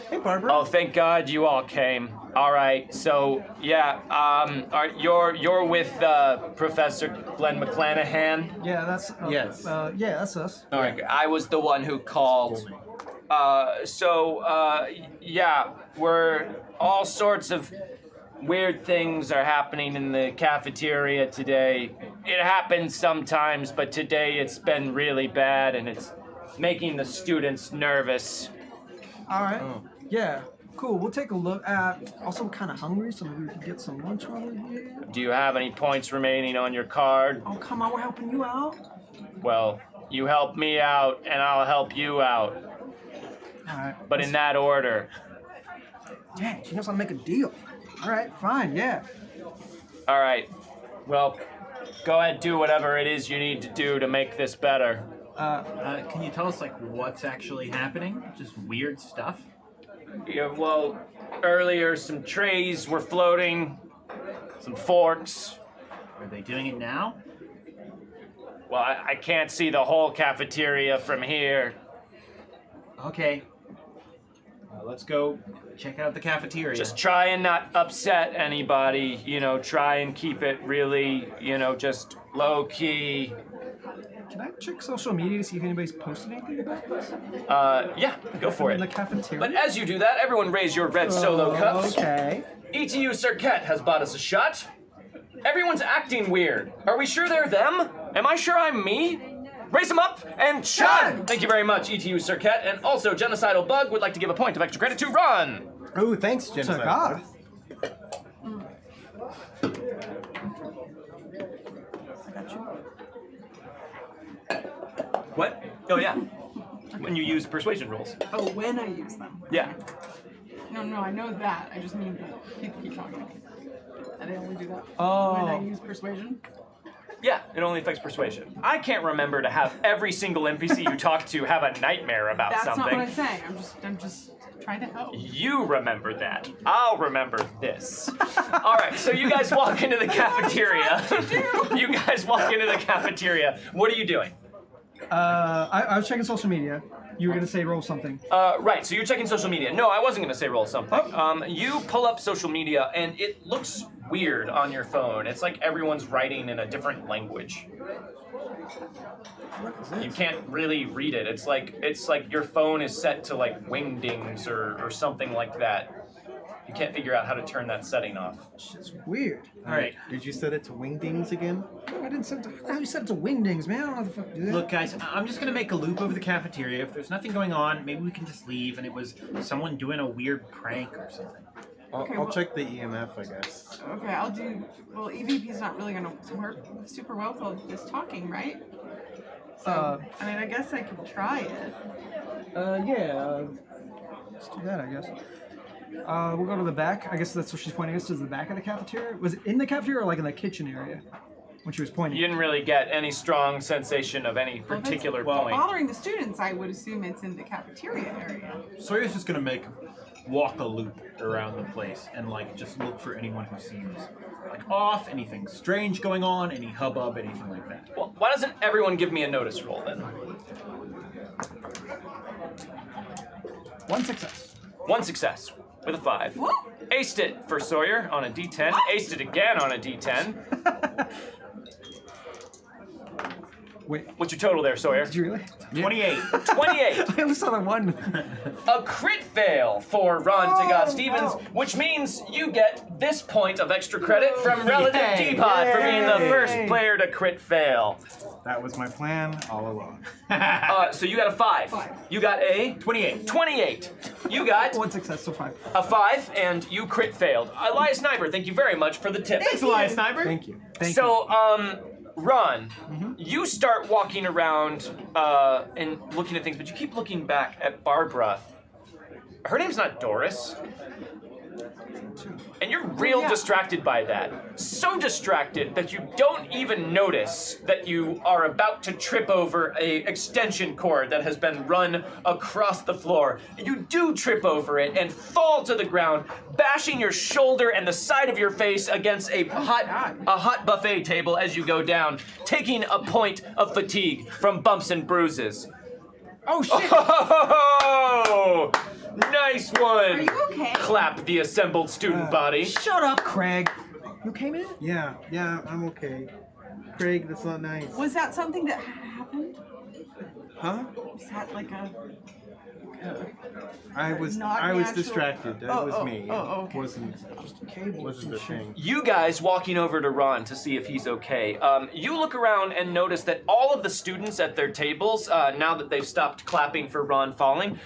Hey, Barbara. Oh, thank God you all came. All right, so yeah, you're with Professor Glenn McClanahan. Yeah, that's Yes. Yeah, that's us. All right, I was the one who called. Yeah, we're all sorts of weird things are happening in the cafeteria today. It happens sometimes, but today it's been really bad and it's making the students nervous. All right. Yeah. Cool. We'll take a look. Also, I'm kind of hungry, so maybe we can get some lunch while we're here. Do you have any points remaining on your card? Oh, come on, we're helping you out. Well, you help me out and I'll help you out. All right. But in that order. Dang, she knows how to make a deal. All right, fine, yeah. All right. Well, go ahead, do whatever it is you need to do to make this better. Can you tell us like what's actually happening? Just weird stuff? Yeah, well, earlier some trays were floating, some forks. Are they doing it now? Well, I can't see the whole cafeteria from here. Okay. Let's go check out the cafeteria. Just try and not upset anybody, try and keep it really, just low key. Can I check social media to see if anybody's posted anything about this? Yeah, go for In the it. cafeteria? But as you do that, everyone raise your red solo cups. Okay. ETU Circuit has bought us a shot. Everyone's acting weird. Are we sure they're them? Am I sure I'm me? Raise them up and shot! Thank you very much, ETU Circuit. And also, Genocidal Bug would like to give a point of extra credit to Run. Oh, thanks, Genocide. God. I got you. What? Oh, yeah. When you use persuasion rules. Oh, when I use them. Yeah. No, I know that. I just mean that people keep talking. And they only do that Oh. when I use persuasion. Yeah, it only affects persuasion. I can't remember to have every single NPC you talk to have a nightmare about That's something. not what I'm saying. I'm just trying to help. You remember that. I'll remember this. All right, so you guys walk into the cafeteria. You guys walk into the cafeteria. What are you doing? I was checking social media. You were gonna say roll something. Right, so you're checking social media. No, I wasn't going to say roll something. You pull up social media, and it looks weird on your phone. It's like everyone's writing in a different language. You can't really read it. It's like your phone is set to like wingdings or something like that. You can't figure out how to turn that setting off. It's weird. All right. Did you set it to wingdings again? No, I didn't set it to. How you set it to wingdings, man? I don't know how the fuck to do that. Look, guys, I'm just gonna make a loop over the cafeteria. If there's nothing going on, maybe we can just leave. And it was someone doing a weird prank or something. I'll check the EMF, I guess. Okay, I'll do. Well, EVP's not really gonna work super well with just talking, right? So, I mean, I guess I could try it. Yeah. Let's do that, I guess. We'll go to the back. I guess that's what she's pointing us to, the back of the cafeteria. Was it in the cafeteria or like in the kitchen area when she was pointing? You didn't really get any strong sensation of any particular point. Bothering the students, I would assume it's in the cafeteria area. Sawyer's just gonna walk a loop around the place and like just look for anyone who seems like off, anything strange going on, any hubbub, anything like that. Well, why doesn't everyone give me a notice roll then? One success. One success with a 5. What? Aced it for Sawyer on a D10. Aced it again on a D10. Wait, What's your total there, Sawyer? did you really? 28. 28. I only saw the one. A crit fail for Ron Oh, Tagad Stevens, no. which means you get this point of extra credit from Relative D-Pod for being the first player to crit fail. That was my plan all along. So you got a 5. You got a 28. 28. You got One success, so 5. a 5, and you crit failed. Elias Sniper, thank you very much for the tip. Thanks, Elias Sniper. Thank you. So, Ron, you start walking around and looking at things, but you keep looking back at Barbara. Her name's not Doris. And you're real distracted by that. So distracted that you don't even notice that you are about to trip over a extension cord that has been run across the floor. You do trip over it and fall to the ground, bashing your shoulder and the side of your face against a hot buffet table as you go down, taking a point of fatigue from bumps and bruises. Oh shit! Oh, nice one! Are you okay? Clap the assembled student body. Shut up, Craig. You okay, man? Yeah, I'm okay. Craig, that's not nice. Was that something that happened? Huh? Was that like a I was Not distracted. That was me. okay. It wasn't the thing. You guys walking over to Ron to see if he's okay. You look around and notice that all of the students at their tables, now that they've stopped clapping for Ron falling,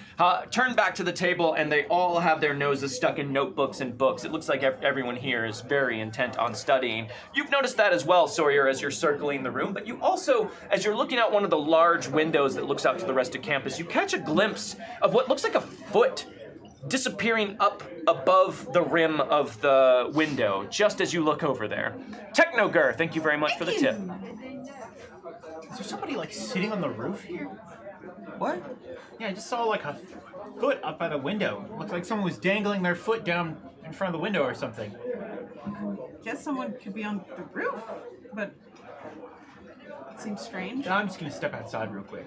turn back to the table and they all have their noses stuck in notebooks and books. It looks like everyone here is very intent on studying. You've noticed that as well, Sawyer, as you're circling the room, but you also, as you're looking out one of the large windows that looks out to the rest of campus, you catch a glimpse of what looks like a foot disappearing up above the rim of the window, just as you look over there. Technogur, thank you very much for the tip. Is there somebody like sitting on the roof here? What? Yeah, I just saw like a foot up at a window. Looked like someone was dangling their foot down in front of the window or something. Guess someone could be on the roof, but it seems strange. I'm just gonna step outside real quick.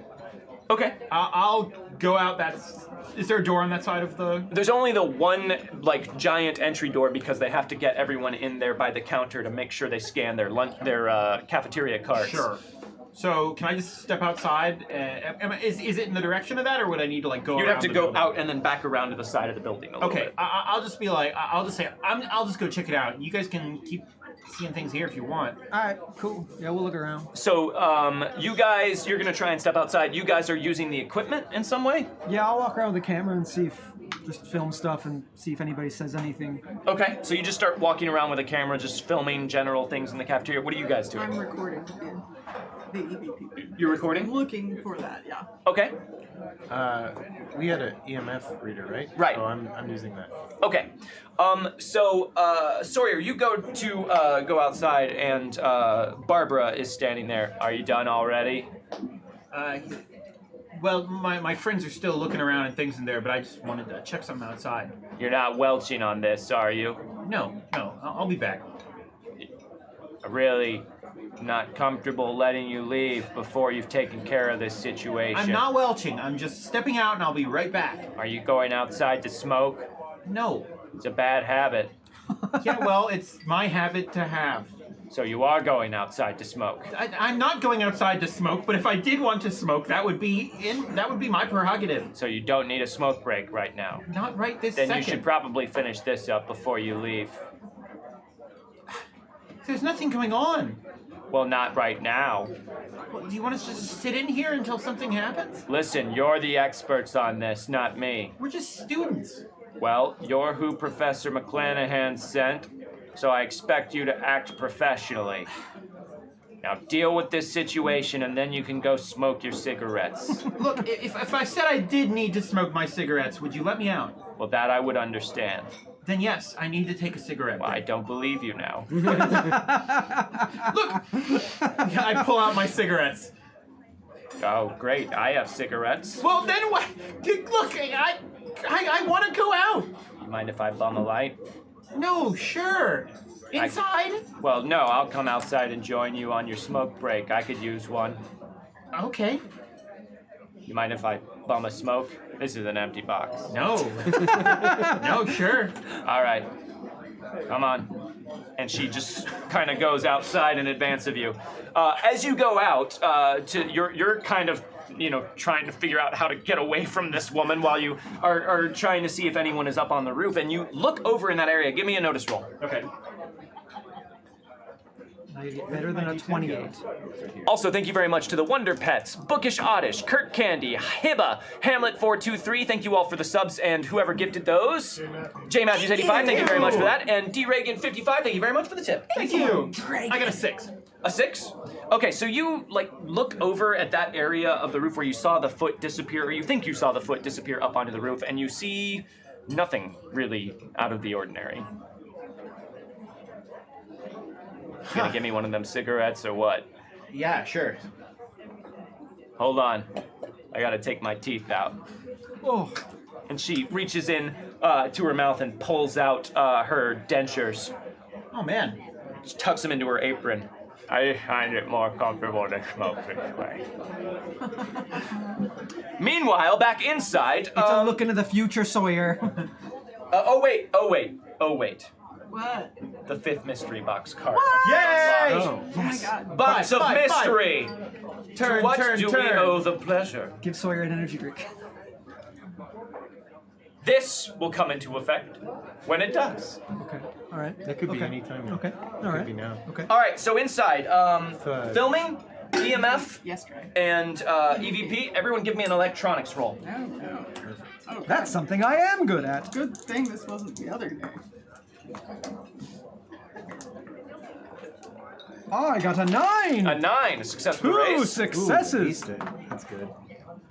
Okay. I'll go out. Is there a door on that side of the? There's only the one, like, giant entry door because they have to get everyone in there by the counter to make sure they scan their cafeteria cards. Sure. So can I just step outside? Is it in the direction of that, or would I need to like go? You'd around have to the go building? out and then back around to the side of the building a little Okay, bit. I'll just be like, I'll just say, I'll just go check it out. You guys can keep seeing things here if you want. All right, cool. Yeah, we'll look around. So, you guys, you're gonna try and step outside. You guys are using the equipment in some way? Yeah, I'll walk around with the camera and see if just film stuff and see if anybody says anything. Okay, so you just start walking around with a camera, just filming general things in the cafeteria. What are you guys doing? I'm recording in the EVP. You're recording? I'm looking for that, yeah. Okay. We had an EMF reader, right? Right. So I'm using that. Okay. Sawyer, you go outside, and Barbara is standing there. Are you done already? Well, my friends are still looking around and things in there, but I just wanted to check something outside. You're not welching on this, are you? No, I'll be back. Really not comfortable letting you leave before you've taken care of this situation. I'm not welching. I'm just stepping out, and I'll be right back. Are you going outside to smoke? No. It's a bad habit. Yeah, well, it's my habit to have. So you are going outside to smoke. I'm not going outside to smoke, but if I did want to smoke, that would be my prerogative. So you don't need a smoke break right now. Not right this Then second. you should probably finish this up before you leave. There's nothing going on. Well, not right now. Well, do you want us to just sit in here until something happens? Listen, you're the experts on this, not me. We're just students. Well, you're who Professor McClanahan sent, so I expect you to act professionally. Now deal with this situation and then you can go smoke your cigarettes. Look, if I said I did need to smoke my cigarettes, would you let me out? Well, that I would understand. Then yes, I need to take a cigarette. Well, I don't believe you now. Look! I pull out my cigarettes. Oh, great. I have cigarettes. Well, then what? Look, I want to go out. You mind if I bum a light? No, sure. Inside? Well, no, I'll come outside and join you on your smoke break. I could use one. Okay. You mind if I bum a smoke? This is an empty box. No. No, sure. All right. Come on. And she just kind of goes outside in advance of you. As you go out, you're kind of, trying to figure out how to get away from this woman while you are trying to see if anyone is up on the roof. And you look over in that area. Give me a notice roll. Okay. Now you get better than a 28. Also, thank you very much to the Wonder Pets, Bookish Oddish, Kurt Candy, Hibba, Hamlet423. Thank you all for the subs and whoever gifted those. J Matthews 85, thank you very much for that. And D Reagan 55, thank you very much for the tip. Thank you. I got a 6. A 6? Okay, so you look over at that area of the roof where you saw the foot disappear, or you think you saw the foot disappear up onto the roof, and you see nothing really out of the ordinary. Gonna give me one of them cigarettes or what? Yeah, sure. Hold on. I gotta take my teeth out. Oh, And she reaches in to her mouth and pulls out her dentures. Oh man. She tucks them into her apron. I find it more comfortable to smoke this way. Meanwhile, back inside. it's a look into the future, Sawyer. Oh wait. What? The 5th mystery box card. Yay! Oh my god. Box of Five. mystery. Turn, To what turn, do turn. we owe the pleasure? Give Sawyer an energy drink. This will come into effect when it does. Okay. All right. That could be Okay. any time. Okay. It All could right. be now. Okay. All right. So inside, Five. filming, EMF, Yesterday. and EVP. Everyone, give me an electronics roll. No. Oh, That's something I am good at. good thing this wasn't the other day. Oh, I got a 9. A 9, a successful Two raise. Ooh, successes. aced it. That's good.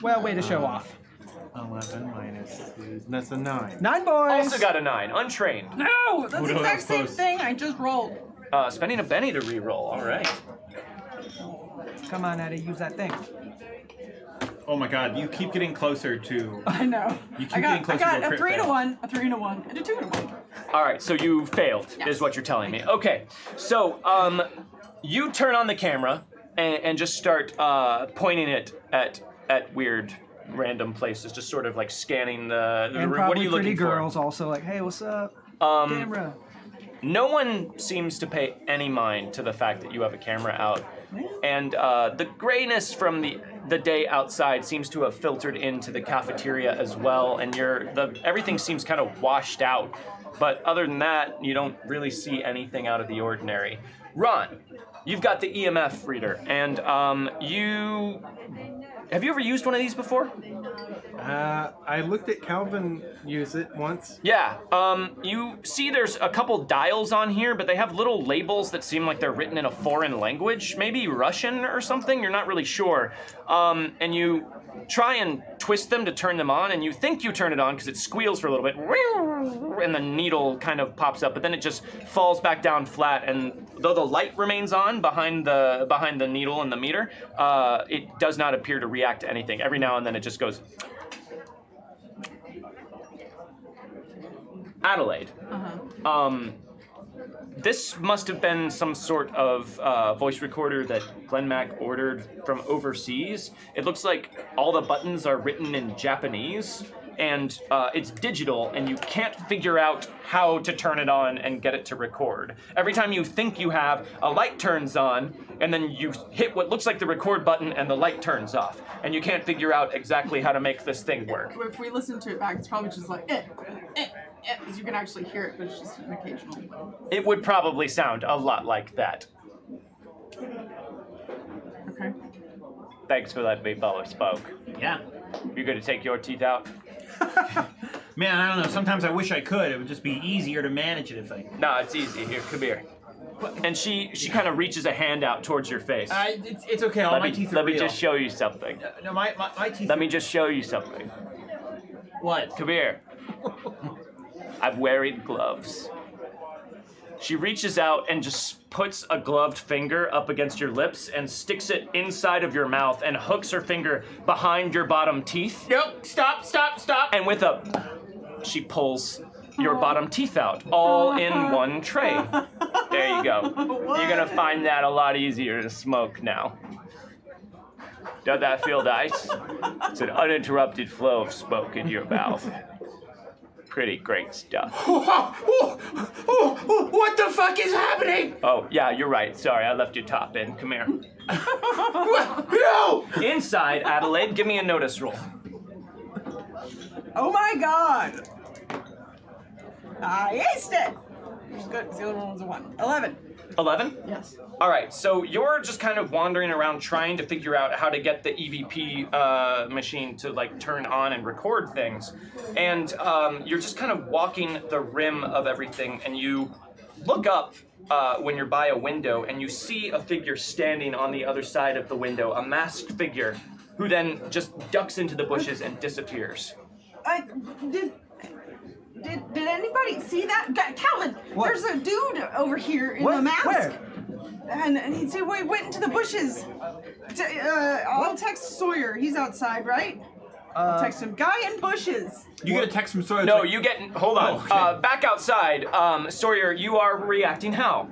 Well, way to show off. 11 minus 2. That's a 9. 9 boys. Also got a 9, untrained. No, that's the Would've exact was same close. thing I just rolled. Spending a Benny to re-roll. All right. Come on, Eddie, use that thing. Oh my god, you keep getting closer to. I know. You keep I getting closer to got a a crit 3 to fail. 1, a 3 to 1, and a 2 to 1. All right. So you failed, Yes. is what you're telling me. Okay. So you turn on the camera and just start pointing it at weird, random places, just sort of like scanning the And room. probably What are you pretty looking girls also like, hey, what's up? for? Camera. No one seems to pay any mind to the fact that you have a camera out. And the grayness from the day outside seems to have filtered into the cafeteria as well, and everything seems kind of washed out. But other than that, you don't really see anything out of the ordinary. Ron, you've got the EMF reader, and have you ever used one of these before? I looked at Calvin use it once. Yeah, you see there's a couple dials on here, but they have little labels that seem like they're written in a foreign language, maybe Russian or something, you're not really sure. And you try and twist them to turn them on, and you think you turn it on because it squeals for a little bit, and the needle kind of pops up, but then it just falls back down flat, and though the light remains on behind the needle and the meter, it does not appear to react to anything. Every now and then it just goes. Adelaide. This must have been some sort of voice recorder that Glenn Mack ordered from overseas. It looks like all the buttons are written in Japanese, and it's digital, and you can't figure out how to turn it on and get it to record. Every time you think you have, a light turns on, and then you hit what looks like the record button, and the light turns off, and you can't figure out exactly how to make this thing work. If we listen to it back, it's probably just like, because you can actually hear it, but it's just an occasional. It would probably sound a lot like that. Okay. Thanks for letting me Bella spoke. Yeah. You gonna take your teeth out? Man, I don't know. Sometimes I wish I could. It would just be easier to manage it if I. No, it's easy. Here, come here. And she kind of reaches a hand out towards your face. It's okay. All my teeth are let me real. just show you something. No, my teeth. Let me just show you something. What? Come here. I'm wearing gloves. She reaches out and just puts a gloved finger up against your lips and sticks it inside of your mouth and hooks her finger behind your bottom teeth. Nope. Stop. And she pulls your bottom teeth out, all in one tray. There you go. You're gonna find that a lot easier to smoke now. Does that feel nice? It's an uninterrupted flow of smoke in your mouth. Pretty great stuff. What the fuck is happening? Oh, yeah, you're right. Sorry, I left your top in. Come here. No! Inside, Adelaide, give me a notice roll. Oh my god! I aced it! Which is good, 'cause the other one was a 1. 11. 11? Yes. All right, so you're just kind of wandering around trying to figure out how to get the EVP machine to like turn on and record things. And you're just kind of walking the rim of everything, and you look up when you're by a window, and you see a figure standing on the other side of the window, a masked figure, who then just ducks into the bushes and disappears. Did anybody see that? Calvin, What? there's a dude over here in What? the mask. Where? And he'd say, we went into the bushes. I'll text Sawyer. He's outside, right? I'll text him. Guy in bushes. You get a text from Sawyer. No, you get. Hold on. Oh, okay. Back outside. Sawyer, you are reacting how?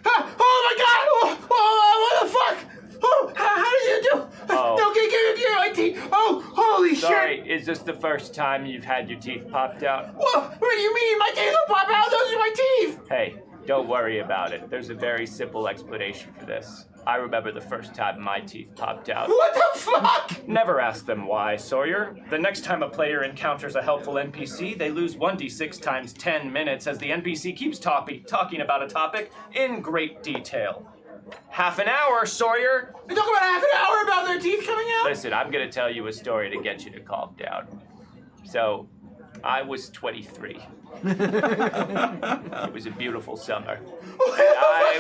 Oh my God! Oh, what the fuck? Oh, how did you do? Oh. No, get my teeth. Oh, holy Sorry, shit! is this the first time you've had your teeth popped out? What do you mean? My teeth will pop out. Those are my teeth. Hey, don't worry about it. There's a very simple explanation for this. I remember the first time my teeth popped out. What the fuck? Never ask them why, Sawyer. The next time a player encounters a helpful NPC, they lose 1d6 times 10 minutes as the NPC keeps talking about a topic in great detail. Half an hour, Sawyer. You talk about half an hour about their teeth coming out? Listen, I'm gonna tell you a story to get you to calm down. So, I was 23. It was a beautiful summer. What the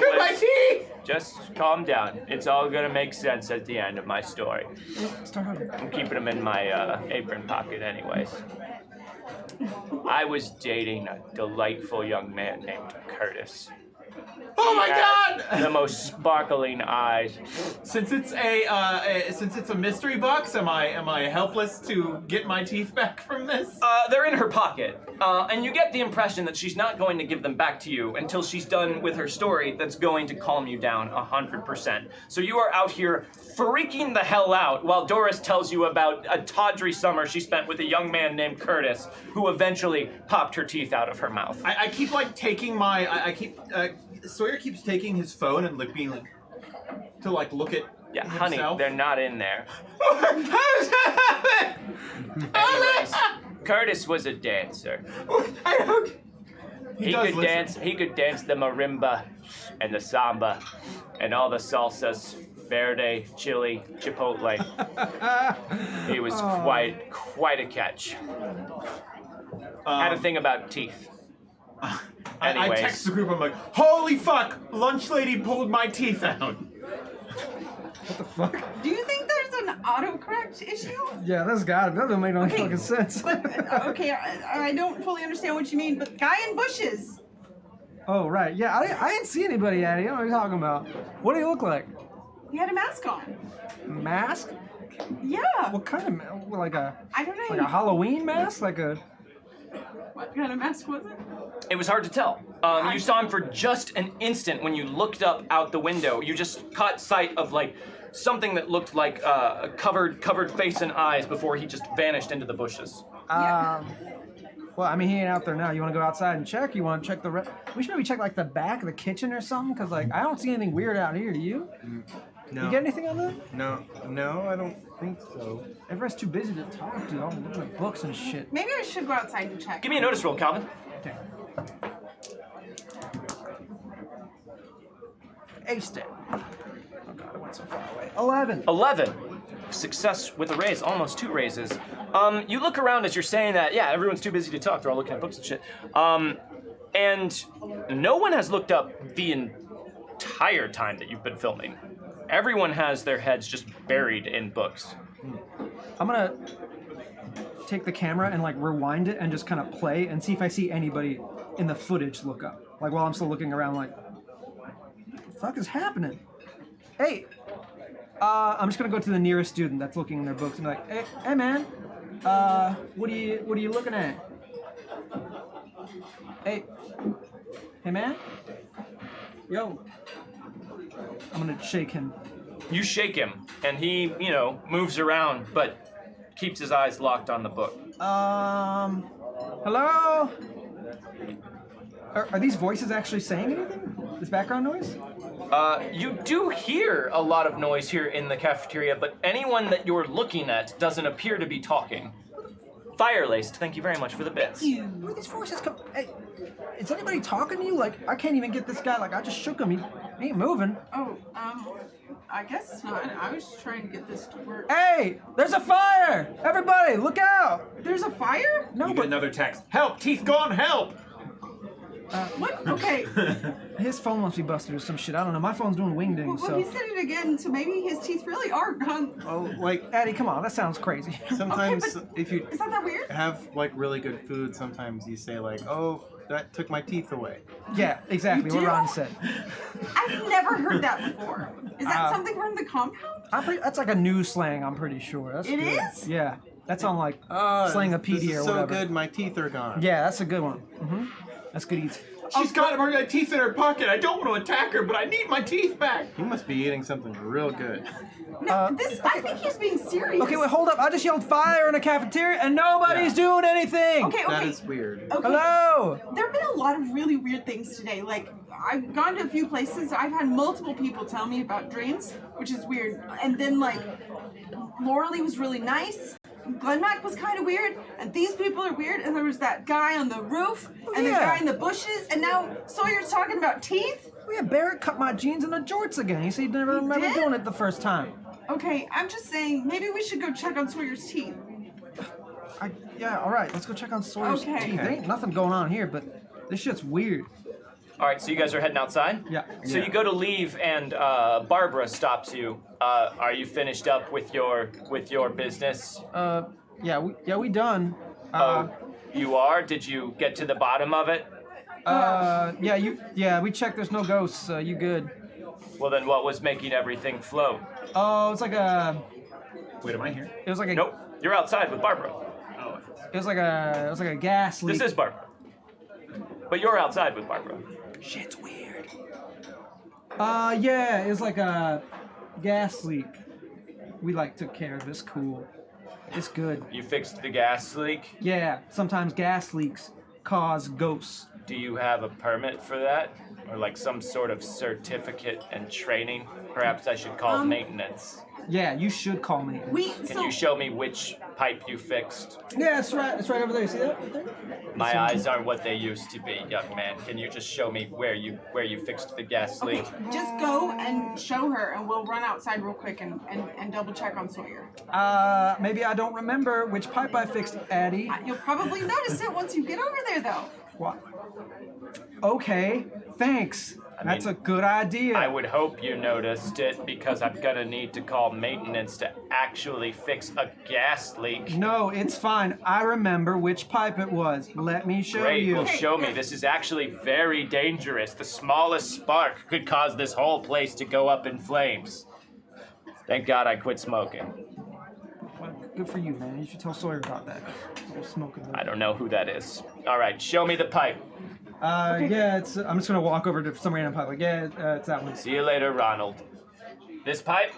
fuck are my teeth? Just calm down. It's all gonna make sense at the end of my story. Start over. I'm keeping them in my apron pocket anyways. I was dating a delightful young man named Curtis. Oh my He had God! The most sparkling eyes. Since it's a mystery box, am I helpless to get my teeth back from this? They're in her pocket, and you get the impression that she's not going to give them back to you until she's done with her story that's going to calm you down 100%. So you are out here freaking the hell out while Doris tells you about a tawdry summer she spent with a young man named Curtis, who eventually popped her teeth out of her mouth. I keep like taking my Sawyer keeps taking his phone and like being like to like look at Yeah, himself. honey, they're not in there. How does that happen? Anyways, Curtis was a dancer. I don't. He does could listen. dance. He could dance the marimba, and the samba, and all the salsas, verde, chili, chipotle. He was quite a catch. Had a thing about teeth. I Anyways. text the group. I'm like, holy fuck! Lunch lady pulled my teeth out. What the fuck? Do you think there's an autocorrect issue? Yeah, that's gotta be. That doesn't make no Okay, fucking sense. But, okay, I don't fully understand what you mean, but guy in bushes. Oh, right. Yeah, I didn't see anybody at it. I don't know what you're talking about. What do you look like? He had a mask on. Mask? Yeah. What kind of mask? Like a I don't know. Halloween mask? Like a... What kind of mask was it? It was hard to tell. You saw him for just an instant when you looked up out the window. You just caught sight of like something that looked like a covered face and eyes before he just vanished into the bushes. Well, I mean, he ain't out there now. You want to go outside and check? You want to check we should maybe check like the back of the kitchen or something, because like I don't see anything weird out here. Do you? No. You get anything on that? No, I don't think so. Everyone's too busy to talk to. I'm looking at books and shit. Maybe I should go outside and check. Give me a notice roll, Calvin. Okay. A-step. Oh god, I went so far away. 11. 11. Success with a raise, almost 2 raises. You look around as you're saying that, yeah, everyone's too busy to talk. They're all looking at books and shit. And no one has looked up the entire time that you've been filming. Everyone has their heads just buried in books. I'm gonna take the camera and like rewind it and just kind of play and see if I see anybody in the footage look up. Like while I'm still looking around like, what the fuck is happening? Hey, I'm just gonna go to the nearest student that's looking in their books and be like, hey man, what are you looking at? Hey man, yo. I'm gonna shake him. You shake him, and he, moves around, but keeps his eyes locked on the book. Hello? Are these voices actually saying anything? This background noise? You do hear a lot of noise here in the cafeteria, but anyone that you're looking at doesn't appear to be talking. Fire-laced, thank you very much for the bits. Where do these voices come? Hey, is anybody talking to you? Like, I can't even get this guy. Like, I just shook him. He ain't moving. Oh, I guess not. I was trying to get this to work. Hey, there's a fire! Everybody, look out! There's a fire? No, You but get another text. Help! Teeth gone! Help! What? Okay. his phone must be busted or some shit. I don't know. My phone's doing wingding, Well, so. he said it again, so maybe his teeth really are gone. Oh, like Addie, come on, that sounds crazy. sometimes but if you Is that that weird? have like really good food, sometimes you say like, "Oh, that took my teeth away." Yeah, exactly You what do? Ron said. I've never heard that before. Is that something from the compound? That's like a new slang, I'm pretty sure. That's It good. is? Yeah. That's on like Slangopedia This is or so whatever. good, my teeth are gone. Yeah, that's a good one. That's good eats. She's got her teeth in her pocket. I don't want to attack her, but I need my teeth back. You must be eating something real good. No, I think he's being serious. Okay, wait, hold up. I just yelled fire in a cafeteria and nobody's doing anything. Okay, That okay. is weird. Okay. Hello. There have been a lot of really weird things today. Like, I've gone to a few places. I've had multiple people tell me about dreams, which is weird. And then, like, Laura Lee was really nice. Glenn Mac was kind of weird, and these people are weird, and there was that guy on the roof, and the yeah. guy in the bushes, and now Sawyer's talking about teeth? Oh, yeah, Barrett cut my jeans into jorts again. He said he never remember did? doing it the first time. Okay, I'm just saying, maybe we should go check on Sawyer's teeth. Yeah, all right, let's go check on Sawyer's Okay. teeth. There ain't nothing going on here, but this shit's weird. All right, so you guys are heading outside? Yeah. So you go to leave, and Barbara stops you. Are you finished up with your business? Yeah, we done. You are? Did you get to the bottom of it? Yeah, we checked. There's no ghosts. You good? Well, then what was making everything float? Oh, it's like a. Wait, am I here? It was like a. Nope, you're outside with Barbara. Oh, It was like a gas leak. This is Barbara. But you're outside with Barbara. Shit's weird. Yeah, it was like a gas leak. We like took care of it. It's cool. It's good. You fixed the gas leak? Yeah, sometimes gas leaks cause ghosts. Do you have a permit for that? Or like some sort of certificate and training? Perhaps I should call maintenance. Yeah, you should call me. Can you show me which pipe you fixed? Yeah, it's right over there. See that? Right there? My eyes aren't what they used to be, young man. Can you just show me where you fixed the gas leak? Just go and show her, and we'll run outside real quick and double check on Sawyer. Maybe I don't remember which pipe I fixed, Addie. You'll probably notice it once you get over there, though. What? Okay, thanks. That's a good idea. I would hope you noticed it because I'm gonna need to call maintenance to actually fix a gas leak. No, it's fine. I remember which pipe it was. Let me show Great, you. well show me. This is actually very dangerous. The smallest spark could cause this whole place to go up in flames. Thank God I quit smoking. Well, good for you, man. You should tell Sawyer about that. Little smoking. I don't know who that is. All right, show me the pipe. Yeah, it's. I'm just gonna walk over to some random pipe. Like, yeah, it's that one. See you later, Ronald. This pipe?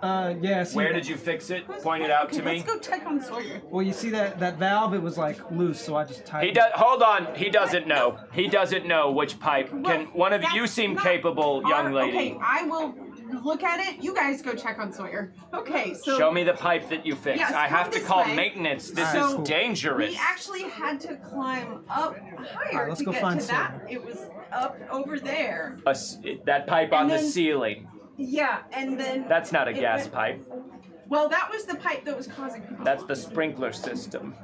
Yeah. See, Where did you fix it? Point it out to me. Let's go check on Sawyer. Well, you see that valve? It was like loose, so I just tied. He does. Hold on. He doesn't know. He doesn't know which pipe. Can one of you That's seem not capable, young lady? Okay, I will look at it. You guys go check on Sawyer. Okay, so Show me the pipe that you fixed. Yes, I have come to this call way. maintenance. This So, is dangerous. we actually had to climb up higher Alright, let's to go get find to that. Sawyer. It was up over there. That pipe on And the then- ceiling. Yeah, and then That's not a it gas went- pipe. Well, that was the pipe that was causing. That's the sprinkler system.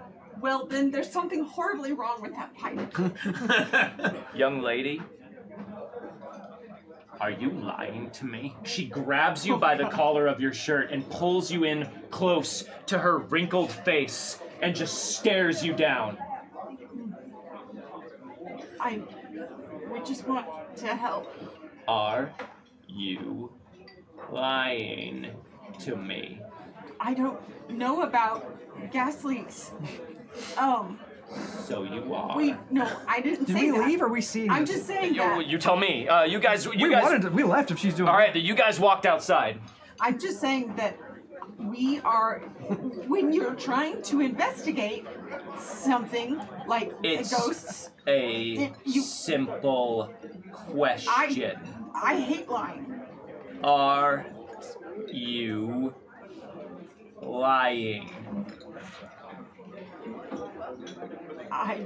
Well, then there's something horribly wrong with that pipe. Young lady, are you lying to me? She grabs you by the collar of your shirt and pulls you in close to her wrinkled face and just stares you down. We just want to help. Are you lying to me? I don't know about gas leaks. So you are. No, I didn't Did say we that. leave or are we seeing I'm this? just saying You, that. you tell me. You guys. We left if she's doing. All right, you guys walked outside. I'm just saying that we are, when you're trying to investigate something like It's ghosts, a simple question. I hate lying. Are you lying? I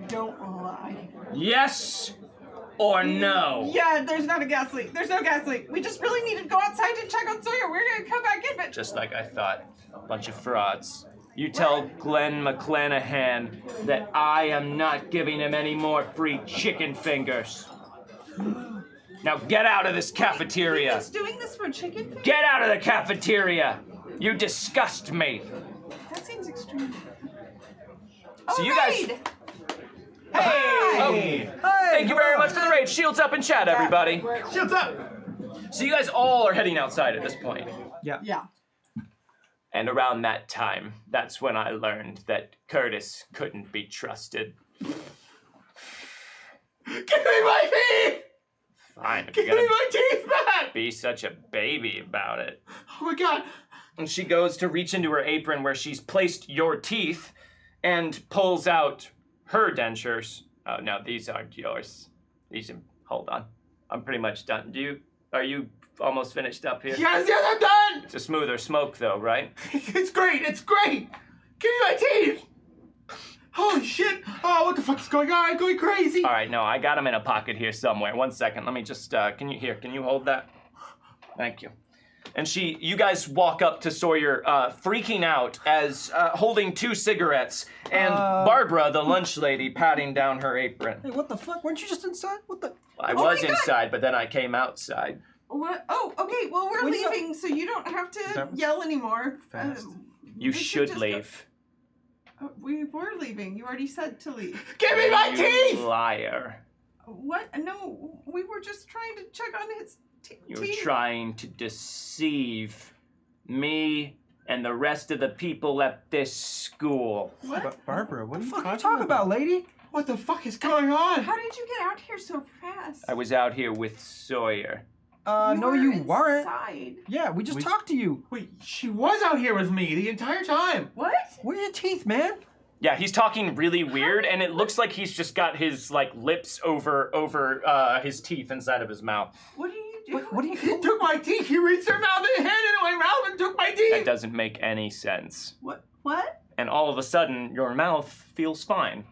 don't lie. Yes or no? Yeah, there's not a gas leak. There's no gas leak. We just really need to go outside to check on Sawyer. We're gonna come back in, but Just like I thought. A bunch of frauds. You tell Glenn McClanahan that I am not giving him any more free chicken fingers. Now get out of this cafeteria. he's doing this for chicken fingers? Get out of the cafeteria. You disgust me. That seems extreme. So you guys- Raid! Hey! Thank you very much for the raid. Shields up in chat, everybody. Shields up! So you guys all are heading outside at this point. Yeah. And around that time, that's when I learned that Curtis couldn't be trusted. Give me my teeth! Fine, if Give you me gotta my teeth back! be such a baby about it. Oh my god. And she goes to reach into her apron where she's placed your teeth and pulls out her dentures. Oh, no, these aren't yours. Hold on. I'm pretty much done. Are you almost finished up here? Yes, I'm done! It's a smoother smoke though, right? It's great, it's great! Give me my teeth! Holy shit! Oh, what the fuck is going on? I'm going crazy! All right, no, I got them in a pocket here somewhere. 1 second, let me just, can you hold that? Thank you. And you guys walk up to Sawyer, freaking out as, holding 2 cigarettes, and Barbara, the lunch lady, patting down her apron. Hey, what the fuck? Weren't you just inside? What the? I was inside, but then I came outside. What? Oh, okay. Well, we're leaving, so you don't have to yell anymore. Fast. You we should just leave. We were leaving. You already said to leave. Give me my You teeth! liar. What? No, we were just trying to check on his You're teeth. trying to deceive me and the rest of the people at this school. What? Barbara, what are you talking Talk about, lady. What the fuck is going on? How did you get out here so fast? I was out here with Sawyer. No, you weren't. Inside. Yeah, we just talked to you. Wait, she was out here with me the entire time. What? Where are your teeth, man? Yeah, he's talking really weird, and it looks like he's just got his lips over his teeth inside of his mouth. What are you doing? What do you? He took my teeth. He reached her mouth and hand into my mouth and took my That teeth. doesn't make any sense. What? What? And all of a sudden, your mouth feels fine.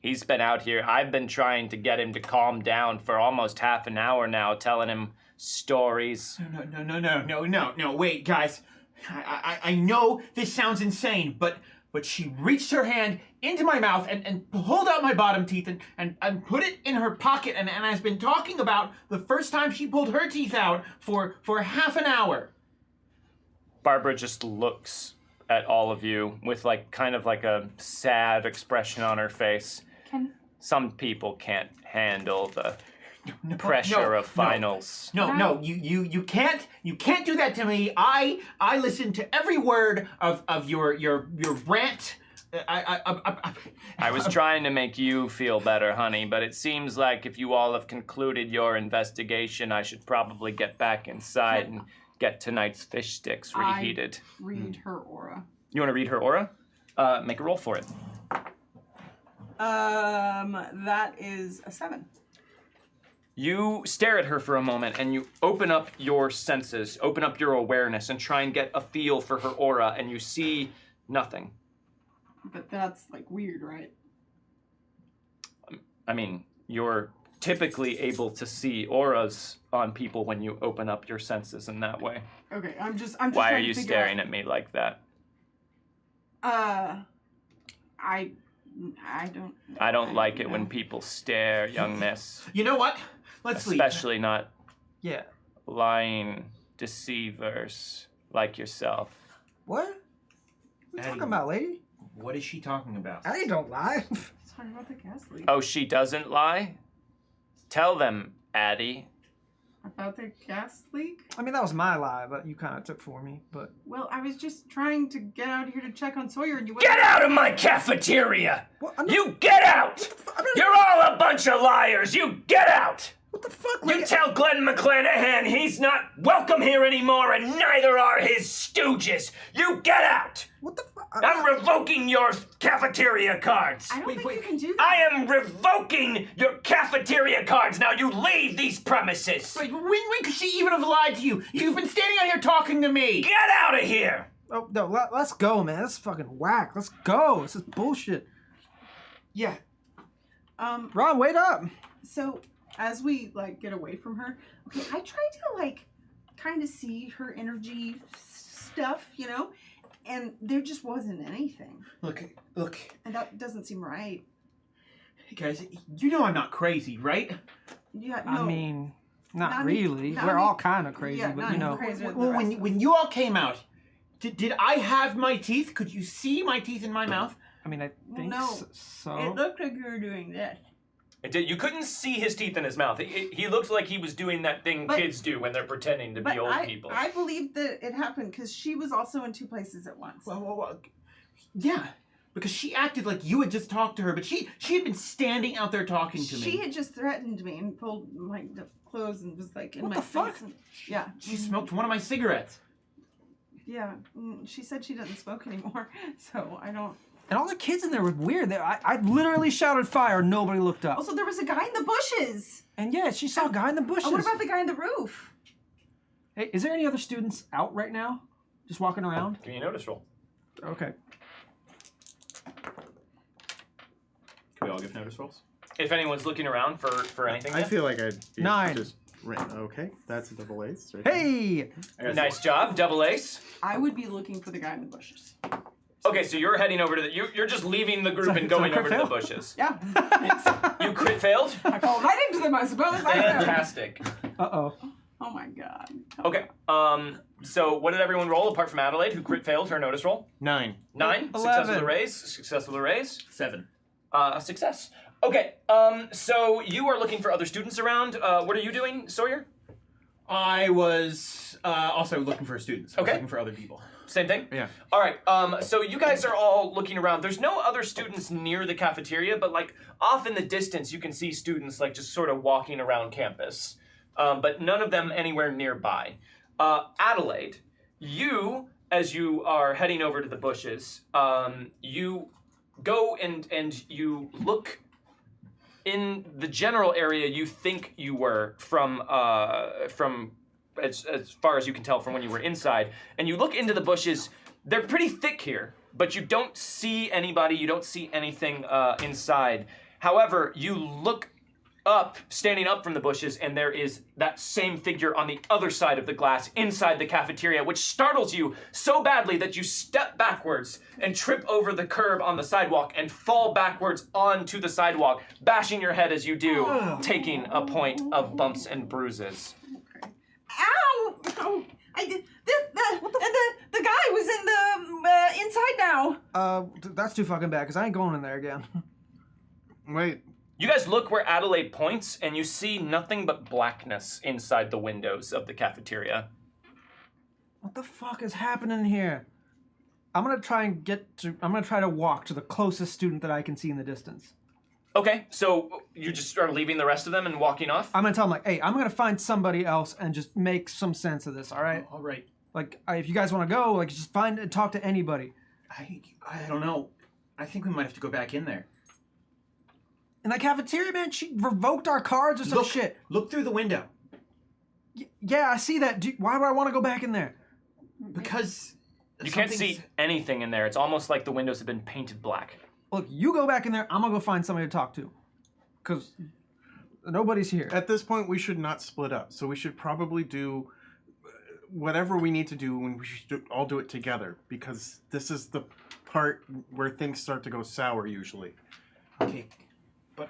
He's been out here. I've been trying to get him to calm down for almost half an hour now, telling him stories. No, wait, guys. I know this sounds insane, but she reached her hand into my mouth and pulled out my bottom teeth and put it in her pocket and has been talking about the first time she pulled her teeth out for half an hour. Barbara just looks at all of you with kind of a sad expression on her face. Some people can't handle the pressure of finals. No, you can't do that to me. I listened to every word of your rant. I was trying to make you feel better, honey, but it seems like if you all have concluded your investigation, I should probably get back inside and get tonight's fish sticks reheated. Read her aura. You want to read her aura? Make a roll for it. That is a 7. You stare at her for a moment and you open up your senses, open up your awareness, and try and get a feel for her aura, and you see nothing. But that's weird, right? I mean, you're typically able to see auras on people when you open up your senses in that way. Okay, I'm just Why are trying you to figure staring at me like that? I don't like it when people stare, young miss. You know what? Let's leave. Especially not Yeah. lying deceivers like yourself. What? What are you talking about, lady? What is she talking about? I don't lie. Sorry about the gas leak. Oh, she doesn't lie? Tell them, Addie. About the gas leak? I mean, that was my lie, but you kind of took for me. But Well, I was just trying to get out here to check on Sawyer, and you Get out of my cafeteria! what? I'm not, You get out! I'm not, You're all a bunch of liars! You get out! what the fuck? You tell Glenn McClanahan he's not welcome here anymore, and neither are his stooges! You get out! What the fuck? I'm revoking your cafeteria cards! I don't think you can do that. I am revoking your cafeteria cards! Now you leave these premises! Wait, when could she even have lied to you? You've been standing out here talking to me. Get out of here! Oh no, let's go, man. That's fucking whack. Let's go. This is bullshit. Yeah. Ron, wait up. So as we get away from her, okay, I tried to kind of see her energy stuff, and there just wasn't anything, Look. and that doesn't seem right. Hey guys, you know I'm not crazy, right? Yeah, no. I mean, not me- really. not We're me- all kind of crazy, yeah, but not you know. crazy. Well, when you all came out, did I have my teeth? Could you see my teeth in my mouth? I mean, I think No. so. It looked like you were doing this. It did. You couldn't see his teeth in his mouth. He looked like he was doing that thing But- kids do when they're pretending to be old people. I believe that it happened because she was also in two places at once. Well, yeah, because she acted like you had just talked to her, but she had been standing out there talking to me. She had just threatened me and pulled the clothes and was like in What my the fuck? face. And, yeah. She smoked one of my cigarettes. Yeah. She said she doesn't smoke anymore, so I don't. And all the kids in there were weird. I literally shouted fire. Nobody looked up. Also, there was a guy in the bushes. And yeah, she saw a guy in the bushes. Oh, what about the guy on the roof? Hey, is there any other students out right now? Just walking around? Give me a notice roll. Okay. Can we all give notice rolls? If anyone's looking around for anything. I yet. feel like I'd be 9. just okay. That's a double ace. Right there. Hey! Nice job, double ace. I would be looking for the guy in the bushes. Okay, so you're heading over to the. You're just leaving the group and so going crit over to the fail? bushes. Yeah. You crit failed. I fall right into them, I suppose. Fantastic. Uh-oh. Oh my god. Okay. So what did everyone roll apart from Adelaide, who crit failed her notice roll? 9. 9. 11. Successful raise. Successful raise. 7. Success. Okay. So you are looking for other students around. What are you doing, Sawyer? I was also looking for students. I was Okay. looking for other people. Same thing? Yeah. All right. So you guys are all looking around. There's no other students near the cafeteria, but like off in the distance, you can see students like just sort of walking around campus. But none of them anywhere nearby. Adelaide, you, as you are heading over to the bushes, you go and you look in the general area you think you were from as far as you can tell from when you were inside, and you look into the bushes. They're pretty thick here, but you don't see anybody. You don't see anything inside. However, you look up, standing up from the bushes, and there is that same figure on the other side of the glass inside the cafeteria, which startles you so badly that you step backwards and trip over the curb on the sidewalk and fall backwards onto the sidewalk, bashing your head as you do, taking a point of bumps and bruises. Ow! Oh, I did. The guy was in the inside now. That's too fucking bad, because I ain't going in there again. Wait. You guys look where Adelaide points, and you see nothing but blackness inside the windows of the cafeteria. What the fuck is happening here? I'm gonna try to walk to the closest student that I can see in the distance. Okay, so you just are leaving the rest of them and walking off? I'm gonna tell them like, hey, I'm gonna find somebody else and just make some sense of this, all right? All right. Like, if you guys want to go, like, just find and talk to anybody. I don't know. I think we might have to go back in there. In the cafeteria, man, she revoked our cards or some shit. Look through the window. Yeah, I see that. Why would I want to go back in there? Because You can't see anything in there. It's almost like the windows have been painted black. Look, you go back in there. I'm gonna go find somebody to talk to, because nobody's here. At this point, we should not split up. So we should probably do whatever we need to do, and we should all do it together, because this is the part where things start to go sour usually. Okay, but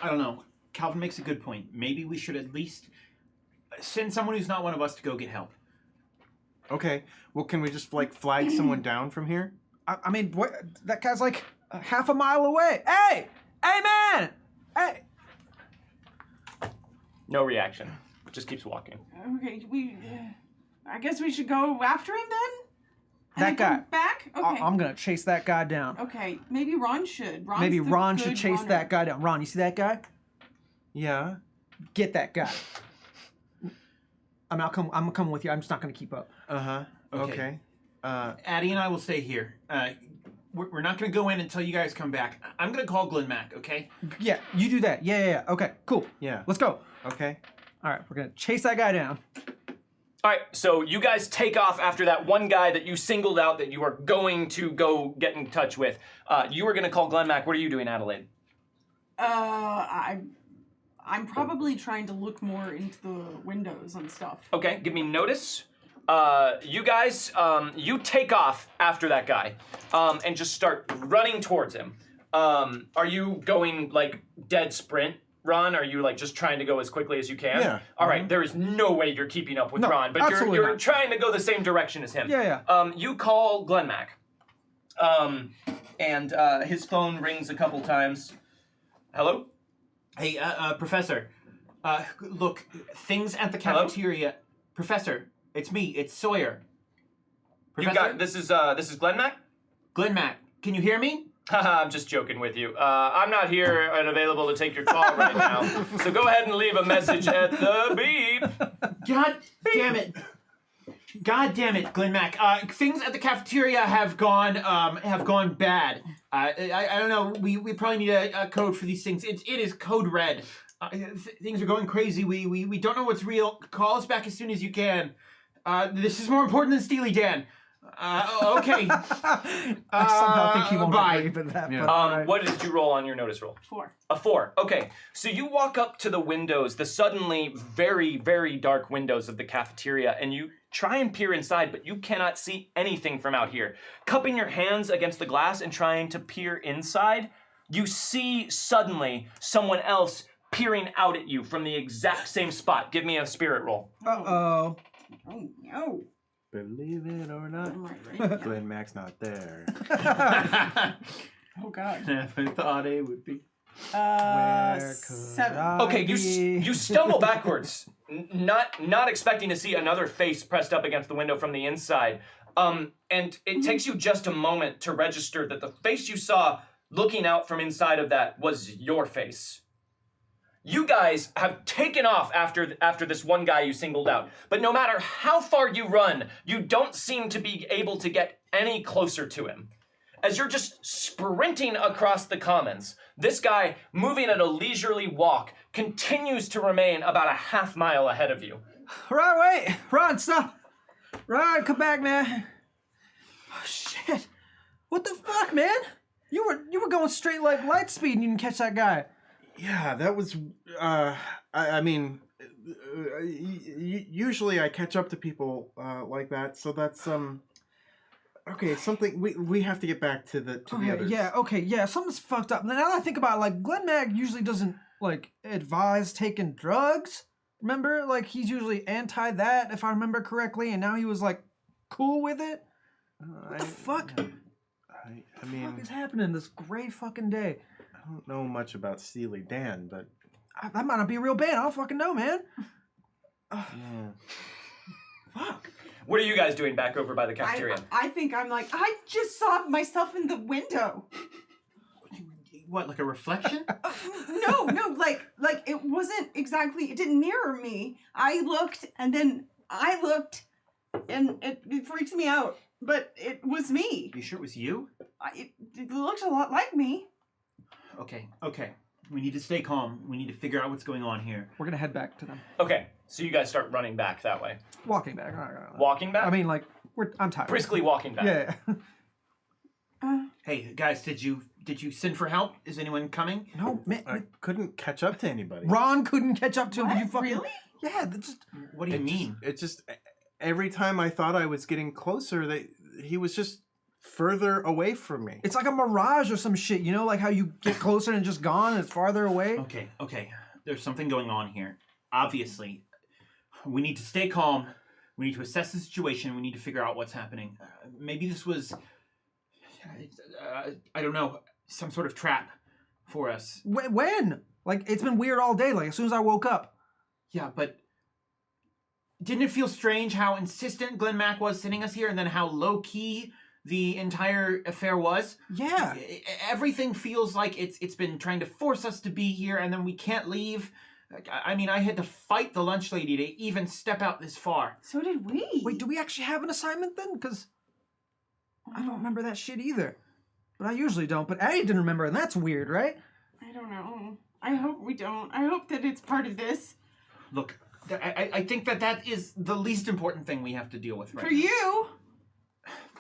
I don't know. Calvin makes a good point. Maybe we should at least send someone who's not one of us to go get help. Okay. Well, can we just like flag someone down from here? I mean, what, that guy's like half a mile away. Hey, man, hey. No reaction. Just keeps walking. Okay, I guess we should go after him then. And That then guy. come back. Okay. I'm gonna chase that guy down. Okay, maybe Ron should. Maybe Ron should chase that guy down. Ron, you see that guy? Yeah. Get that guy. I'm coming with you. I'm just not gonna keep up. Uh-huh. Okay. Okay. Addie and I will stay here. We're not going to go in until you guys come back. I'm going to call Glenn Mack, okay? Yeah, you do that. Yeah. Okay, cool. Yeah. Let's go. Okay. All right, we're gonna chase that guy down. All right, so you guys take off after that one guy that you singled out that you are going to go get in touch with. You were going to call Glenn Mack. What are you doing, Adelaide? I'm probably trying to look more into the windows and stuff. Okay, give me notice. You guys, you take off after that guy and just start running towards him. Are you going like dead sprint, Ron? Are you like just trying to go as quickly as you can? Yeah. All right, there is no way you're keeping up with No, Ron, but absolutely you're not. trying to go the same direction as him. Yeah. You call Glenn Mack. and his phone rings a couple times. Hello? Hey, Professor. Look, things at the cafeteria. Professor, it's me. It's Sawyer. Professor? This is Glenn Mac? Glenn Mac, can you hear me? Haha, I'm just joking with you. I'm not here and available to take your call right now, so go ahead and leave a message at the beep. God damn it. God damn it, Glenn Mac. Things at the cafeteria have gone bad. I don't know. We probably need a code for these things. It is code red. Things are going crazy. We don't know what's real. Call us back as soon as you can. This is more important than Steely Dan. Okay. I somehow think he won't agree with that. Yeah. But, all right. What did you roll on your notice roll? 4. A 4. Okay. So you walk up to the windows, the suddenly very, very dark windows of the cafeteria, and you try and peer inside, but you cannot see anything from out here. Cupping your hands against the glass and trying to peer inside, you see suddenly someone else peering out at you from the exact same spot. Give me a spirit roll. Uh-oh. Oh no. Believe it or not, Glenn Mac's not there. Oh god. Never thought it would be. Where could 7. I Okay, be? you stumble backwards, not expecting to see another face pressed up against the window from the inside. And it takes you just a moment to register that the face you saw looking out from inside of that was your face. You guys have taken off after this one guy you singled out, but no matter how far you run, you don't seem to be able to get any closer to him. As you're just sprinting across the commons, this guy, moving at a leisurely walk, continues to remain about a half mile ahead of you. Right, wait. Ron, stop. Ron, come back, man. Oh, shit. What the fuck, man? You were going straight like light speed and you didn't catch that guy. Yeah, that was. I mean, usually I catch up to people like that, so that's Okay, something we have to get back to the others. Yeah, something's fucked up. Now that I think about it, like Glenn Mag usually doesn't like advise taking drugs. Remember, like he's usually anti that, if I remember correctly, and now he was like cool with it. What the fuck? I mean, What the fuck is happening this great fucking day? I don't know much about Steely Dan, but That might not be a real band. I don't fucking know, man. yeah. Fuck. What are you guys doing back over by the cafeteria? I think I'm like, I just saw myself in the window. What, like a reflection? No, like it wasn't exactly, it didn't mirror me. I looked and then I looked and it freaks me out. But it was me. You sure it was you? It looked a lot like me. Okay. We need to stay calm. We need to figure out what's going on here. We're gonna head back to them. Okay, so you guys start running back that way. Walking back. Walking back? I mean, like I'm tired. Briskly walking back. Yeah. Hey, guys, did you send for help? Is anyone coming? No, man. I couldn't catch up to anybody. Ron couldn't catch up to him. What? Did you fucking? Really? Yeah. That's just. What do you mean? It just every time I thought I was getting closer, he was just further away from me. It's like a mirage or some shit. You know, like how you get closer and just gone and it's farther away. Okay. There's something going on here. Obviously, we need to stay calm. We need to assess the situation. We need to figure out what's happening. Maybe this was, I don't know, some sort of trap for us. When? Like it's been weird all day. Like as soon as I woke up. Yeah, but didn't it feel strange how insistent Glenn Mack was sending us here, and then how low key the entire affair was? Yeah. Everything feels like it's been trying to force us to be here, and then we can't leave. I mean, I had to fight the lunch lady to even step out this far. So did we. Wait, do we actually have an assignment then? Because I don't remember that shit either. But I usually don't. But Addie didn't remember, and that's weird, right? I don't know. I hope we don't. I hope that it's part of this. Look, I think that is the least important thing we have to deal with right For now. you.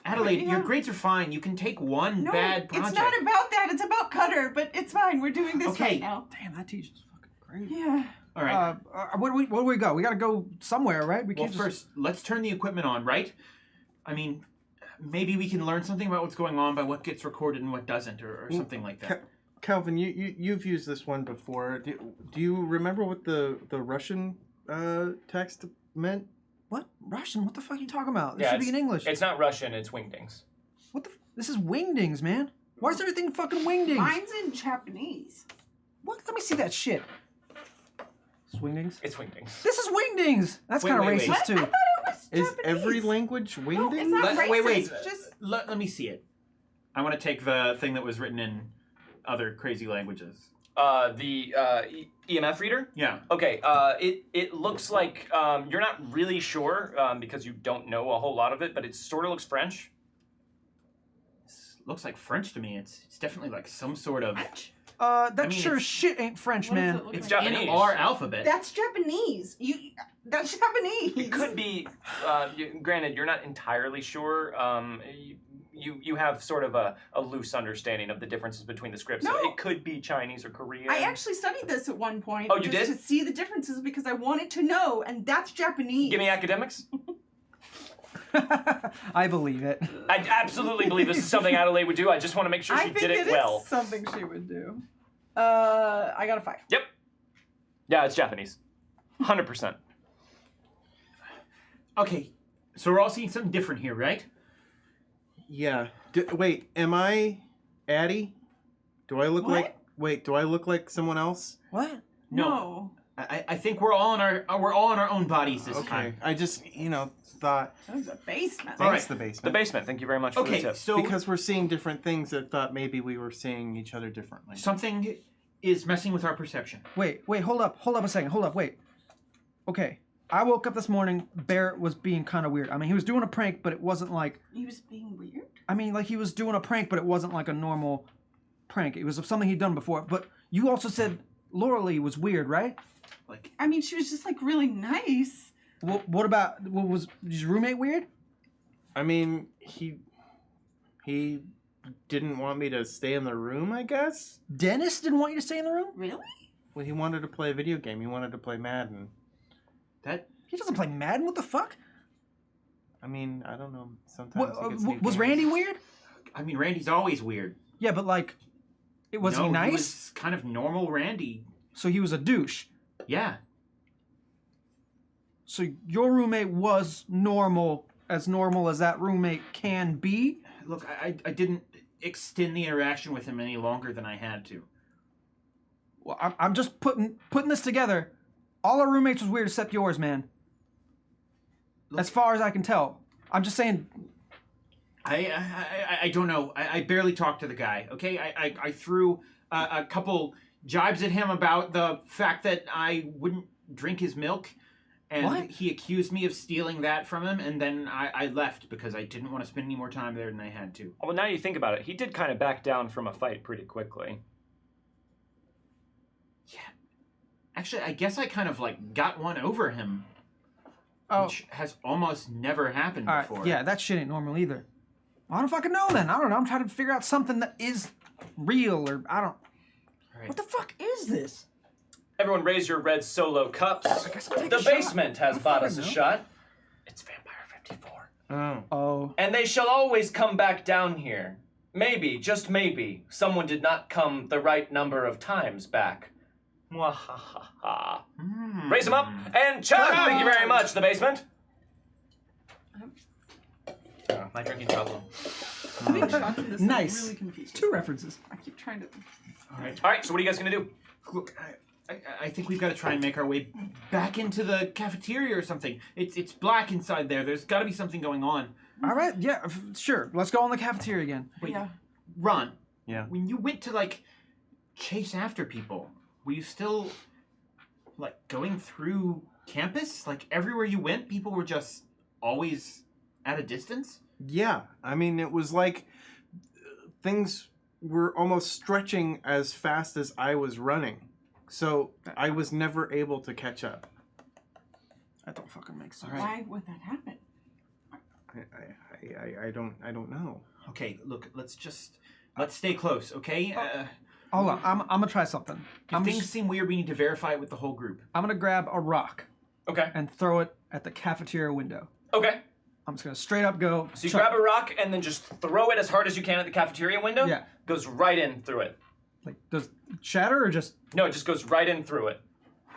Adelaide, Yeah. your grades are fine. You can take one No, bad project. it's not about that. It's about Cutter, but it's fine. We're doing this Okay. right now. Damn, that teacher's fucking great. Yeah. All right. Where do we go? We gotta go somewhere, right? We Well, can't first, let's turn the equipment on, right? I mean, maybe we can learn something about what's going on by what gets recorded and what doesn't, or something like that. Calvin, you've used this one before. Do you remember what the Russian text meant? What? Russian? What the fuck are you talking about? This Yeah, should be in English. It's not Russian, it's Wingdings. What the? This is Wingdings, man. Why is everything fucking wingdings? Mine's in Japanese. What? Let me see that shit. Swingdings? It's wingdings. This is wingdings. That's Wait, kind of wait, racist wait. too. I thought it was Is Japanese. every language No, wingding? it's not racist. Wait. Just Let me see it. I want to take the thing that was written in other crazy languages. The EMF reader? Yeah. Okay, it looks like you're not really sure because you don't know a whole lot of it, but it sort of looks French. Looks like French to me. It's definitely like some sort of. That I mean, sure as it's- shit ain't French, What does man. it look It's like? Japanese. in our alphabet. That's Japanese. That's Japanese. It could be. Granted, you're not entirely sure. You have sort of a loose understanding of the differences between the scripts. So No. it could be Chinese or Korean. I actually studied this at one point. Oh, you just did? to see the differences because I wanted to know, and that's Japanese. Give me academics. I believe it. I absolutely believe this is something Adelaide would do. I just want to make sure I she think did it is well. something she would do. I got a 5. Yep. Yeah, it's Japanese. 100%. Okay, so we're all seeing something different here, right? Yeah. Wait, am I Addie? Do I look What? like? Wait, do I look like someone else? What? No. I think we're all in our own bodies this Okay. time. I just thought. That was a basement. All right. Thanks, the The basement. basement. Thank you very much for the Okay, tip. so Because we're seeing different things, I thought maybe we were seeing each other differently. something is messing with our perception. Wait, hold up a second. Hold up, wait. Okay, I woke up this morning, Barrett was being kind of weird. I mean, he was doing a prank, but it wasn't like, He was being weird. I mean, like he was doing a prank, but it wasn't like a normal prank. It was something he'd done before. But you also said Lauralee was weird, right? Like, I mean, she was just like really nice. What about, was his roommate weird? I mean, he didn't want me to stay in the room, I guess. Dennis didn't want you to stay in the room? Really? Well, he wanted to play a video game. He wanted to play Madden. that He doesn't play Madden, what the fuck? I mean, I don't know. Sometimes he gets new Was games. Randy weird? I mean, Randy's always weird. Yeah, but like, was No, he nice? He was kind of normal Randy. So he was a douche. Yeah. So your roommate was normal as that roommate can be? Look, I didn't extend the interaction with him any longer than I had to. Well, I'm just putting this together. All our roommates was weird except yours, man. Look, As far as I can tell. I'm just saying. I don't know. I barely talked to the guy. Okay, I threw a couple jibes at him about the fact that I wouldn't drink his milk, and What? he accused me of stealing that from him, and then I left because I didn't want to spend any more time there than I had to. Well, now you think about it, he did kind of back down from a fight pretty quickly. Yeah, actually, I guess I kind of like got one over him, Oh, which has almost never happened all right. before. Yeah, that shit ain't normal either. I don't fucking know then. I don't know. I'm trying to figure out something that is real or I don't. Right. What the fuck is this? Everyone raise your red solo cups. guess I'll take The a shot. basement has bought us a know. shot. It's Vampire 54. Oh. Oh. And they shall always come back down here. Maybe, just maybe, someone did not come the right number of times back. Mwahaha. Raise them up and chug! Thank you very much, the basement. My drinking problem. How many shots in this? Nice. I'm really confused. 2 references. I keep trying to. All right. All right, so what are you guys gonna do? Look, I think we've got to try and make our way back into the cafeteria or something. It's black inside there. There's got to be something going on. All right. Yeah. Sure. Let's go in the cafeteria again. Wait, Yeah. Ron. Yeah. When you went to like chase after people, were you still like going through campus? Like everywhere you went, people were just always at a distance? Yeah. I mean, it was like things were almost stretching as fast as I was running. So I was never able to catch up. That don't fucking make sense. All right. Why would that happen? I don't know. Okay, look, let's stay close, okay? Hold on. I'm gonna try something. If I'm things just, seem weird, we need to verify it with the whole group. I'm gonna grab a rock Okay. and throw it at the cafeteria window. Okay. I'm just gonna straight up go. So you chuck- grab a rock and then just throw it as hard as you can at the cafeteria window. Yeah. Goes right in through it. Like, does it shatter or just No, it just goes right in through it.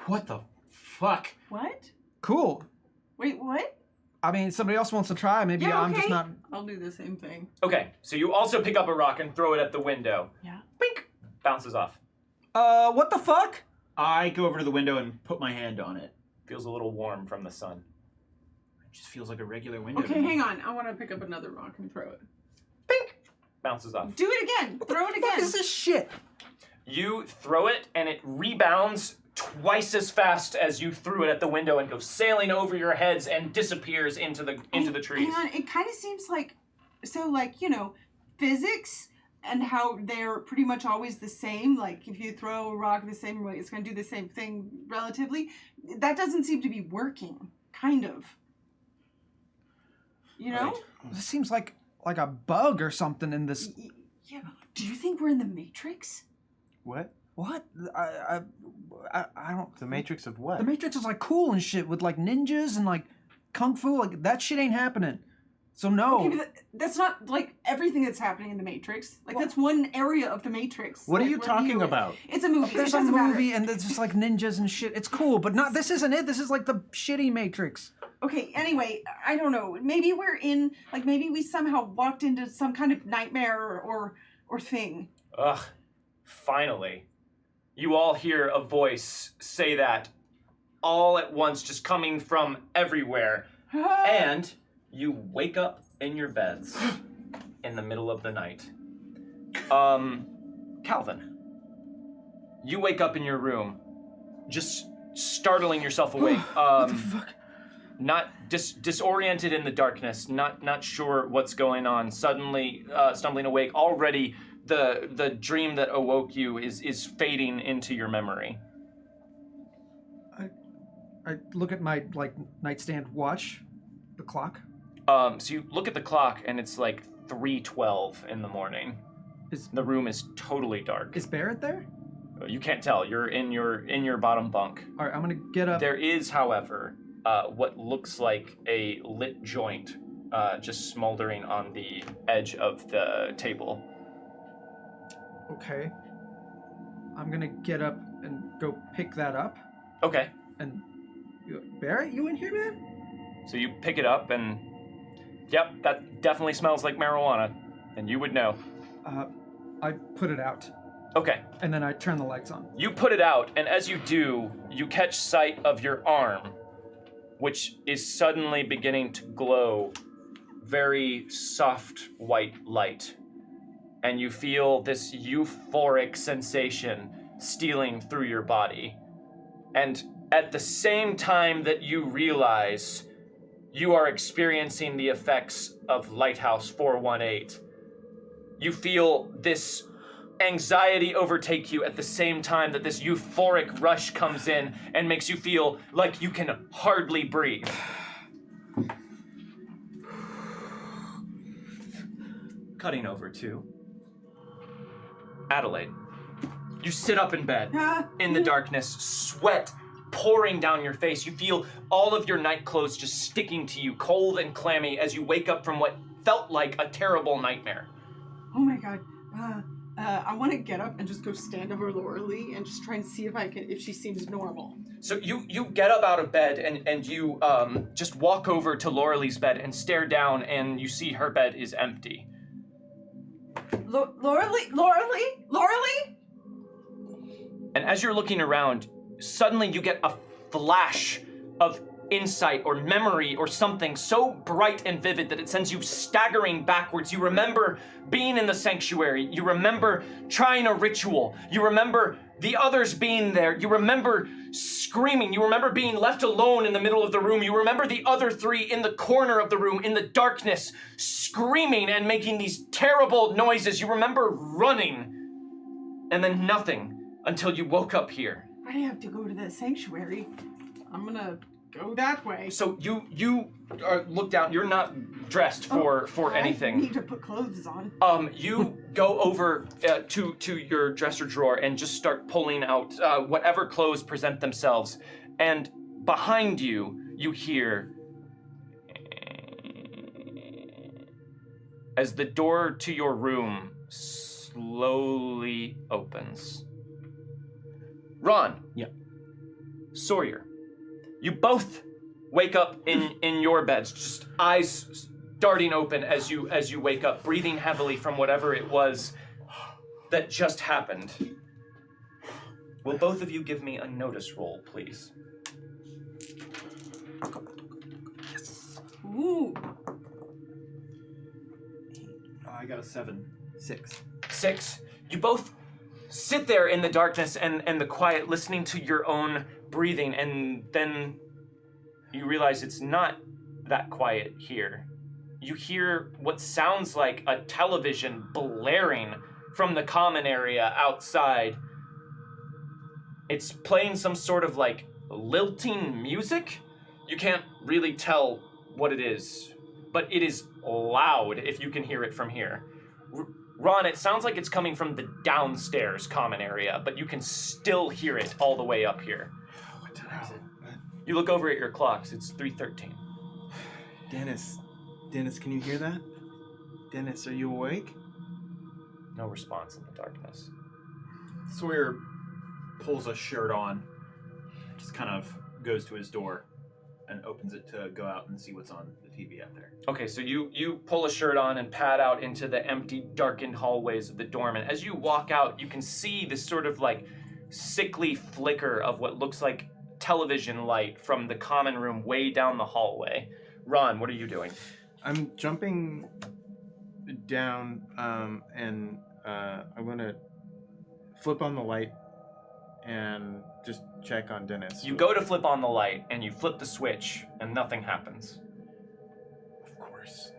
What the fuck? What? cool? Wait, what? I mean, somebody else wants to try. Maybe Yeah, I'm just okay. not. I'll do the same thing. Okay, so you also pick up a rock and throw it at the window. Yeah. Bink! Bounces off. What the fuck? I go over to the window and put my hand on it. Feels a little warm from the sun. It just feels like a regular window. Okay, hang on. I want to pick up another rock and throw it. Bink! Bounces off. Do it again. Throw it What again. is this shit? You throw it, and it rebounds twice as fast as you threw it at the window and goes sailing over your heads and disappears into the trees. Hang on. It kind of seems like, so like, you know, physics and how they're pretty much always the same. Like if you throw a rock the same way, it's going to do the same thing relatively. That doesn't seem to be working. Kind of. You know? Right. This seems like a bug or something in this. Yeah. Do you think we're in the Matrix? What? What? I don't. The Matrix of what? The Matrix is like cool and shit with like ninjas and like kung fu. Like that shit ain't happening. So no. Okay, but that's not like everything that's happening in the Matrix. Like that's one area of the Matrix. What are Like, you where talking about? It's a movie. There's it a doesn't matter. movie and there's just like ninjas and shit. It's cool, but not. This isn't it. This is like the shitty Matrix. Okay, anyway, I don't know. Maybe we're in, like, maybe we somehow walked into some kind of nightmare or thing. Ugh. Finally. You all hear a voice say that all at once, just coming from everywhere. And you wake up in your beds in the middle of the night. Calvin, you wake up in your room, just startling yourself awake. What the fuck? Not disoriented in the darkness, not sure what's going on. Suddenly, stumbling awake. Already, the dream that awoke you is fading into your memory. I look at my like nightstand watch, the clock. So you look at the clock, and it's like 3:12 in the morning. The room is totally dark. Is Barrett there? You can't tell. You're in your bottom bunk. All right, I'm gonna get up. There is, however, what looks like a lit joint just smoldering on the edge of the table. Okay. I'm gonna get up and go pick that up. Okay. And Barrett, you in here, man? So you pick it up, and yep, that definitely smells like marijuana, and you would know. I put it out, Okay. and then I turn the lights on. You put it out, and as you do, you catch sight of your arm, which is suddenly beginning to glow very soft white light. And you feel this euphoric sensation stealing through your body. And at the same time that you realize you are experiencing the effects of Lighthouse 418, you feel this anxiety overtake you at the same time that this euphoric rush comes in and makes you feel like you can hardly breathe. Cutting over to Adelaide. You sit up in bed in the darkness, sweat pouring down your face. You feel all of your night clothes just sticking to you, cold and clammy, as you wake up from what felt like a terrible nightmare. Oh my god. I want to get up and just go stand over Laura Lee and just try and see if she seems normal. So you get up out of bed and you just walk over to Laura Lee's bed and stare down, and you see her bed is empty. Laura Lee? And as you're looking around, suddenly you get a flash of insight or memory or something so bright and vivid that it sends you staggering backwards. You remember being in the sanctuary. You remember trying a ritual. You remember the others being there. You remember screaming. You remember being left alone in the middle of the room. You remember the other three in the corner of the room in the darkness, screaming and making these terrible noises. You remember running, and then nothing until you woke up here. I have to go to the sanctuary. I'm gonna go that way. So you look down. You're not dressed for I anything. need to put clothes on. You go over to your dresser drawer and just start pulling out whatever clothes present themselves. And behind you, you hear as the door to your room slowly opens. Ron. Yeah. Sawyer. You both wake up in your beds, just eyes darting open as you wake up, breathing heavily from whatever it was that just happened. Will both of you give me a notice roll, please? Ooh. I got a 7. 6. 6. You both sit there in the darkness and the quiet, listening to your own breathing, and then you realize it's not that quiet here. You hear what sounds like a television blaring from the common area outside. It's playing some sort of like lilting music. You can't really tell what it is, but it is loud if you can hear it from here. Ron, it sounds like it's coming from the downstairs common area, but you can still hear it all the way up here. What time is it? You look over at your clocks, it's 3:13. Dennis, can you hear that? Dennis, are you awake? No response in the darkness. Sawyer pulls a shirt on, just kind of goes to his door and opens it to go out and see what's on the TV out there. Okay, so you pull a shirt on and pad out into the empty, darkened hallways of the dorm, and as you walk out, you can see this sort of like sickly flicker of what looks like television light from the common room way down the hallway. Ron, what are you doing? I'm jumping down, and I'm gonna flip on the light and just check on Dennis. You go to flip on the light, and you flip the switch, and nothing happens. Of course.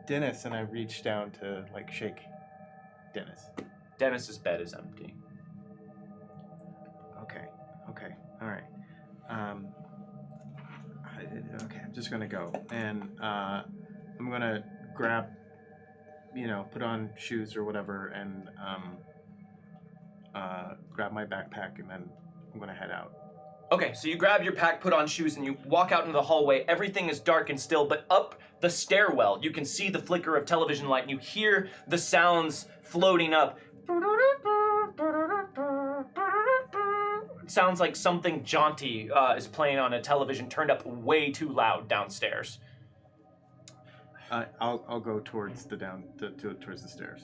Dennis, and I reach down to like shake Dennis. Dennis's bed is empty. Okay, all right. Okay, I'm just gonna go, and I'm gonna grab, put on shoes or whatever, and grab my backpack, and then I'm gonna head out. Okay, so you grab your pack, put on shoes, and you walk out into the hallway. Everything is dark and still, but up the stairwell, you can see the flicker of television light, and you hear the sounds floating up. It sounds like something jaunty is playing on a television turned up way too loud downstairs. I'll go towards towards the stairs.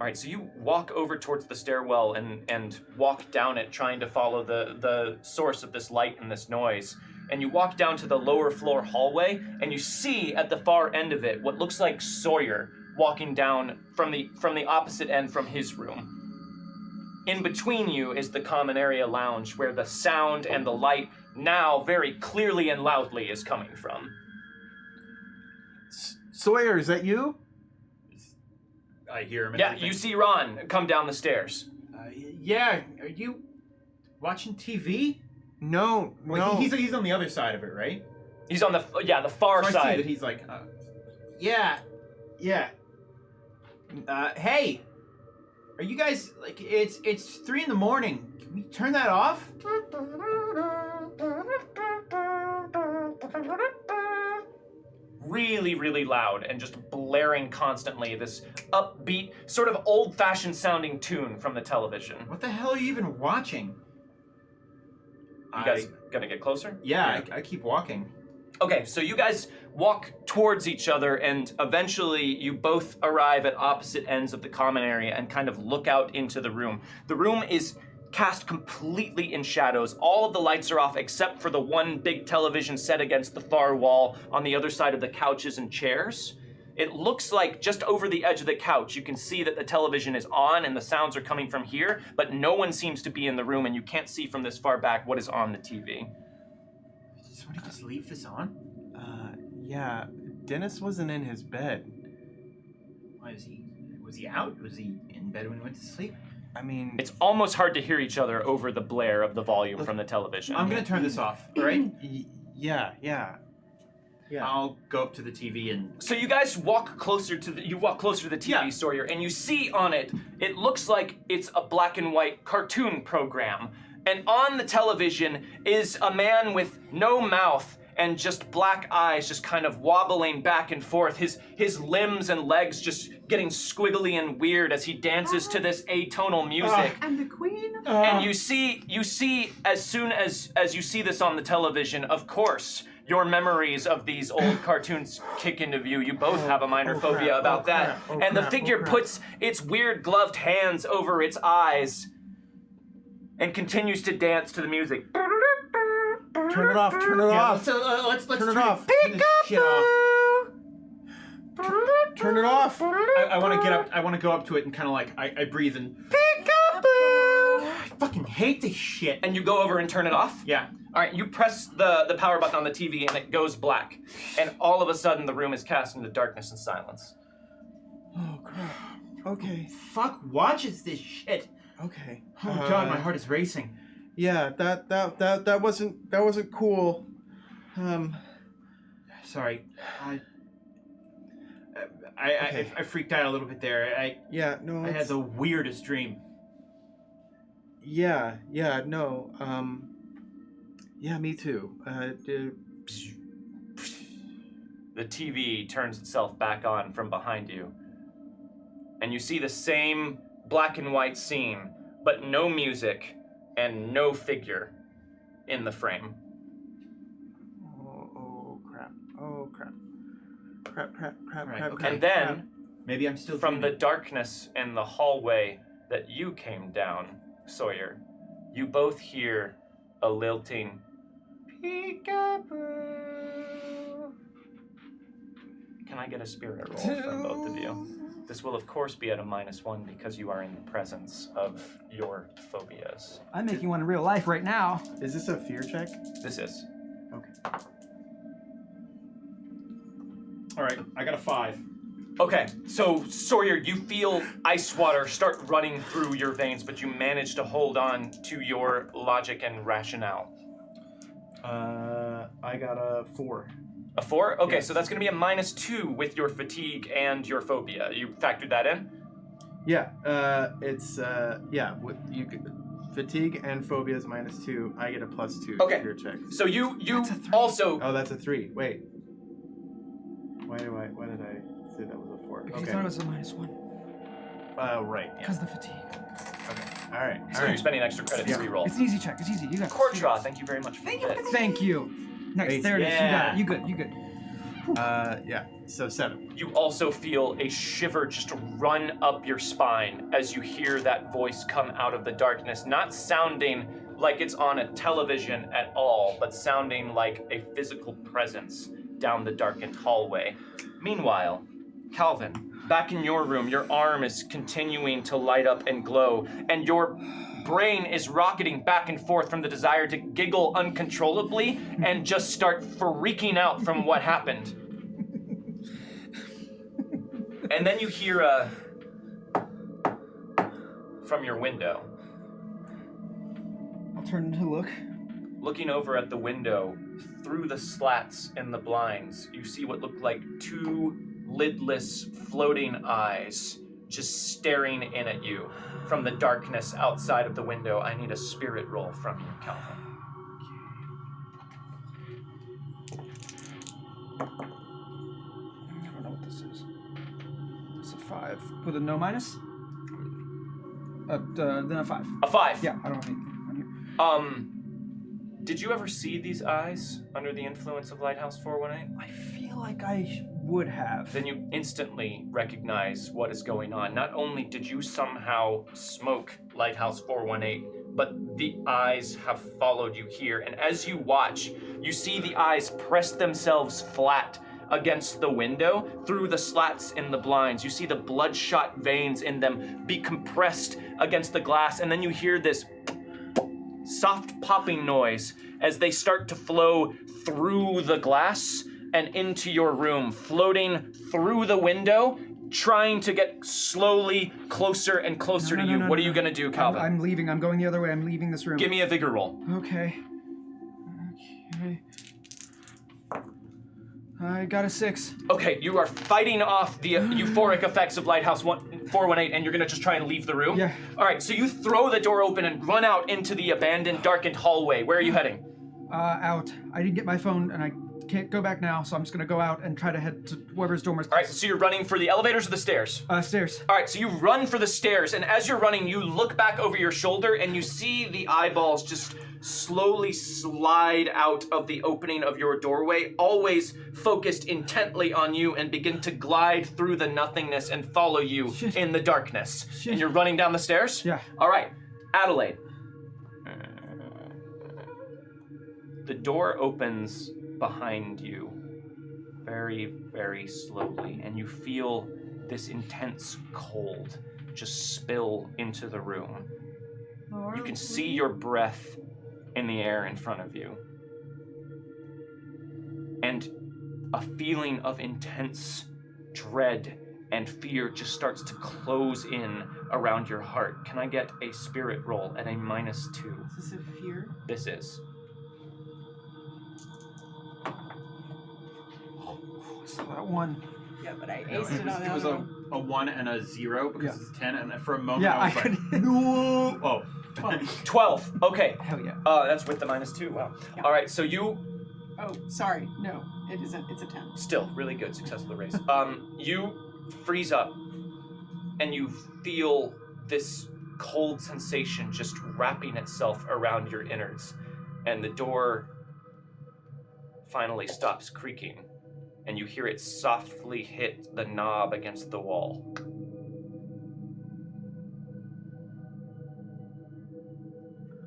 All right, so you walk over towards the stairwell and walk down it, trying to follow the source of this light and this noise. And you walk down to the lower floor hallway, and you see at the far end of it what looks like Sawyer walking down from the opposite end from his room. In between you is the common area lounge, where the sound and the light now very clearly and loudly is coming from. Sawyer, is that you? I hear him. And Yeah, everything. you see Ron come down the stairs. Yeah, are you watching TV? No. He's on the other side of it, right? He's on the far So I see side. that he's like, yeah. Hey, are you guys like? It's 3 a.m. Can we turn that off? Really, really loud and just blaring constantly. This upbeat, sort of old-fashioned sounding tune from the television. What the hell are you even watching? You guys gonna get closer? Yeah, I keep walking. Okay, so you guys walk towards each other, and eventually you both arrive at opposite ends of the common area and kind of look out into the room. The room is cast completely in shadows. All of the lights are off except for the one big television set against the far wall on the other side of the couches and chairs. It looks like just over the edge of the couch, you can see that the television is on and the sounds are coming from here, but no one seems to be in the room, and you can't see from this far back what is on the TV. Did somebody just leave this on? Yeah. Dennis wasn't in his bed. Why is he? Was he out? Was he in bed when he went to sleep? I mean, It's almost hard to hear each other over the blare of the volume from the television. I'm gonna turn this off. All right? yeah. I'll go up to the TV and. So you guys walk closer to the TV, Yeah. Sawyer, and you see on it, it looks like it's a black and white cartoon program. And on the television is a man with no mouth and just black eyes just kind of wobbling back and forth, his limbs and legs just getting squiggly and weird as he dances to this atonal music. I'm the queen. And you see, as soon as you see this on the television, of course, your memories of these old cartoons kick into view. You both have a minor phobia about that. And the figure puts its weird gloved hands over its eyes and continues to dance to the music. Turn it off. Turn it off. Let's Turn it turn off. this shit off. Turn it off. I want to get up. I want to go up to it and kind of like I breathe and. I fucking hate this shit. And you go over and turn it off? Yeah. All right, you press the power button on the TV and it goes black. And all of a sudden the room is cast into darkness and silence. Oh crap. Okay. Fuck watches this shit. Okay. Oh god, my heart is racing. Yeah, that wasn't cool. Sorry. Okay. I freaked out a little bit there. I had it's- the weirdest dream. Yeah, no. Yeah, me too. The TV turns itself back on from behind you. And you see the same black and white scene, but no music and no figure in the frame. Oh crap. Oh crap. Crap. Right, okay. And then, Maybe I'm still from the dreaming. darkness in the hallway that you came down, Sawyer, you both hear a lilting peekaboo. Can I get a spirit roll from both of you? This will of course be at a -1 because you are in the presence of your phobias. I'm making one in real life right now. Is this a fear check? This is. Okay. All right, I got a 5. Okay, so Sawyer, you feel ice water start running through your veins, but you manage to hold on to your logic and rationale. I got a 4. A 4? Okay, Yes. so that's going to be a -2 with your fatigue and your phobia. You factored that in? Yeah, it's with you fatigue and phobia is -2. I get a +2 Okay. fear check. So you That's a 3. also Oh, that's a 3. Wait. Why did I say that was a 4? Because Okay. you thought it was a -1. Right. Yeah. Because of the fatigue. All right. so you're spending extra credit to reroll. It's an easy check. It's easy. You got it. Courtra, thank you very much for Thank you. that. Thank you. Nice. Ace. There it is. You got it. You good. Yeah. So 7. You also feel a shiver just run up your spine as you hear that voice come out of the darkness, not sounding like it's on a television at all, but sounding like a physical presence down the darkened hallway. Meanwhile, Calvin, back in your room, your arm is continuing to light up and glow, and your brain is rocketing back and forth from the desire to giggle uncontrollably and just start freaking out from what happened. And then you hear from your window. I'll turn to look. Looking over at the window, through the slats in the blinds, you see what look like 2 lidless, floating eyes just staring in at you from the darkness outside of the window. I need a spirit roll from you, Calvin. I don't know what this is. It's a 5 with a no minus. Then a 5. A 5. Yeah, I don't have anything on here. Did you ever see these eyes under the influence of Lighthouse 418? I feel like I would have. Then you instantly recognize what is going on. Not only did you somehow smoke Lighthouse 418, but the eyes have followed you here. And as you watch, you see the eyes press themselves flat against the window through the slats in the blinds. You see the bloodshot veins in them be compressed against the glass, and then you hear this soft popping noise as they start to flow through the glass and into your room, floating through the window, trying to get slowly closer and closer to you. What are you gonna do, Calvin? I'm leaving. I'm going the other way. I'm leaving this room. Give me a vigor roll. Okay. I got a 6. Okay, you are fighting off the euphoric effects of Lighthouse 418, and you're gonna just try and leave the room? Yeah. All right, so you throw the door open and run out into the abandoned, darkened hallway. Where are you heading? Out. I didn't get my phone, and I can't go back now, so I'm just gonna go out and try to head to whoever's dorm is. All right, so you're running for the elevators or the stairs? Stairs. All right, so you run for the stairs, and as you're running, you look back over your shoulder, and you see the eyeballs just slowly slide out of the opening of your doorway, always focused intently on you, and begin to glide through the nothingness and follow you in the darkness. Shit. And you're running down the stairs? Yeah. All right, Adelaide. The door opens behind you very, very slowly, and you feel this intense cold just spill into the room. You can see your breath in the air in front of you. And a feeling of intense dread and fear just starts to close in around your heart. Can I get a spirit roll at a -2? Is this a fear? This is. So that one. Yeah, but I No, aced it on it that was one. a 1 and a 0 because Yeah. it's 10, and for a moment Yeah, I was I like, could. no. Oh. 12. Okay. Hell yeah. That's with the -2. Wow. Yeah. All right, so you Oh, sorry. No, it isn't. It's a 10. still really good, successful race. You freeze up, and you feel this cold sensation just wrapping itself around your innards, and the door finally stops creaking, and you hear it softly hit the knob against the wall.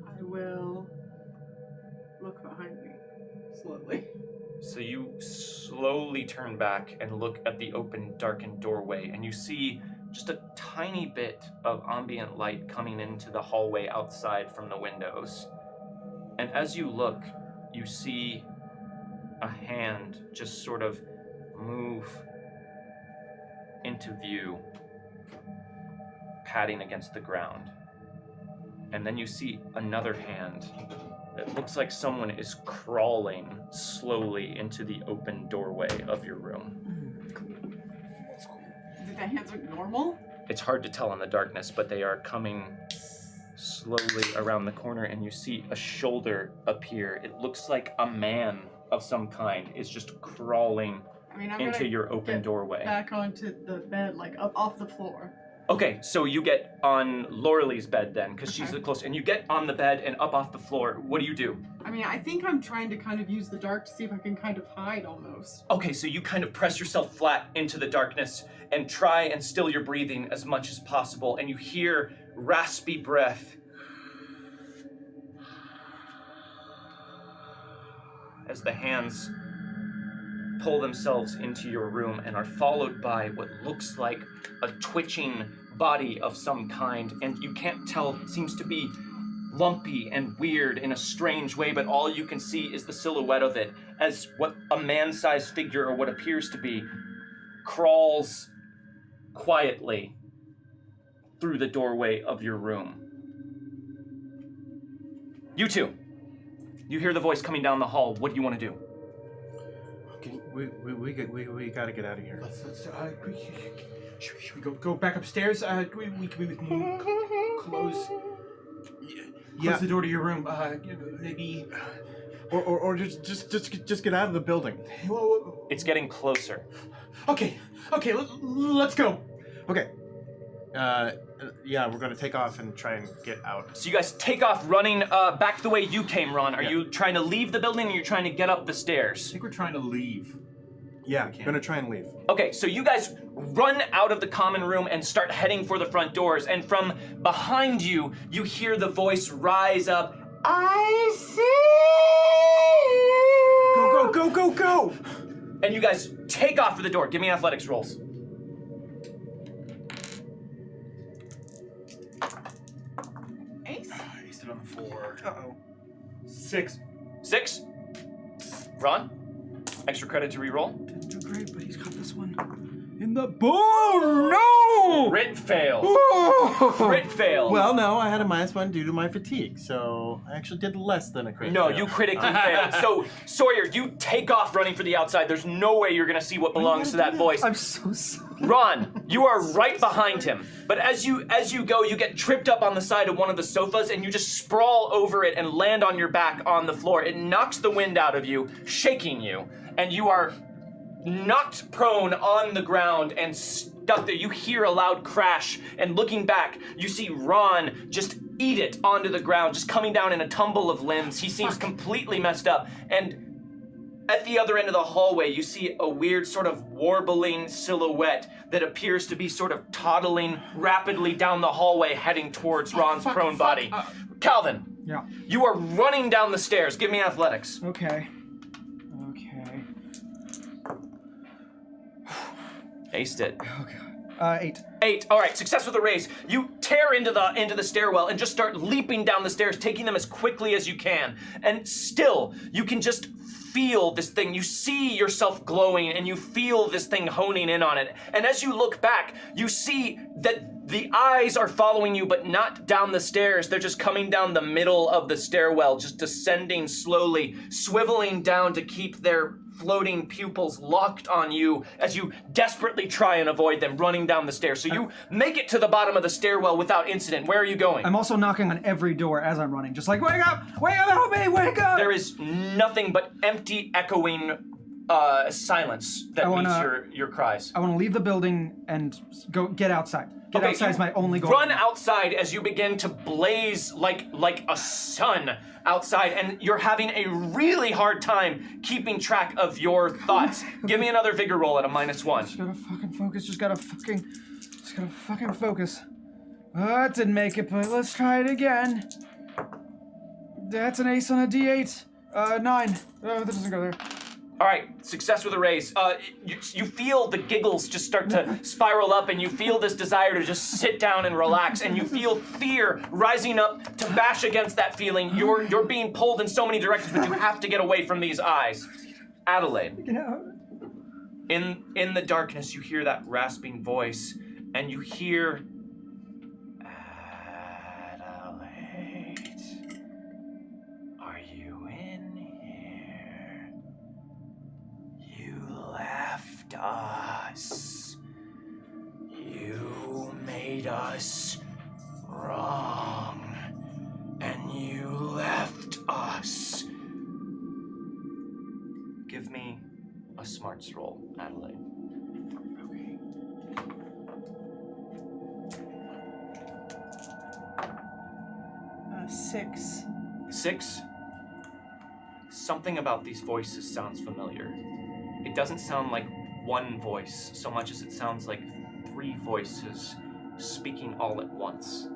I will look behind me slowly. So you slowly turn back and look at the open, darkened doorway, and you see just a tiny bit of ambient light coming into the hallway outside from the windows. And as you look, you see a hand just sort of move into view, patting against the ground. And then you see another hand. It looks like someone is crawling slowly into the open doorway of your room. Do the hands look normal? It's hard to tell in the darkness, but they are coming slowly around the corner, and you see a shoulder appear. It looks like a man of some kind is just crawling I mean, I'm into gonna your open get doorway. back onto the bed, like up off the floor. Okay, so you get on Laurelie's bed then, because she's Okay. the close, and you get on the bed and up off the floor. What do? I mean, I think I'm trying to kind of use the dark to see if I can kind of hide almost. Okay, so you kind of press yourself flat into the darkness and try and still your breathing as much as possible, and you hear raspy breath as the hands pull themselves into your room and are followed by what looks like a twitching body of some kind, and you can't tell, it seems to be lumpy and weird in a strange way, but all you can see is the silhouette of it as what a man-sized figure, or what appears to be, crawls quietly through the doorway of your room. You two, you hear the voice coming down the hall. What do you want to do? Okay, we gotta get out of here. Let's should we go back upstairs? We can close the door to your room. Maybe. Or just get out of the building. It's getting closer. Okay, let's go. Okay. Yeah, we're gonna take off and try and get out. So you guys take off running back the way you came, Ron. Are Yeah. you trying to leave the building, or you're trying to get up the I stairs? think we're trying to leave. Yeah, Okay. gonna try and leave. Okay, so you guys run out of the common room and start heading for the front doors, and from behind you, you hear the voice rise up. I see you. Go! And you guys take off for the door. Give me athletics rolls. Ace? I stood on the floor. Uh-oh. 6. 6. Ron, extra credit to reroll. Didn't do great, but he's got this one. In the no! Crit fail. Oh! Crit fail. Well, no, I had a -1 due to my fatigue, so I actually did less than a crit. No, fail. you critically failed. So, Sawyer, you take off running for the outside. There's no way you're gonna see what belongs to that voice. I'm so sorry. Ron, you are right behind him. But as you go, you get tripped up on the side of one of the sofas and you just sprawl over it and land on your back on the floor. It knocks the wind out of you, shaking you, and you are knocked prone on the ground and stuck there. You hear a loud crash, and looking back, you see Ron just eat it onto the ground, just coming down in a tumble of limbs. He seems completely messed up, and at the other end of the hallway, you see a weird sort of warbling silhouette that appears to be sort of toddling rapidly down the hallway, heading towards Ron's prone body. Calvin, Yeah. you are running down the stairs. Give me athletics. Okay. Aced it. Oh god. 8. 8. All right, success with the raise. You tear into the stairwell and just start leaping down the stairs, taking them as quickly as you can. And still, you can just feel this thing. You see yourself glowing and you feel this thing honing in on it. And as you look back, you see that the eyes are following you, but not down the stairs. They're just coming down the middle of the stairwell, just descending slowly, swiveling down to keep their floating pupils locked on you as you desperately try and avoid them running down the stairs. So you make it to the bottom of the stairwell without incident. Where are you going? I'm also knocking on every door as I'm running, just like, wake up, help me, wake up! There is nothing but empty, echoing silence that meets your cries. I want to leave the building and go get outside. Get outside is my only goal. Run outside as you begin to blaze like a sun outside, and you're having a really hard time keeping track of your thoughts. Give me another vigor roll at a -1. Just gotta fucking focus. Just gotta fucking focus. That didn't make it, but let's try it again. That's an ace on a D8. 9. Oh, that doesn't go there. All right, success with a raise. You feel the giggles just start to spiral up, and you feel this desire to just sit down and relax, and you feel fear rising up to bash against that feeling. You're being pulled in so many directions, but you have to get away from these eyes. Adelaide. Get out. In the darkness, you hear that rasping voice, and you hear Adelaide. Are you in here? You left us. You made us wrong. And you left us. Give me a smarts roll, Adelaide. Okay. 6. 6. Something about these voices sounds familiar. It doesn't sound like one voice so much as it sounds like 3 voices speaking all at once.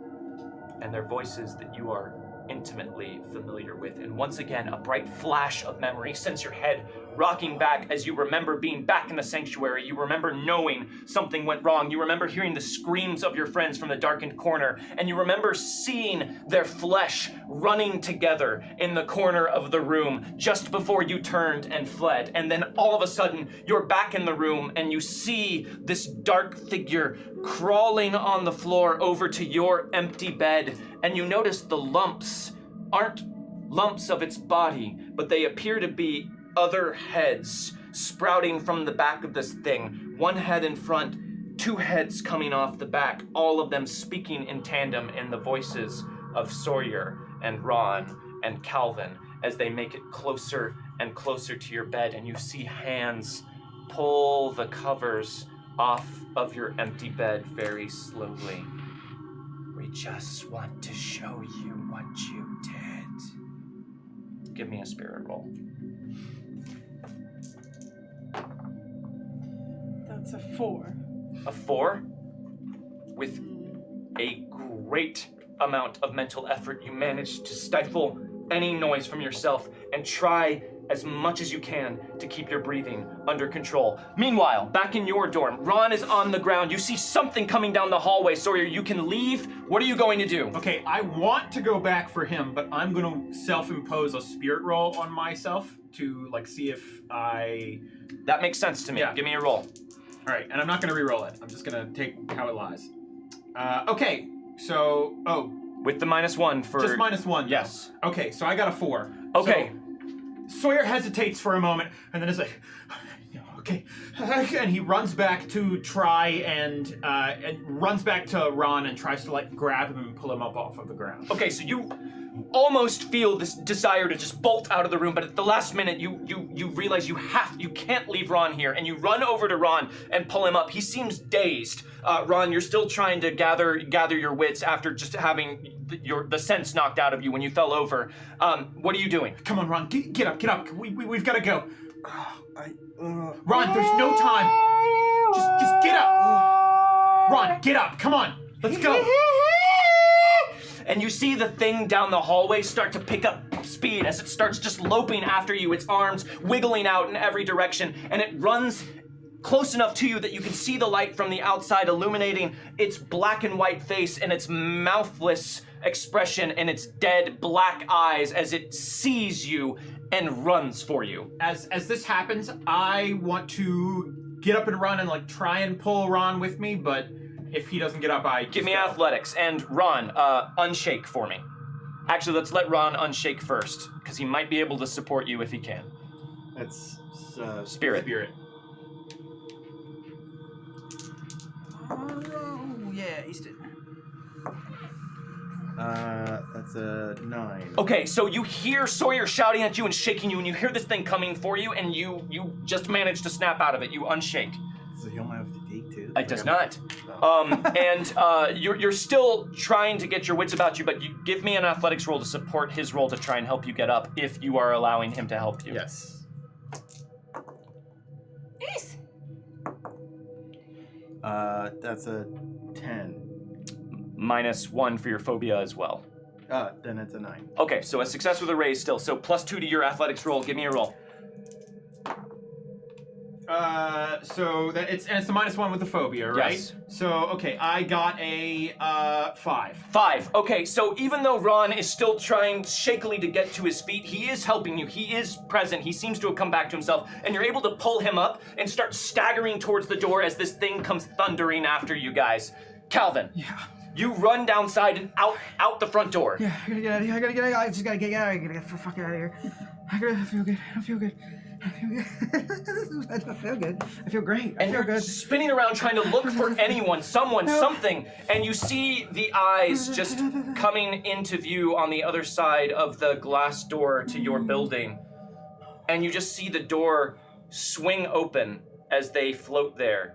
And they're voices that you are intimately familiar with. And once again, a bright flash of memory sends your head rocking back as you remember being back in the sanctuary. You remember knowing something went wrong. You remember hearing the screams of your friends from the darkened corner. And you remember seeing their flesh running together in the corner of the room just before you turned and fled. And then all of a sudden, you're back in the room and you see this dark figure crawling on the floor over to your empty bed. And you notice the lumps aren't lumps of its body, but they appear to be other heads sprouting from the back of this thing. One head in front, 2 heads coming off the back, all of them speaking in tandem in the voices of Sawyer and Ron and Calvin as they make it closer and closer to your bed, and you see hands pull the covers off of your empty bed very slowly. We just want to show you what you did. Give me a spirit roll. That's a 4. A 4? With a great amount of mental effort, you manage to stifle any noise from yourself and try as much as you can to keep your breathing under control. Meanwhile, back in your dorm, Ron is on the ground. You see something coming down the hallway. Sawyer, you can leave. What are you going to do? Okay, I want to go back for him, but I'm gonna self-impose a spirit roll on myself to like see if I. That makes sense to me. Yeah. Give me a roll. All right, and I'm not gonna re-roll it. I'm just gonna take how it lies. Okay, so With the -1 for just -1. Yes. Okay, so I got a 4. Okay. So Sawyer hesitates for a moment, and then is like, okay, and he runs back to try and runs back to Ron and tries to like grab him and pull him up off of the ground. Okay, so you almost feel this desire to just bolt out of the room, but at the last minute you realize you can't leave Ron here, and you run over to Ron and pull him up. He seems dazed. Ron, you're still trying to gather your wits after just having the sense knocked out of you when you fell over. What are you doing? Come on, Ron, get up. We've got to go. Ron, there's no time. Just get up. Ron, get up. Come on, let's go. And you see the thing down the hallway start to pick up speed as it starts just loping after you, its arms wiggling out in every direction, and it runs close enough to you that you can see the light from the outside illuminating its black and white face and its mouthless expression and its dead black eyes as it sees you and runs for you. As this happens, I want to get up and run and like try and pull Ron with me, but if he doesn't get up, I Give me athletics, and Ron, unshake for me. Actually, let's let Ron unshake first, because he might be able to support you if he can. That's Spirit. Oh, yeah, he's did. That's a 9. Okay, so you hear Sawyer shouting at you and shaking you, and you hear this thing coming for you, and you just manage to snap out of it. You unshake. Does the helmet have to take too? It does not. Oh. You're still trying to get your wits about you, but you give me an athletics roll to support his roll to try and help you get up if you are allowing him to help you. Yes. Yes. That's a 10. -1 for your phobia as well. Then it's a 9. Okay, so a success with a raise still. So +2 to your athletics roll. Give me a roll. So it's the -1 with the phobia, right? Yes. So okay, I got a 5. 5. Okay, so even though Ron is still trying shakily to get to his feet, he is helping you. He is present. He seems to have come back to himself, and you're able to pull him up and start staggering towards the door as this thing comes thundering after you guys. Calvin. Yeah. You run downside and out the front door. Yeah, I gotta get out of here. I just gotta get out of here. I gotta get the fuck out of here. I feel good. I feel good. I don't feel good. I feel great. I And feel you're good. spinning around trying to look for anyone, someone, something, and you see the eyes just coming into view on the other side of the glass door to your building. And you just see the door swing open as they float there,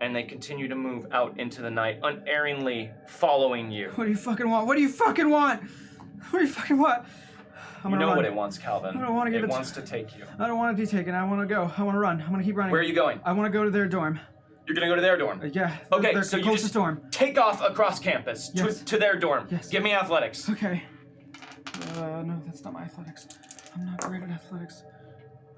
and they continue to move out into the night, unerringly following you. What do you fucking want? What do you fucking want? What do you fucking want? You know what it wants, Calvin. I don't want to give it it. wants to take you. I don't want to be taken. I want to go. I want to run. I want to keep running. Where are you going? I want to go to their dorm. You're gonna go to their dorm. Yeah. Okay, their so you closest just dorm. take off across campus Yes. to their dorm. Yes. Give me athletics. Okay. No, that's not my athletics. I'm not great at athletics.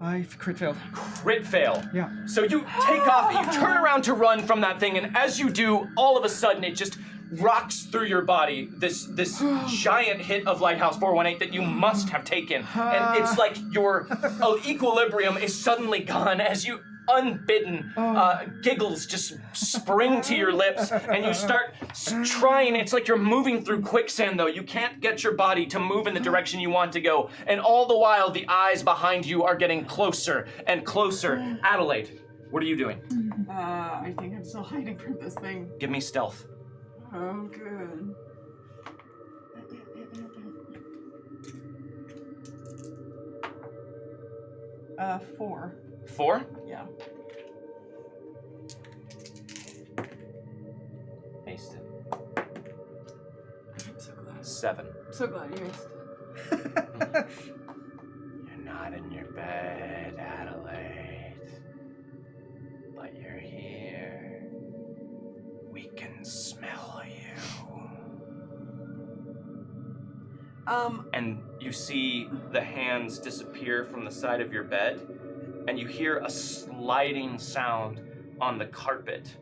I crit failed. Crit fail. Yeah. So you take off, you turn around to run from that thing, and as you do, all of a sudden it just rocks through your body, this giant hit of Lighthouse 418 that you must have taken. And it's like your equilibrium is suddenly gone as you, unbidden, giggles just spring to your lips, and you start trying. It's like you're moving through quicksand, though. You can't get your body to move in the direction you want to go. And all the while, the eyes behind you are getting closer and closer. Adelaide, what are you doing? I think I'm still hiding from this thing. Give me stealth. Oh, good. Four. 4? Yeah. Aced it. I'm so glad. 7. I'm so glad you aced it. You're not in your bed, Adelaide. But you're here. We can smell you. And you see the hands disappear from the side of your bed, and you hear a sliding sound on the carpet,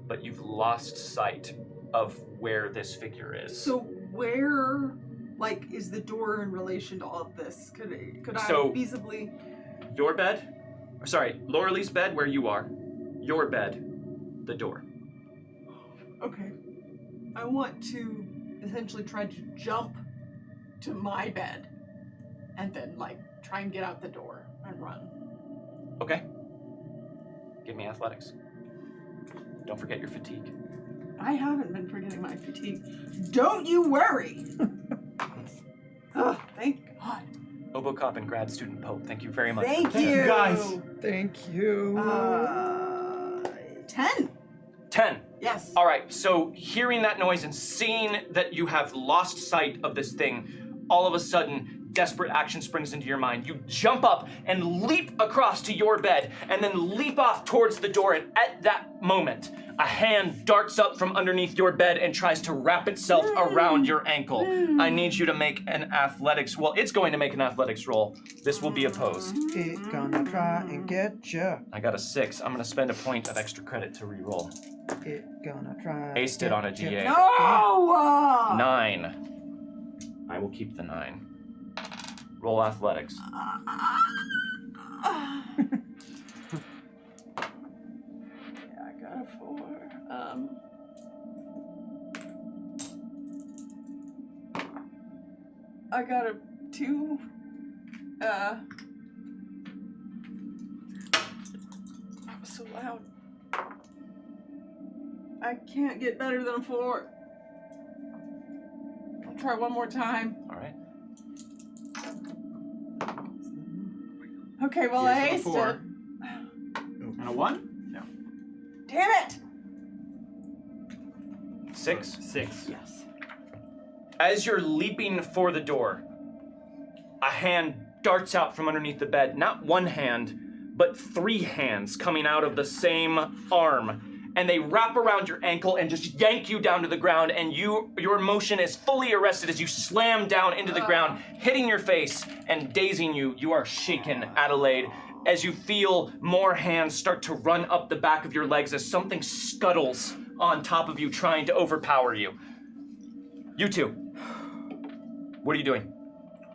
but you've lost sight of where this figure is. So where, like, is the door in relation to all of this? Could I So- feasibly? Your bed, sorry, Laurelie's bed where you are, your bed, the door. Okay. I want to essentially try to jump to my bed and then, like, try and get out the door and run. Okay. Give me athletics. Don't forget your fatigue. I haven't been forgetting my fatigue. Don't you worry. Oh, thank God. Obocop and grad student Pope, thank you very much. Thank Thank you, you. guys. Thank you. 10. 10. Yes. All right, so hearing that noise and seeing that you have lost sight of this thing, all of a sudden, desperate action springs into your mind. You jump up and leap across to your bed and then leap off towards the door, and at that moment, a hand darts up from underneath your bed and tries to wrap itself around your ankle. I need you to make an athletics, well, it's going to make an athletics roll. This will be opposed. It gonna try and get ya. I got a 6. I'm gonna spend a point of extra credit to re-roll. It gonna try. Aced it on a D8. No! 9. I will keep the 9. Roll athletics. Yeah, I got a 4. I got a 2. That was so loud. I can't get better than a 4. I'll try one more time. All right. Okay, well, I Here's the aced 4. it. And a 1? No. Damn it! 6. 6. Yes. As you're leaping for the door, a hand darts out from underneath the bed. Not one hand, but 3 hands coming out of the same arm. And they wrap around your ankle and just yank you down to the ground, and your motion is fully arrested as you slam down into the ground, hitting your face and dazing you. You are shaken, Adelaide, as you feel more hands start to run up the back of your legs as something scuttles on top of you, trying to overpower you. You two, what are you doing?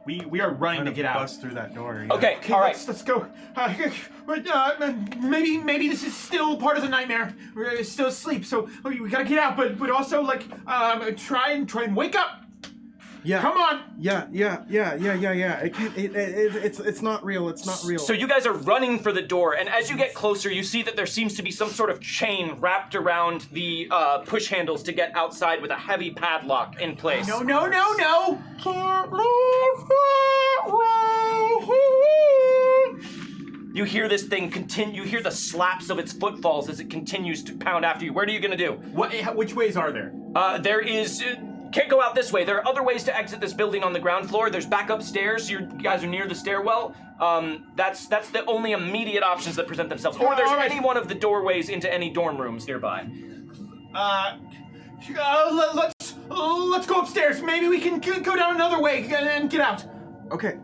We are running to get out. Bust through that door. Yeah. Okay, Okay, all right. let's go. Maybe this is still part of the nightmare. We're still asleep, so we gotta get out. But also like try and wake up. Yeah. Come on. Yeah. It can't. It's not real. It's not real. So you guys are running for the door, and as you get closer, you see that there seems to be some sort of chain wrapped around the push handles to get outside with a heavy padlock in place. No. Can't live that way. You hear this thing continue. You hear the slaps of its footfalls as it continues to pound after you. What are you gonna do? Which ways are there? There is. Can't go out this way. There are other ways to exit this building on the ground floor. There's back upstairs. You guys are near the stairwell. That's the only immediate options that present themselves. Or there's All right. any one of the doorways into any dorm rooms nearby. Let's go upstairs. Maybe we can go down another way and get out. Okay.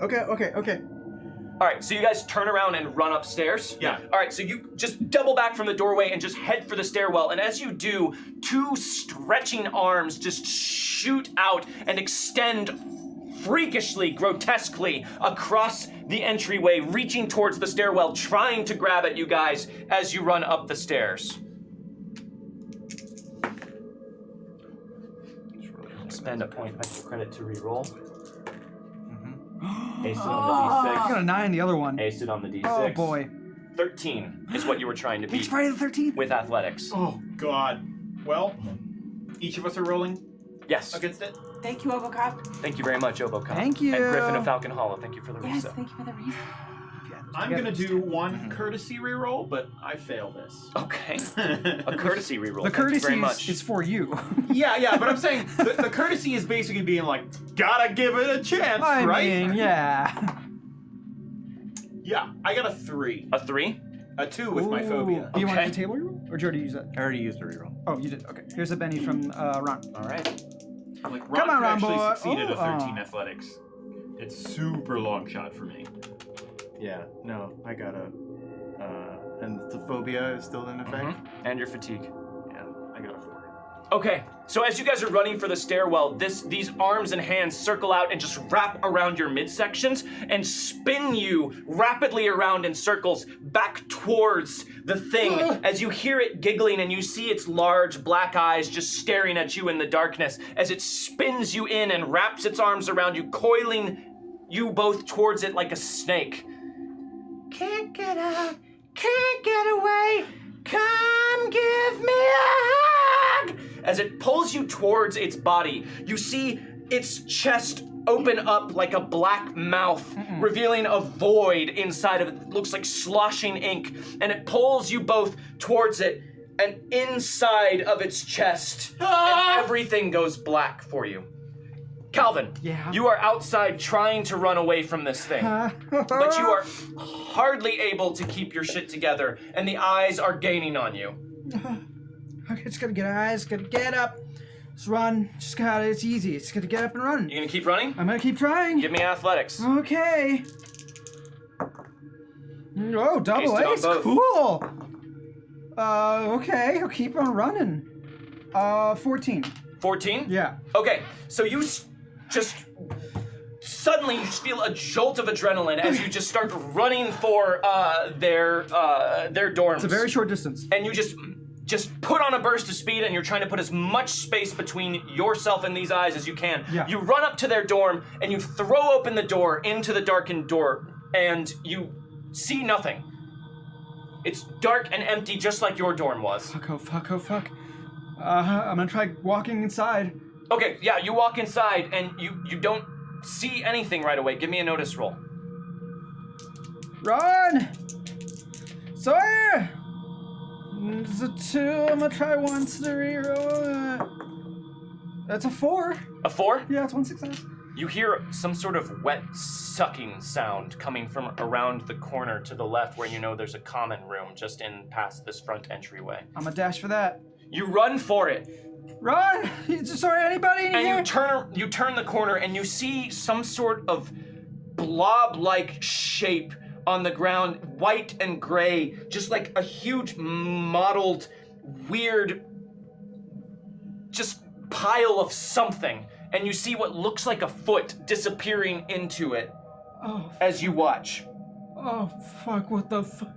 All right, so you guys turn around and run upstairs? Yeah. All right, so you just double back from the doorway and just head for the stairwell. And as you do, 2 stretching arms just shoot out and extend freakishly, grotesquely across the entryway, reaching towards the stairwell, trying to grab at you guys as you run up the stairs. Spend a point of extra credit to re-roll. Aced it on the I got a D6. 9, the other one. Aced it on the D6. Oh boy. 13 is what you were trying to beat It's Friday the 13th. with athletics. Oh God. Well, each of us are rolling Yes. against it. Thank you, Obocop. Thank you very much, Obocop. Thank you. And Griffin of Falcon Hollow, thank you for the Yes, reset. thank you for the reason. I'm gonna do one courtesy reroll, but I fail this. Okay. A courtesy reroll. The Thank you courtesy very much. is for you. Yeah, but I'm saying the courtesy is basically being like, gotta give it a chance, I right? mean, yeah. Yeah, I got a 3. A 3? A 2 with my phobia. Do you want Okay. the table roll? Or did you already use that? I already used a reroll. Oh, you did. Okay. Here's a Benny from Ron. All right. Like, Come on, could Ron actually boy. succeed at a Oh, 13 athletics. It's super long shot for me. Yeah. No, I got a. And the phobia is still in effect. And your fatigue. Yeah, I got a 4. Okay, so as you guys are running for the stairwell, these arms and hands circle out and just wrap around your midsections and spin you rapidly around in circles back towards the thing as you hear it giggling and you see its large black eyes just staring at you in the darkness as it spins you in and wraps its arms around you, coiling you both towards it like a snake. Can't get out, can't get away, come give me a hug! As it pulls you towards its body, you see its chest open up like a black mouth, revealing a void inside of it that looks like sloshing ink, and it pulls you both towards it, and inside of its chest, and everything goes black for you. Calvin, you are outside trying to run away from this thing, but you are hardly able to keep your shit together, and the eyes are gaining on you. Okay, just gotta get eyes, gotta get up. Just run. Just gotta, it's easy. Just gotta get up and run. You gonna keep running? I'm gonna keep trying. Give me athletics. Okay. Oh, double Aced it on ace. both. Cool. Okay, I'll keep on running. 14. 14? Yeah. Okay, so you just suddenly you just feel a jolt of adrenaline as you just start running for their dorms. It's a very short distance. And you just put on a burst of speed and you're trying to put as much space between yourself and these eyes as you can. Yeah. You run up to their dorm and you throw open the door into the darkened door and you see nothing. It's dark and empty just like your dorm was. Fuck, oh fuck, oh fuck. I'm gonna try walking inside. Okay, yeah, you walk inside and you don't see anything right away. Give me a notice roll. Run! Sawyer! It's a 2. I'm gonna try 1, 3. That's a 4. A 4? Yeah, it's 1 success. You hear some sort of wet sucking sound coming from around the corner to the left where you know there's a common room just in past this front entryway. I'm gonna dash for that. You run for it. Run! Sorry, anybody in here? And you turn the corner and you see some sort of blob-like shape on the ground, white and gray, just like a huge mottled, weird, just pile of something. And you see what looks like a foot disappearing into it as you watch. Oh, fuck, what the fuck?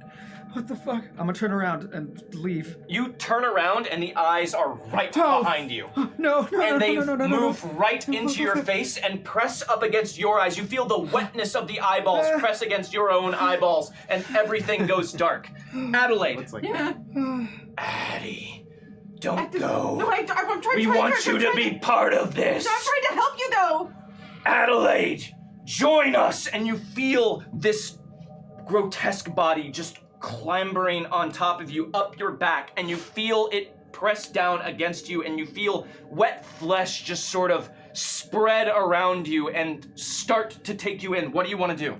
What the fuck? I'm gonna turn around and leave. You turn around and the eyes are right behind you. No, And they move right into your face and press up against your eyes. You feel the wetness of the eyeballs press against your own eyeballs, and everything goes dark. Adelaide. Looks like Yeah. Addie, don't go. No, I'm trying. We want you to be part of this. I'm trying to help you though. Adelaide, join us. And you feel this grotesque body just clambering on top of you, up your back, and you feel it press down against you, and you feel wet flesh just sort of spread around you and start to take you in. What do you want to do?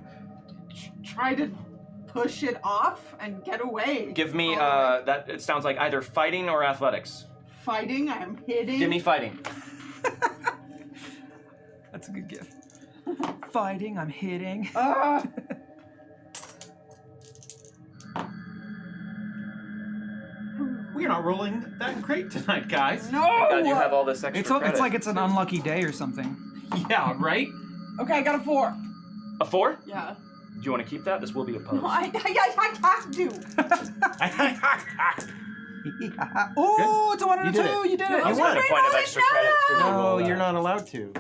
Try to push it off and get away. Give me, that it sounds like either fighting or athletics. Fighting, I am hitting. Give me fighting. That's a good gift. Fighting, I'm hitting. We're not rolling that great tonight, guys. No! God, you have all this extra credit. It's like it's an unlucky day or something. Yeah, right? Okay, I got a 4. A 4? Yeah. Do you want to keep that? This will be a pose. No, I have to. Oh, it's a 1 and a You did 2. it. You did it. You I want a point of extra credit. to No, roll that. you're not allowed to.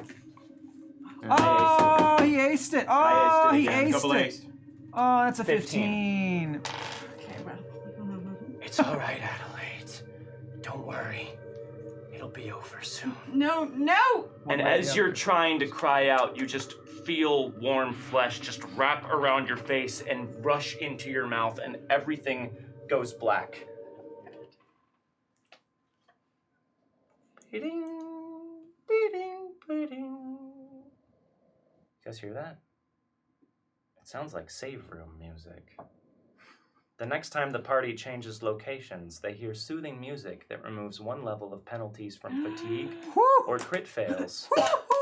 Oh, he aced it. I aced Oh, it he again. aced Double it. aced. Oh, that's a 15. 15. Okay, well. It's all right, Adelaide. Don't worry. It'll be over soon. No. And as you're trying to cry out, you just feel warm flesh just wrap around your face and rush into your mouth, and everything goes black. Beating. You guys hear that? It sounds like save room music. The next time the party changes locations, they hear soothing music that removes 1 level of penalties from fatigue or crit fails,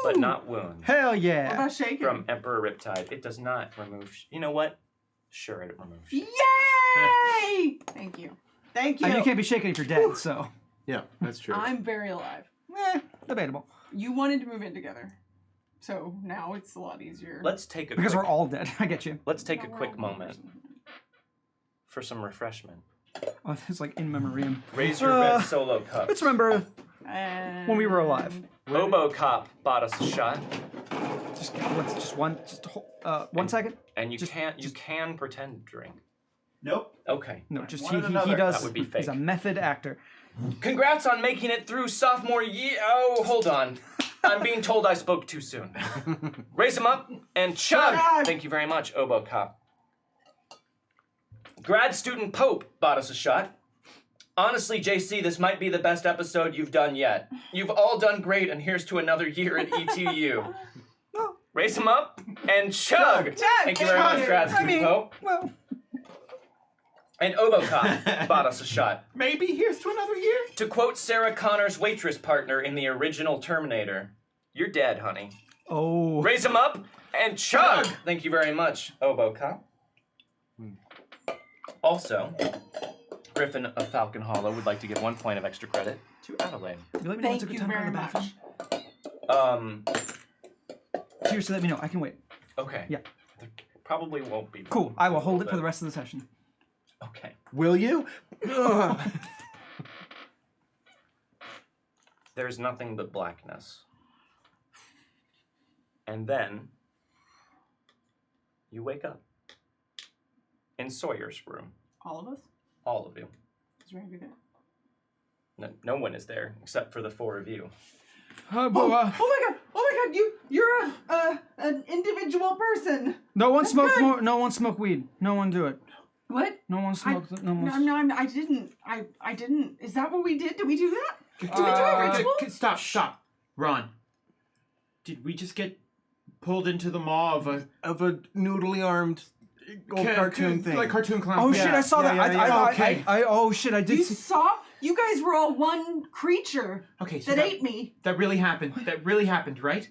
but not wounds. Hell What yeah. about shaking? From Emperor Riptide, it does not remove. You know what? Sure, it removes. Yay! Thank you. I mean, you can't be shaking if you're dead, so. Yeah, that's true. I'm very alive. Debatable. You wanted to move in together, so now it's a lot easier. Let's take a Because quick, we're all dead. I get you. let's take a We're quick all moment for some refreshment. Oh, it's like in memoriam. Raise your red solo cup. Let's remember And when we were alive. Oboe Cop bought us a shot, Just one second. and you Just- can pretend to drink. Nope. Okay. No, just One he, and he another. does. That would be He's a fake. method actor. Congrats on making it through sophomore year. Oh, hold on. I'm being told I spoke too soon. Raise him up and chug. Thank you very much, Oboe Cop. Grad student Pope bought us a shot. Honestly, JC, this might be the best episode you've done yet. You've all done great, and here's to another year at ETU. Raise him up and chug. Thank you very much, grad student Pope. Well, And Oboe Cop bought us a shot. Maybe here's to another year. To quote Sarah Connor's waitress partner in the original Terminator, "You're dead, honey." oh. Raise him up and chug. Thank you very much, Oboe Cop. Also, Griffin of Falcon Hollow would like to give 1 point of extra credit to Adelaide. You let me know when it's Thank a good you time to go to very the much. bathroom. Um, Seriously, let me know. I can wait. okay. Yeah. There probably won't be. Cool. I will hold it for the rest of the session. Okay. Will you? Ugh. There's nothing but blackness. And then you wake up in Sawyer's room. All of us? All of you. Is Randy there? No one is there except for the four of you. Oh my god! You're an individual person. No one That's smoke good. more. No one smoke weed. No one do it. What? No one smoke. No one. I didn't. I didn't. Is that what we did? Did we do that? Did we do a ritual? Stop. Ron. Did we just get pulled into the maw of a Of a noodly armed old cartoon thing. Like cartoon clown? Oh thing? shit! I saw yeah, that. yeah, okay. Oh shit! I did. You See. saw? You guys were all one creature Okay, so that ate me. that really happened. That really happened, right?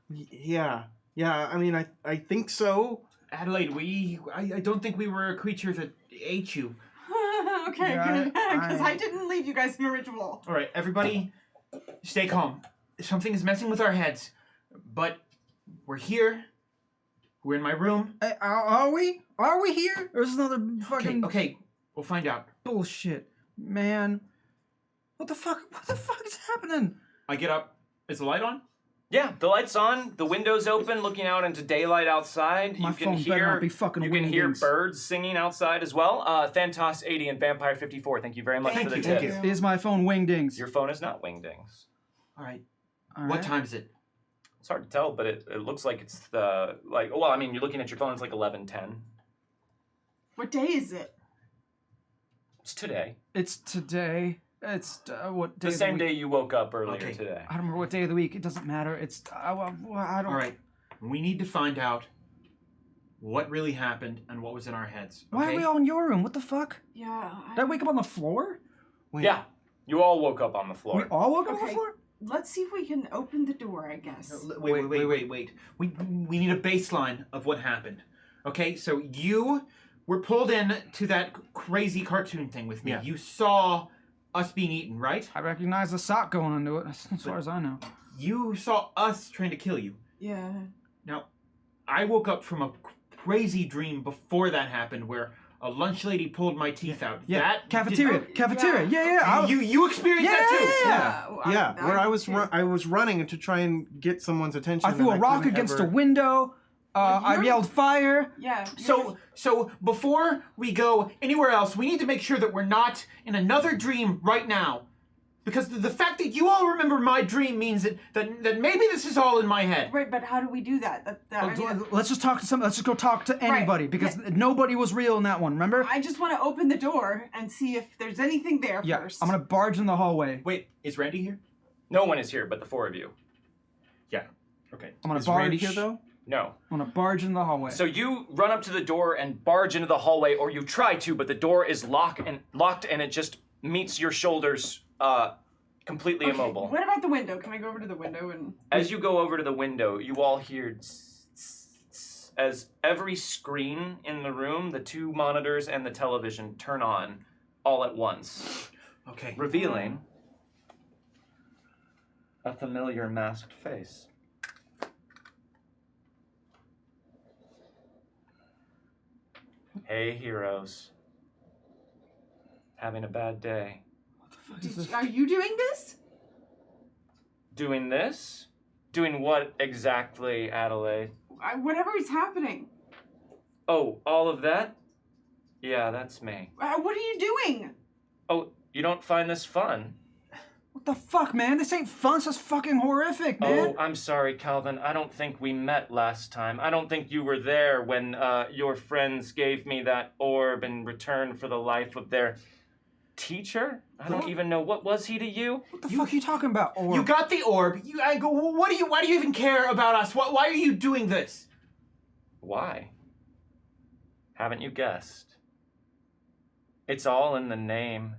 Yeah. I mean, I think so. Adelaide, I don't think we were a creature that ate you. Okay, Yeah, good. Because I I- didn't leave you guys in a ritual. All right, everybody, stay calm. Something is messing with our heads, but we're here. We're in my room. Are we? Are we here? Or is this another fucking Okay, we'll find out. bullshit, man? What the fuck? What the fuck is happening? I get up. Is the light on? Yeah, the light's on, the window's open, looking out into daylight outside. My you can phone better hear not be fucking you can hear wingdings. birds singing outside as well. Thantos 80 and Vampire 54. Thank you very much Thank for the you. tip. Thank Is my phone wingdings? Your phone is not wingdings. All right. All What right. time is it? It's hard to tell, but it looks like it's the well, I mean, you're looking at your phone. It's like 11:10. What day is it? It's today. It's today. It's what day? The of same the week? day you woke up earlier Okay. today. I don't remember what day of the week. It doesn't matter. It's I don't. All right. We need to find out what really happened and what was in our heads. Why okay? are we all in your room? What the fuck? Yeah. Did I wake up on the floor? Wait. Yeah, you all woke up on the floor. We all woke up on the Okay. floor? Let's see if we can open the door, I guess. Wait. We need a baseline of what happened. Okay, so you were pulled in to that crazy cartoon thing with me. Yeah. You saw us being eaten, right? I recognize the sock going into it, as far as I know. You saw us trying to kill you. Yeah. Now, I woke up from a crazy dream before that happened where a lunch lady pulled my teeth out. Yeah, That cafeteria. did- Cafeteria. Yeah. I- You experienced that too. Yeah, where I was running to try and get someone's attention. I threw and a rock couldn't against a ever- window. I you're- yelled fire. Yeah. So before we go anywhere else, we need to make sure that we're not in another dream right now. Because the fact that you all remember my dream means that maybe this is all in my head. Right, but how do we do that? I mean, Let's just talk to some. Let's just go talk to anybody because nobody was real in that one. Remember? I just want to open the door and see if there's anything there Yeah. first. I'm gonna barge in the hallway. Wait, is Randy here? No one is here but the four of you. Yeah. Okay. I'm gonna Is barge. Randy here though? No. I'm gonna barge in the hallway. So you run up to the door and barge into the hallway, or you try to, but the door is locked and it just meets your shoulders, completely Okay, immobile. What about the window? Can I go over to the window and? As you go over to the window, you all hear as every screen in the room, the two monitors and the television turn on all at once, Okay. revealing a familiar masked face. Hey, heroes. Having a bad day. Are you doing this? Doing this? Doing what exactly, Adelaide? Whatever is happening. Oh, all of that? Yeah, that's me. What are you doing? Oh, you don't find this fun? What the fuck, man? This ain't fun. This is fucking horrific, man. Oh, I'm sorry, Calvin. I don't think we met last time. I don't think you were there when your friends gave me that orb in return for the life of their teacher? I don't even know. What was he to you? What the fuck are you talking about, orb? You got the orb. I go. Why do you even care about us? Why are you doing this? Why? Haven't you guessed? It's all in the name.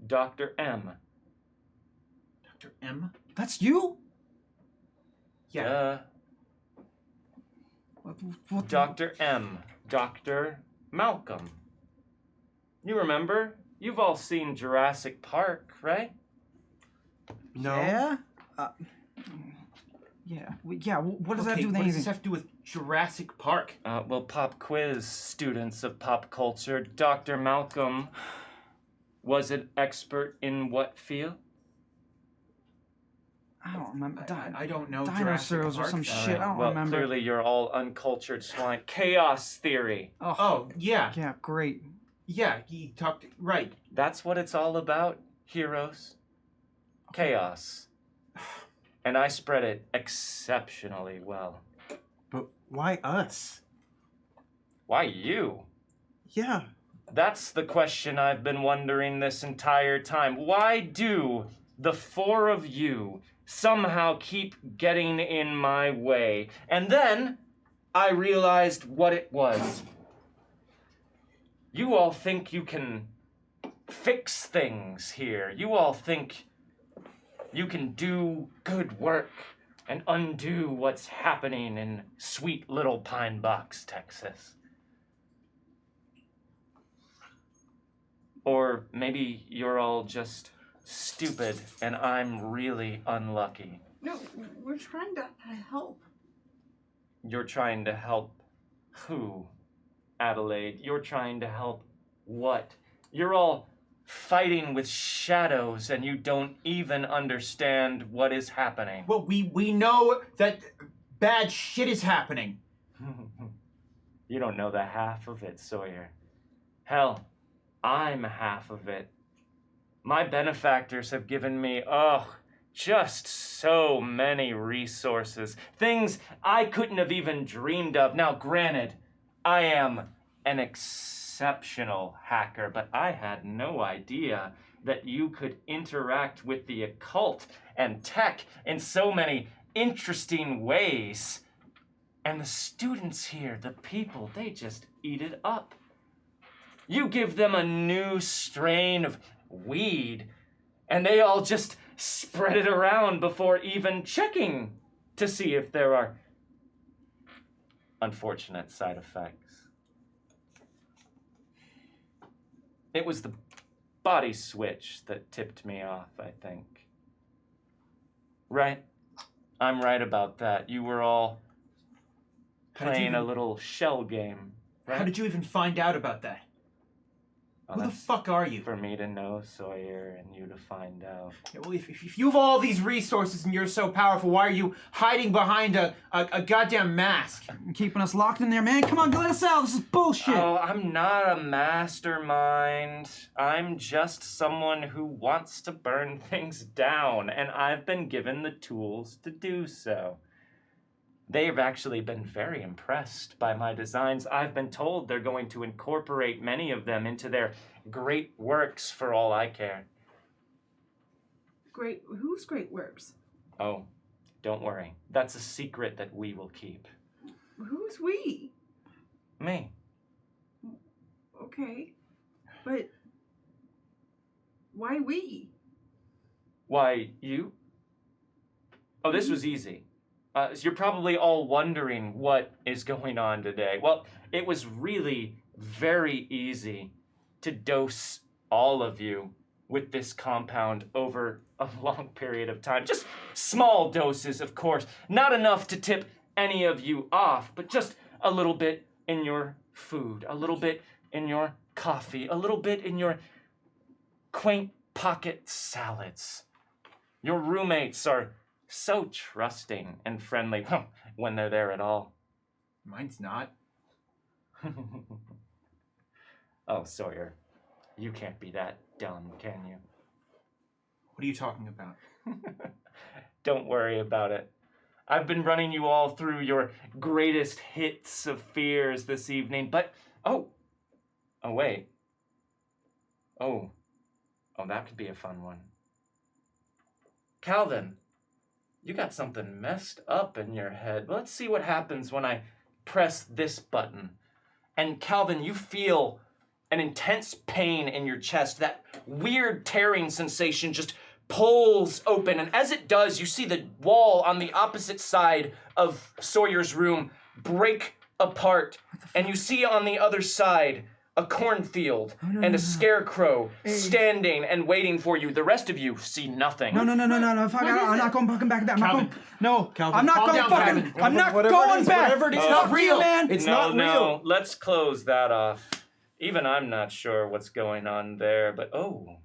Dr. M. Dr. M? That's you? Yeah. What Dr. M. Dr. Malcolm. You remember? You've all seen Jurassic Park, right? No. Yeah? Yeah. What does that do with What does anything? this have to do with Jurassic Park? Well, pop quiz students of pop culture. Dr. Malcolm was an expert in what field? I don't remember. I don't know. Dinosaurs Jurassic or Park. some shit. I don't well, remember. clearly you're all uncultured swine. Chaos theory. Oh, yeah. Yeah, great. Yeah, he talked. Right. That's what it's all about, heroes. Chaos. And I spread it exceptionally well. But why us? Why you? Yeah. That's the question I've been wondering this entire time. Why do the four of you somehow keep getting in my way? And then I realized what it was. You all think you can fix things here. You all think you can do good work and undo what's happening in sweet little Pine Box, Texas. Or maybe you're all just stupid and I'm really unlucky. No, we're trying to help. You're trying to help who, Adelaide? You're trying to help what? You're all fighting with shadows and you don't even understand what is happening. Well, we know that bad shit is happening. You don't know the half of it, Sawyer. Hell, I'm half of it. My benefactors have given me, just so many resources. Things I couldn't have even dreamed of. Now, granted, I am an exceptional hacker, but I had no idea that you could interact with the occult and tech in so many interesting ways. And the students here, the people, they just eat it up. You give them a new strain of weed, and they all just spread it around before even checking to see if there are unfortunate side effects. It was the body switch that tipped me off, I think. Right? I'm right about that. You were all playing a little shell game, right? How did you even find out about that? Well, Who the that's fuck are you? for me to know, Sawyer, and you to find out. Yeah, well, if you have all these resources and you're so powerful, why are you hiding behind a goddamn mask? You're keeping us locked in there, man. Come on, let us out. This is bullshit. Oh, I'm not a mastermind. I'm just someone who wants to burn things down, and I've been given the tools to do so. They've actually been very impressed by my designs. I've been told they're going to incorporate many of them into their great works for all I care. Great. Whose great works? Oh, don't worry. That's a secret that we will keep. Who's we? Me. Okay. But why we? Why, you? Oh, this was easy. So you're probably all wondering what is going on today. Well, it was really very easy to dose all of you with this compound over a long period of time. Just small doses, of course. Not enough to tip any of you off, but just a little bit in your food, a little bit in your coffee, a little bit in your quaint pocket salads. Your roommates are so trusting and friendly when they're there at all. Mine's not. Oh, Sawyer, you can't be that dumb, can you? What are you talking about? Don't worry about it. I've been running you all through your greatest hits of fears this evening, but oh wait. Oh, that could be a fun one. Calvin, you got something messed up in your head. Let's see what happens when I press this button. And Calvin, you feel an intense pain in your chest. That weird tearing sensation just pulls open. And as it does, you see the wall on the opposite side of Sawyer's room break apart. And you see on the other side a cornfield and a scarecrow standing and waiting for you. The rest of you see nothing. No. Fuck, I'm not going fucking back. Calvin. I'm not Calm going down, fucking. Calvin. I'm not Whatever going it is, back. whatever it is, It's not real, man. It's no, not real. No, let's close that off. Even I'm not sure what's going on there, but oh,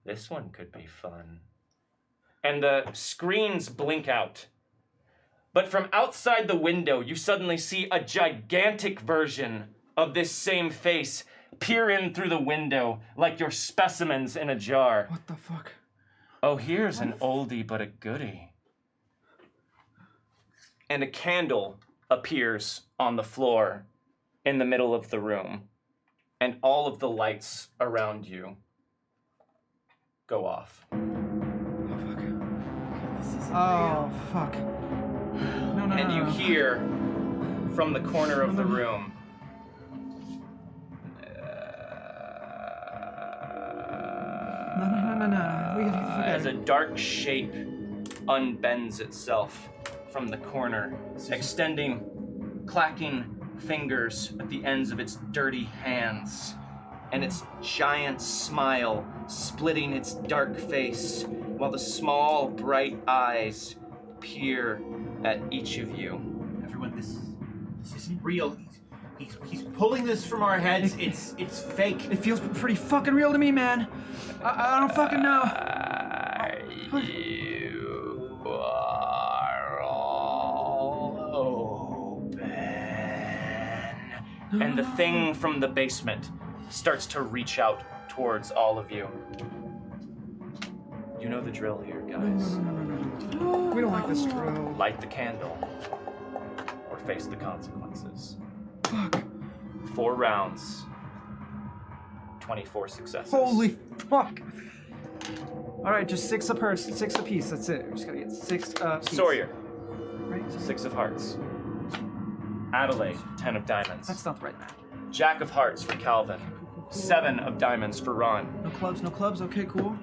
this one could be fun. And the screens blink out. But from outside the window, you suddenly see a gigantic version of this same face peer in through the window like your specimens in a jar. What the fuck? Oh, here's an oldie but a goodie. And a candle appears on the floor in the middle of the room, and all of the lights around you go off. Oh fuck. No. And you hear from the corner of the room, No. We gotta get the fuck out as of a here. dark shape unbends itself from the corner, extending clacking fingers at the ends of its dirty hands, and its giant smile splitting its dark face, while the small, bright eyes peer at each of you. Everyone, this isn't real. He's pulling this from our heads. It's fake. It feels pretty fucking real to me, man. I don't fucking know. You are all open. And the thing from the basement starts to reach out towards all of you. You know the drill here, guys. No. We don't like this drill. Light the candle or face the consequences. Fuck. 4 rounds, 24 successes. Holy fuck. Alright, just 6 apiece. That's it. We're just gonna get 6 apiece. Sawyer, Right? 6 of hearts. Adelaide, 10 of diamonds. That's not the right math. Jack of hearts for Calvin. 7 of diamonds for Ron. No clubs. Okay, cool.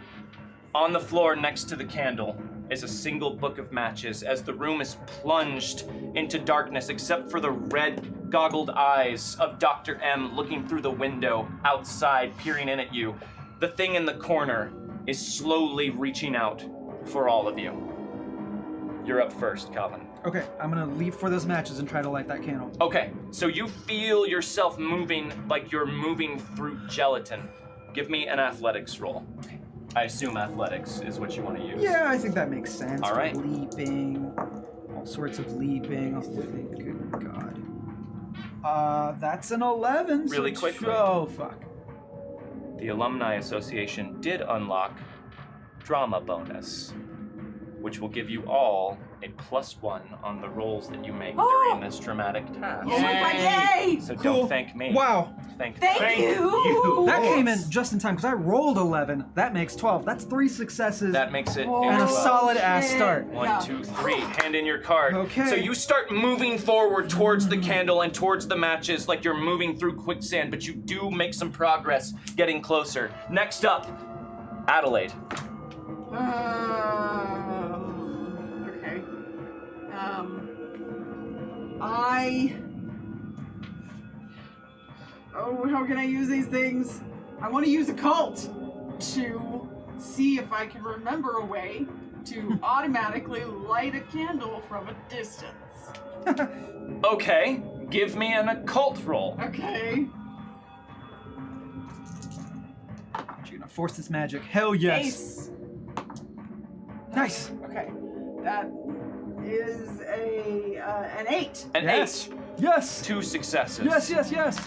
On the floor next to the candle is a single book of matches as the room is plunged into darkness except for the red goggled eyes of Dr. M looking through the window outside, peering in at you. The thing in the corner is slowly reaching out for all of you. You're up first, Calvin. Okay, I'm gonna leave for those matches and try to light that candle. Okay, so you feel yourself moving like you're moving through gelatin. Give me an athletics roll. I assume athletics is what you want to use. Yeah, I think that makes sense. All right. Leaping, all sorts of leaping. I'll think, good God. That's an 11. so Really quickly. Oh, fuck. The Alumni Association did unlock Drama Bonus, which will give you all a +1 on the rolls that you make during this dramatic task. Oh my god, yay! So Cool. don't thank me. Wow. Thank Thank you! you. That came in just in time because I rolled 11. That makes 12. That's 3 successes That makes it Oh, and a 12. solid ass shit. start. 1, 2, 3. Hand in your card. Okay. So you start moving forward towards the candle and towards the matches like you're moving through quicksand, but you do make some progress getting closer. Next up, Adelaide. Okay. Oh, how can I use these things? I want to use a cult to see if I can remember a way to automatically light a candle from a distance. Okay, give me an occult roll. Okay. You're gonna force this magic. Hell yes. Ace. Nice. Okay. That is an 8. An Yes. 8. Yes. 2 successes. Yes.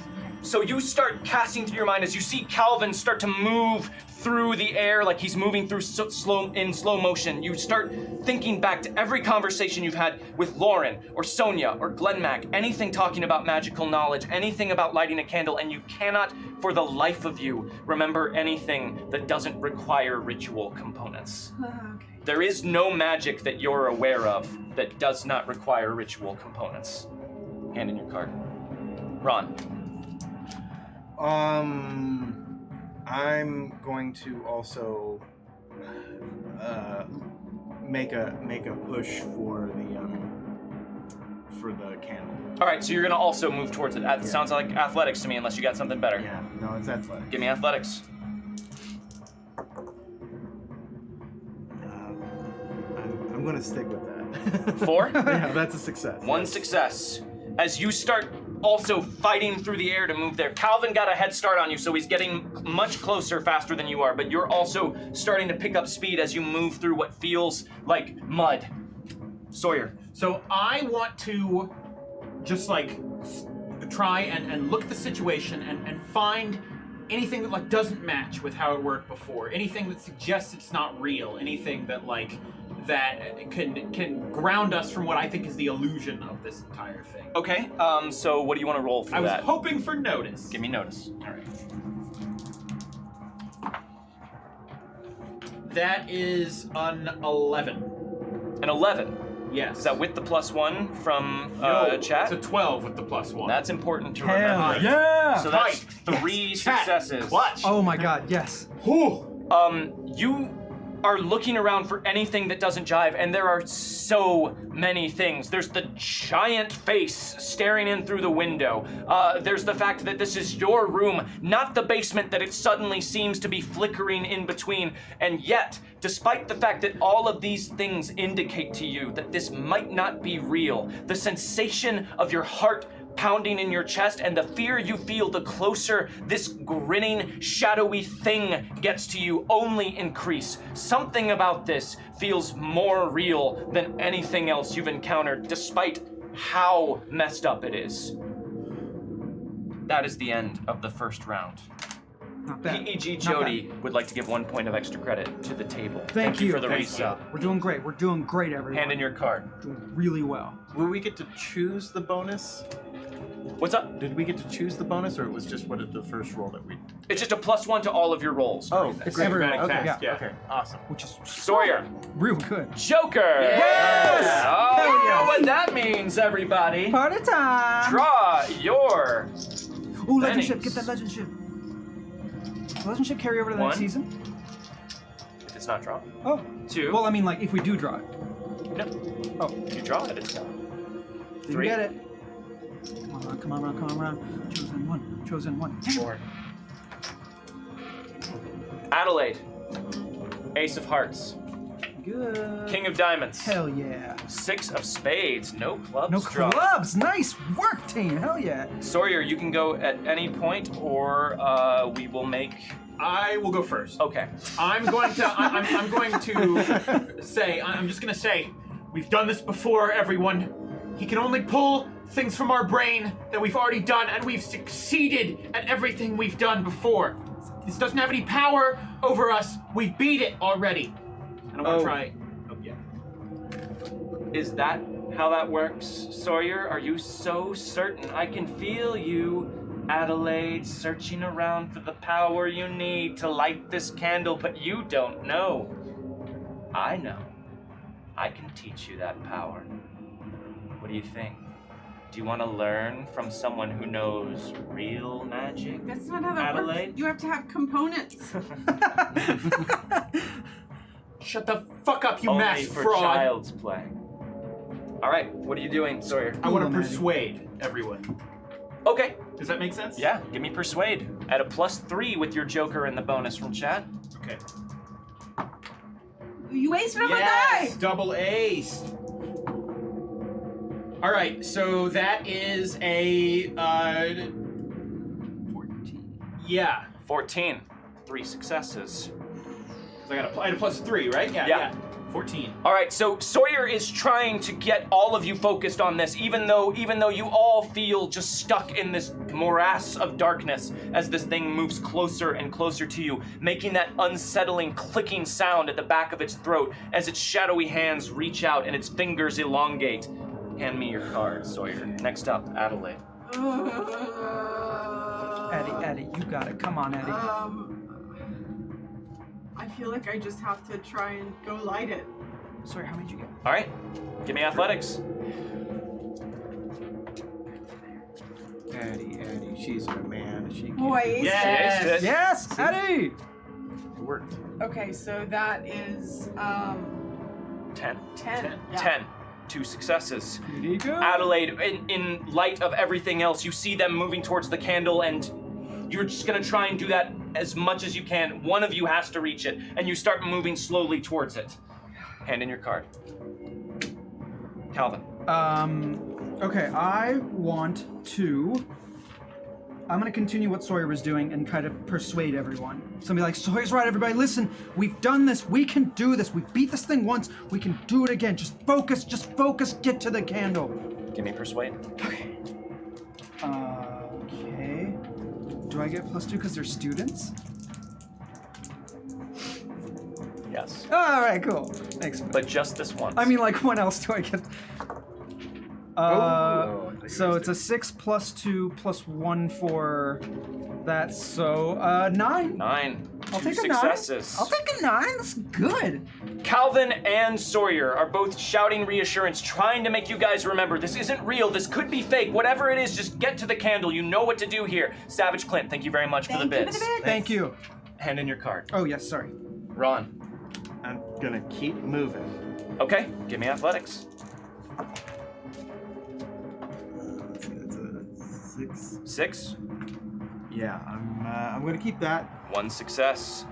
So you start casting through your mind as you see Calvin start to move through the air like he's moving through slow motion. You start thinking back to every conversation you've had with Lauren or Sonia or Glenn Mac, anything talking about magical knowledge, anything about lighting a candle, and you cannot, for the life of you, remember anything that doesn't require ritual components. Okay. There is no magic that you're aware of that does not require ritual components. Hand in your card. Ron. I'm going to also make a push for the candle. All right, so you're gonna also move towards it. That sounds like athletics to me, unless you got something better. Yeah, no, it's athletic. Give me athletics. I'm going to stick with that. 4? Yeah, that's a success. 1 success. As you start also fighting through the air to move there, Calvin got a head start on you, so he's getting much closer faster than you are, but you're also starting to pick up speed as you move through what feels like mud. Sawyer. So I want to just like try and look at the situation and find anything that like doesn't match with how it worked before. Anything that suggests it's not real. Anything that like that can ground us from what I think is the illusion of this entire thing. Okay, so what do you want to roll for I was that? hoping for notice. Give me notice. All right. That is an 11. An 11. Yes. Is that with the +1 from No, chat? It's a 12 with the +1. That's important to Hell remember. yeah. So that's Tight. 3 Chat. successes. Clutch. Oh my god, yes. Whew. You are looking around for anything that doesn't jive, and there are so many things. There's the giant face staring in through the window. There's the fact that this is your room, not the basement that it suddenly seems to be flickering in between. And yet, despite the fact that all of these things indicate to you that this might not be real, the sensation of your heart pounding in your chest and the fear you feel the closer this grinning, shadowy thing gets to you only increase. Something about this feels more real than anything else you've encountered, despite how messed up it is. That is the end of the first round. Not bad. PEG Not Jody would like to give 1 point of extra credit to the table. Thank you. for the Thank resub. We're doing great. We're doing great, everyone. Hand in your card. Doing really well. Will we get to choose the bonus? What's up? Did we get to choose the bonus, or it was just the first roll that we? It's just a +1 to all of your rolls. Oh, It's great. everyone. Acrobatic Okay, test, yeah. Okay, awesome. Which is Sawyer. real good. Joker! Yes! Oh, Hell you yeah. know what that means, everybody. Party time! Draw your Ooh, legend ship. pennies. Get that legend ship. Legend ship carry over to the next 1. season? If it's not drawn. Oh. 2. Well, I mean, like, if we do draw it. no. Oh. If you draw it, it's gone. Didn't 3. get it. Come on, Ron. Chosen one. 4. Adelaide. Ace of Hearts. Good. King of Diamonds. Hell yeah. 6 of Spades. No clubs No drawn. clubs. Nice work, team. Hell yeah. Sawyer, you can go at any point, or we will make. I will go first. Okay. I'm going to. I'm going to say. I'm just going to say, we've done this before, everyone. He can only pull things from our brain that we've already done, and we've succeeded at everything we've done before. This doesn't have any power over us. We've beat it already. And I want to try. Oh yeah. Is that how that works, Sawyer? Are you so certain? I can feel you, Adelaide, searching around for the power you need to light this candle, but you don't know. I know. I can teach you that power. What do you think? Do you want to learn from someone who knows real magic? That's not how that Adelaide? works. You have to have components. Shut the fuck up, you Only mass for fraud. child's play. All right, what are you doing, Sawyer? I want to Cool, man. persuade everyone. Okay. Does that make sense? Yeah, give me persuade. At a +3 with your joker and the bonus from chat. Okay. You wasted my Yes, die! double ace. All right, so that is a 14. yeah. 14. 3 successes. 'Cause I had a +3, right? Yeah. 14. All right, so Sawyer is trying to get all of you focused on this, even though you all feel just stuck in this morass of darkness as this thing moves closer and closer to you, making that unsettling clicking sound at the back of its throat as its shadowy hands reach out and its fingers elongate. Hand me your card, Sawyer. Next up, Adelaide. Eddie, you got it. Come on, Eddie. I feel like I just have to try and go light it. Sorry, how many did you get? All right, give me athletics. Eddie, she's a man. She can. Boys. Yes. Yes, Eddie! It worked. Okay, so that is 10. 10. Yeah. 10. 2 successes. Here you go. Adelaide, in light of everything else, you see them moving towards the candle, and you're just gonna try and do that as much as you can. One of you has to reach it, and you start moving slowly towards it. Hand in your card. Calvin. Okay, I'm gonna continue what Sawyer was doing and try to persuade everyone. So be like, Sawyer's right, everybody, listen, we've done this, we can do this, we beat this thing once, we can do it again. Just focus, get to the candle. Give me persuade. Okay. Okay. Do I get +2 because they're students? Yes. Alright, cool. Thanks. But just this once. I mean, like, what else do I get? So it's a 6 +2 +1 for that, so 9. 9. I'll 2 take a successes. 9. I'll take a 9. That's good. Calvin and Sawyer are both shouting reassurance, trying to make you guys remember this isn't real, this could be fake, whatever it is, just get to the candle. You know what to do here. Savage Clint, thank you very much for the bits. Thank you. Hand in your card. Oh yes, sorry. Ron. I'm gonna keep moving. Okay, give me athletics. It's a 6. 6. Yeah, I'm gonna keep that. 1 success.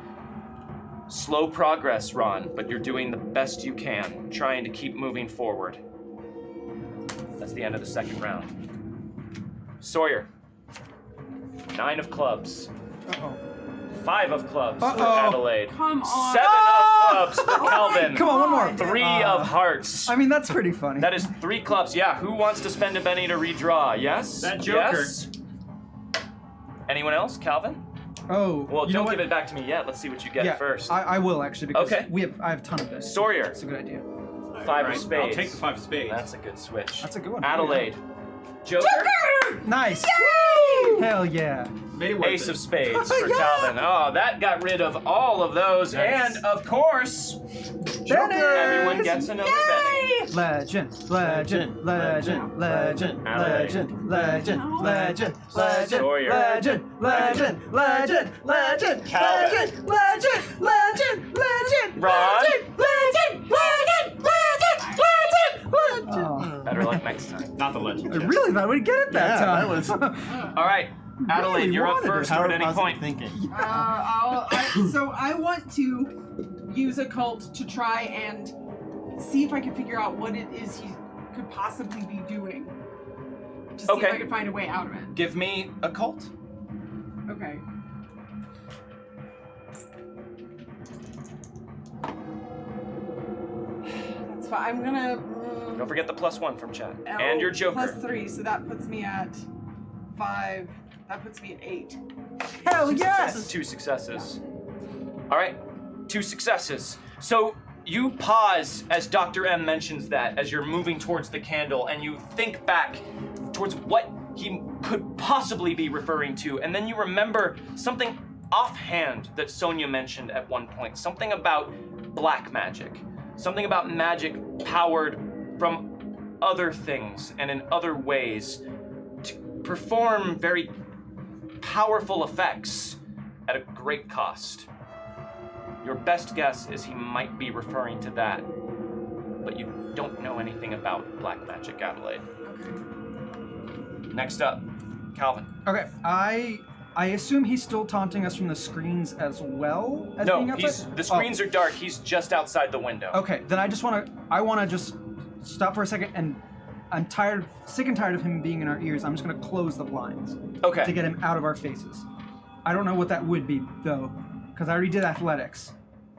Slow progress, Ron, but you're doing the best you can, trying to keep moving forward. That's the end of the second round. Sawyer. 9 of clubs. Uh-oh. 5 of clubs for Uh-oh. Adelaide. Come on. 7 of clubs for Calvin. Come on, one more. 3 of hearts. I mean, that's pretty funny. That is 3 clubs. Yeah, who wants to spend a penny to redraw? Yes? That joker. Yes? Anyone else? Calvin? Oh. Well, you know don't what? give it back to me yet. Let's see what you get Yeah, first. I will actually because Okay. I have a ton of this. Sawyer. That's a good idea. 5 Right, of spades. I'll take the 5 of spades. That's a good switch. That's a good one. Adelaide. Joker. Nice. Hell yeah. Made it worth Ace it. of spades for Yeah. Calvin. Oh, that got rid of all of those. Nice. And, of course, Benny! everyone gets another Benny. Legend, legend, legend, legend, legend, legend, legend, legend, Sawyer. legend, legend, legend, legend, Calvin. legend, legend, legend, legend, Ron. legend, legend, legend, legend. Oh, Better luck next time. Not the legend. I really thought we'd get it that Yeah, time. that was All right, Adelaide, Really you're up wanted it. first power at of any positive point. thinking. So I want to use a cult to try and see if I can figure out what it is he could possibly be doing. To see Okay. if I can find a way out of it. Give me a cult. Okay. That's fine. I'm gonna. Don't forget the +1 from chat. L And your Joker. +3, so that puts me at 5. That puts me at 8. Hell 2 yes! successes. 2 successes. All right, 2 successes. So you pause as Dr. M mentions that as you're moving towards the candle, and you think back towards what he could possibly be referring to, and then you remember something offhand that Sonia mentioned at one point, something about black magic, something about magic powered from other things and in other ways to perform very powerful effects at a great cost. Your best guess is he might be referring to that, but you don't know anything about black magic, Adelaide. Okay. Next up, Calvin. Okay, I assume he's still taunting us from the screens as well as No, being outside? the screens are dark. He's just outside the window. Okay, then I want to just stop for a second, and I'm sick and tired of him being in our ears. I'm just gonna close the blinds Okay. to get him out of our faces. I don't know what that would be though, because I already did athletics.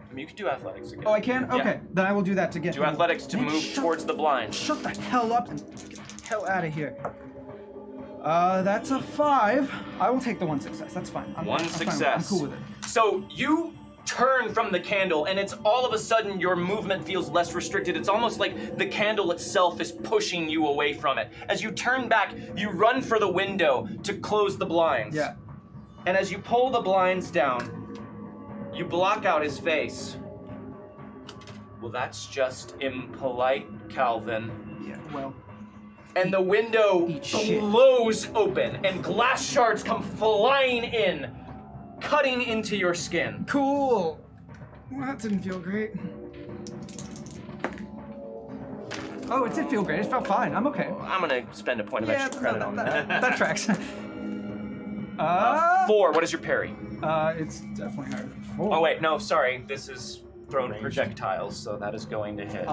I mean, you can do athletics again. Oh, I can? Yeah. Okay, then I will do that to get Do him. athletics to Man, move towards the blinds. Shut the hell up and get the hell out of here. That's a 5. I will take the 1 success. That's fine. I'm fine with it. Success. I'm cool with it. So you turn from the candle, and it's all of a sudden your movement feels less restricted. It's almost like the candle itself is pushing you away from it. As you turn back, you run for the window to close the blinds. Yeah. And as you pull the blinds down, you block out his face. Well, that's just impolite, Calvin. Yeah, well. And the window Eat shit. blows open, and glass shards come flying in, cutting into your skin. Cool. Well, that didn't feel great. Oh, it did feel great. It felt fine. I'm okay. I'm gonna spend a point of extra credit on that. That tracks. 4. What is your parry? It's definitely higher than 4. Oh wait, no, sorry. This is thrown projectiles, so that is going to hit.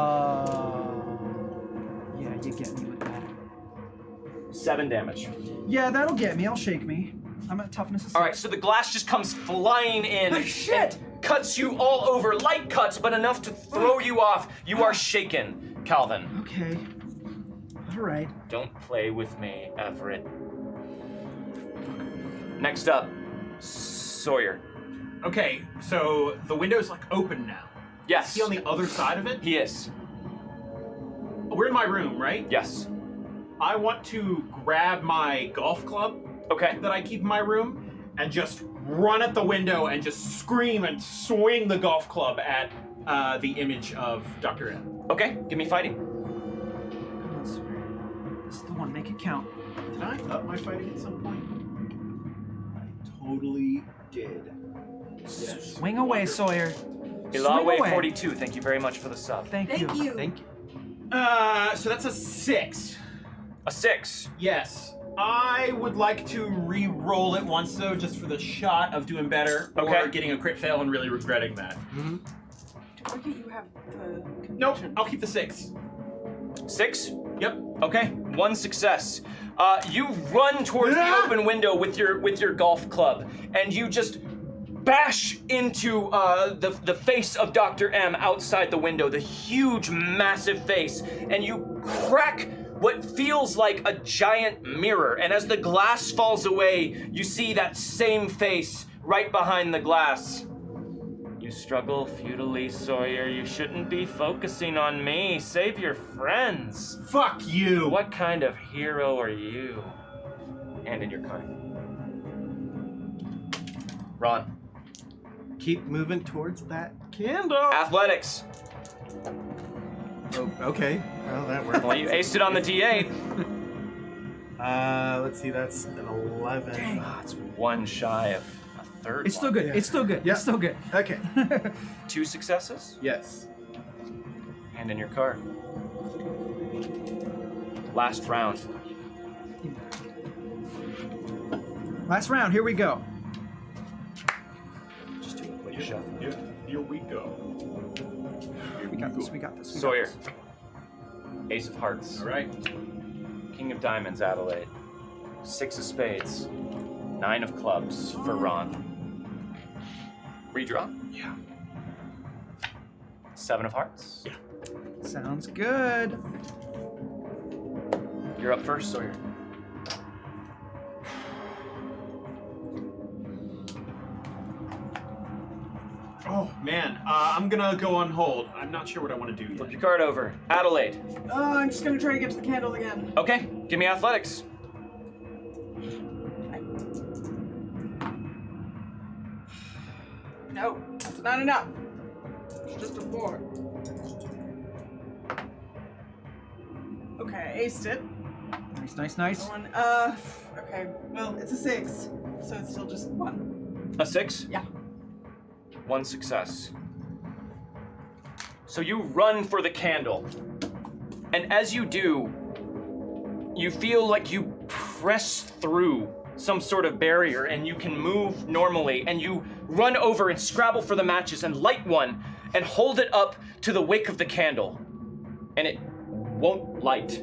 Yeah, you get me with that. 7 damage. Yeah, that'll get me. I'll shake me. I'm at toughness of 6. All right, so the glass just comes flying in. Oh, shit! And cuts you all over. Light cuts, but enough to throw you off. You are shaken, Calvin. Okay. All right. Don't play with me, Everett. Next up, Sawyer. Okay, so the window's like open now. Yes. Is he on the other side of it? He is. We're in my room, right? Yes. I want to grab my golf club Okay. that I keep in my room and just run at the window and just scream and swing the golf club at the image of Dr. M. Okay, give me fighting. Come on, Sawyer. This is the one. Make it count. Did I up my fighting at some point? I totally did. Yes. Swing away, Sawyer. Ilawe 42, thank you very much for the sub. Thank you. Thank you. So that's a 6. A 6. Yes. I would like to re-roll it once though, just for the shot of doing better Okay. or getting a crit fail and really regretting that. Okay, you have the Nope, conviction. I'll keep the 6. 6? Yep. Okay, 1 success. You run towards the open window with your golf club, and you just bash into the face of Dr. M outside the window, the huge, massive face, and you crack what feels like a giant mirror. And as the glass falls away, you see that same face right behind the glass. You struggle futilely, Sawyer. You shouldn't be focusing on me. Save your friends. Fuck you! What kind of hero are you? And in your card. Ron. Keep moving towards that candle. Athletics. Oh, okay. Well, that worked. Well, you aced it on the D8. Let's see. That's an 11. Ah, it's 1 shy of a third. It's still one. good. It's still good. Yeah. It's still good. Okay. 2 successes. Yes. And in your card. Last round. Last round. Here we go. Just do a quick shuffle. Yeah, here we go. We got this. We got this. We got Sawyer. this. Ace of Hearts. All right. King of Diamonds, Adelaide. 6 of Spades. 9 of Clubs for Ron. Redraw? Yeah. 7 of Hearts? Yeah. Sounds good. You're up first, Sawyer. Oh man, I'm gonna go on hold. I'm not sure what I want to do Flip yet. your card over. Adelaide. I'm just gonna try to get to the candle again. Okay, give me athletics. No, that's not enough. It's just a 4. Okay, I aced it. Nice, nice, nice. One. Okay. Well, it's a 6, so it's still just 1. A 6? Yeah. 1 success. So you run for the candle. And as you do, you feel like you press through some sort of barrier and you can move normally, and you run over and scrabble for the matches and light one and hold it up to the wick of the candle, and it won't light.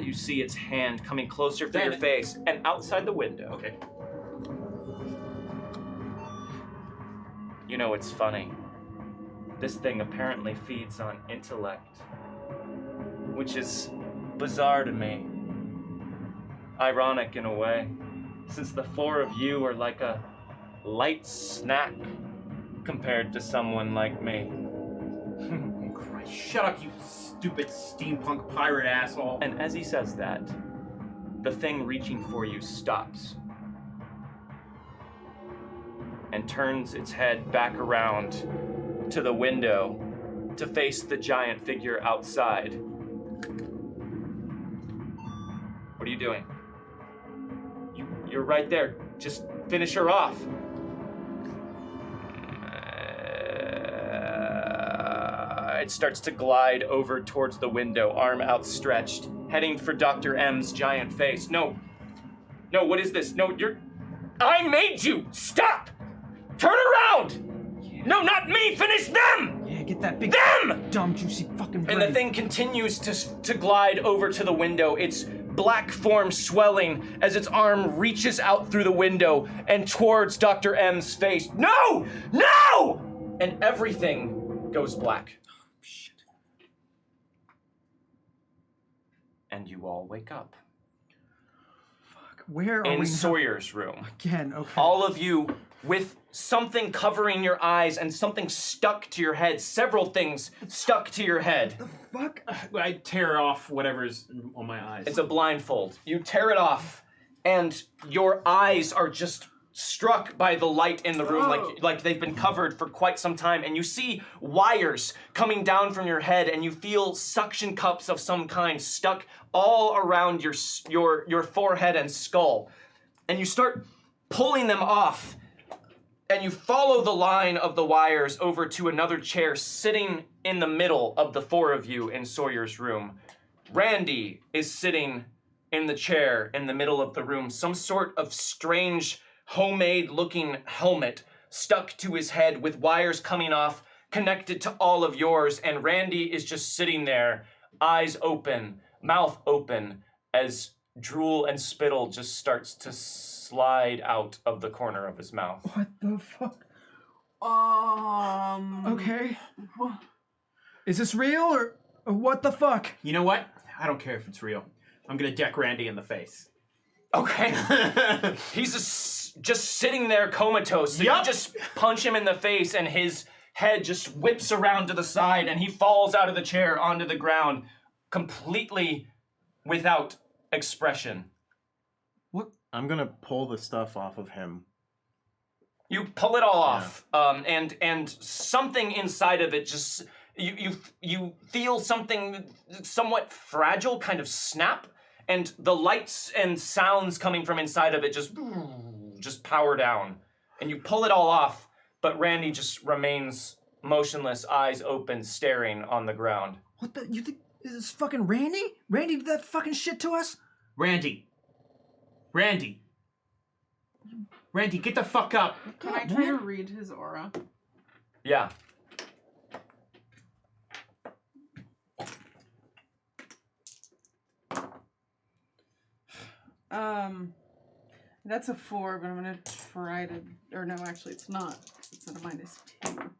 You see its hand coming closer to your face and outside the window. Okay. You know, it's funny. This thing apparently feeds on intellect, which is bizarre to me. Ironic in a way, since the four of you are like a light snack compared to someone like me. Christ, shut up, you stupid steampunk pirate asshole. And as he says that, the thing reaching for you stops and turns its head back around to the window to face the giant figure outside. What are you doing? You're right there. Just finish her off. It starts to glide over towards the window, arm outstretched, heading for Dr. M's giant face. No, what is this? No, I made you! Stop! Turn around! Yeah. No, not me! Finish them! Yeah, get that big them! dumb juicy fucking brain. And the thing continues to glide over to the window, its black form swelling as its arm reaches out through the window and towards Dr. M's face. No! No! And everything goes black. Shit. And you all wake up. Fuck. Where are in we Sawyer's room. Again, okay. All of you with something covering your eyes and something stuck to your head. Several things stuck to your head. Fuck. I tear off whatever's on my eyes. It's a blindfold. You tear it off, and your eyes are just struck by the light in the room, like they've been covered for quite some time, and you see wires coming down from your head, and you feel suction cups of some kind stuck all around your forehead and skull, and you start pulling them off, and you follow the line of the wires over to another chair sitting in the middle of the four of you in Sawyer's room. Randy is sitting in the chair in the middle of the room, some sort of strange homemade looking helmet stuck to his head with wires coming off, connected to all of yours, and Randy is just sitting there, eyes open, mouth open, as drool and spittle just starts to slide out of the corner of his mouth. What the fuck? Okay. Is this real or what the fuck? You know what? I don't care if it's real. I'm gonna deck Randy in the face. Okay. He's just sitting there comatose. So you just punch him in the face and his head just whips around to the side and he falls out of the chair onto the ground completely without expression. What? I'm gonna pull the stuff off of him. You pull it all off, and something inside of it just you feel something somewhat fragile kind of snap, and the lights and sounds coming from inside of it just power down, and you pull it all off, but Randy just remains motionless, eyes open, staring on the ground. What the? You think is this fucking Randy? Randy did that fucking shit to us? Randy, get the fuck up. Can I try to read his aura? Yeah. That's a 4, but I'm gonna try to, or no, actually it's not. It's at a -2.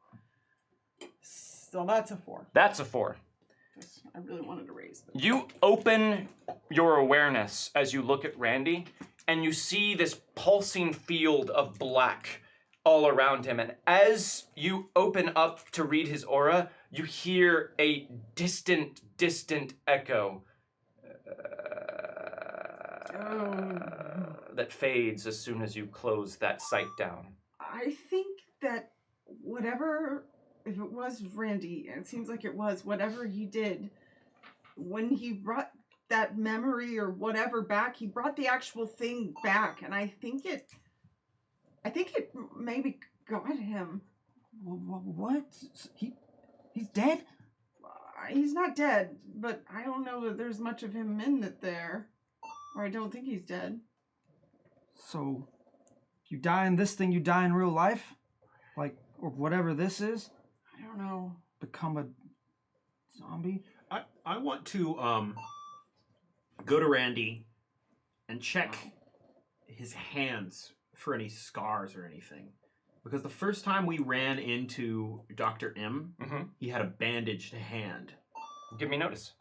So that's a 4. That's a 4. I really wanted to raise. But... You open your awareness as you look at Randy, and you see this pulsing field of black all around him. And as you open up to read his aura, you hear a distant echo that fades as soon as you close that sight down. I think that whatever, if it was Randy, and it seems like it was, whatever he did, when he brought that memory or whatever back, he brought the actual thing back, and I think it maybe got him. What? He's dead? He's not dead, but I don't know that there's much of him in it there. Or I don't think he's dead. So, you die in this thing, you die in real life? Like, or whatever this is? I don't know. Become a zombie? I want to go to Randy and check his hands for any scars or anything. Because the first time we ran into Dr. M, he had a bandaged hand. Give me notice.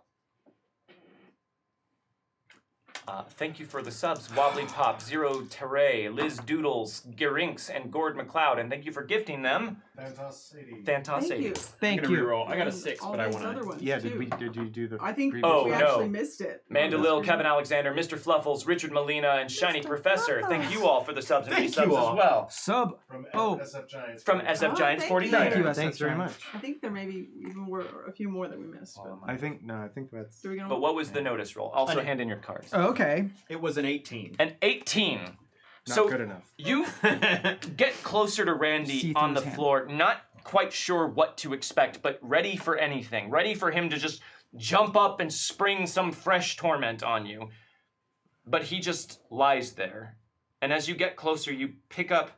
Thank you for the subs, Wobbly Pop, Zero Terray, Liz Doodles, Gerinks, and Gord McLeod, and thank you for gifting them. Fantos 80. Fantos Thank 80. you. Thank I'm gonna you. reroll. I got a 6, All but I those want other to. ones Yeah, too. did you do the? I think previous Oh, we one? no. actually missed it. Mandalil, Kevin Alexander, Mr. Fluffles, Richard Molina, and Shiny Mr. Professor. Fluffles. Thank you all for the subs and Thank mini subs you as all. well. Sub. From Oh. SF Giants. From SF Oh, Giants thank 49. Thank you, Thanks very much. I think there may be even more, a few more that we missed. But I think that's. do we get But what was the notice roll? Also Okay. hand in your cards. Oh, okay. It was an 18. An 18. Not So good enough. you get closer to Randy See on through the his hand. floor, not quite sure what to expect, but ready for anything. Ready for him to just jump up and spring some fresh torment on you. But he just lies there. And as you get closer, you pick up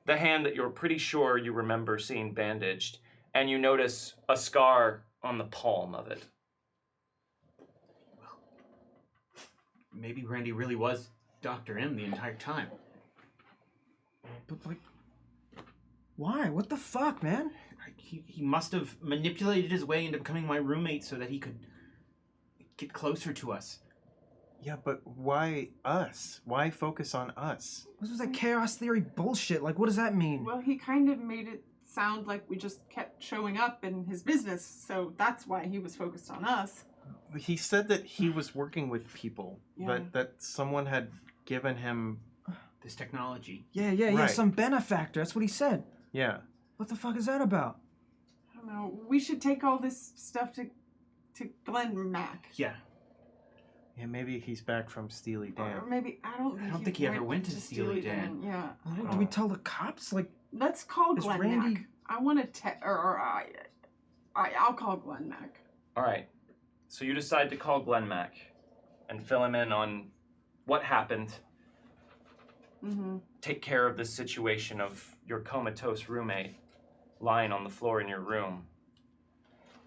the hand that you're pretty sure you remember seeing bandaged, and you notice a scar on the palm of it. Maybe Randy really was Dr. M the entire time. But, like, why? What the fuck, man? He must have manipulated his way into becoming my roommate so that he could get closer to us. Yeah, but why us? Why focus on us? This was that chaos theory bullshit. Like, what does that mean? Well, he kind of made it sound like we just kept showing up in his business, so that's why he was focused on us. He said that he was working with people. Yeah. That someone had given him. This technology. Yeah, Right. some benefactor. That's what he said. Yeah. What the fuck is that about? I don't know. We should take all this stuff to Glenn Mac. Yeah. Yeah, maybe he's back from Steely Or Dan. maybe, I don't think he ever went to Steely Dan. Yeah. Do we tell the cops? Like, Let's call Is Glenn Randy- Mac. I want to I'll call Glenn Mac. All right. So you decide to call Glenn Mac and fill him in on what happened. Mm-hmm. Take care of the situation of your comatose roommate lying on the floor in your room.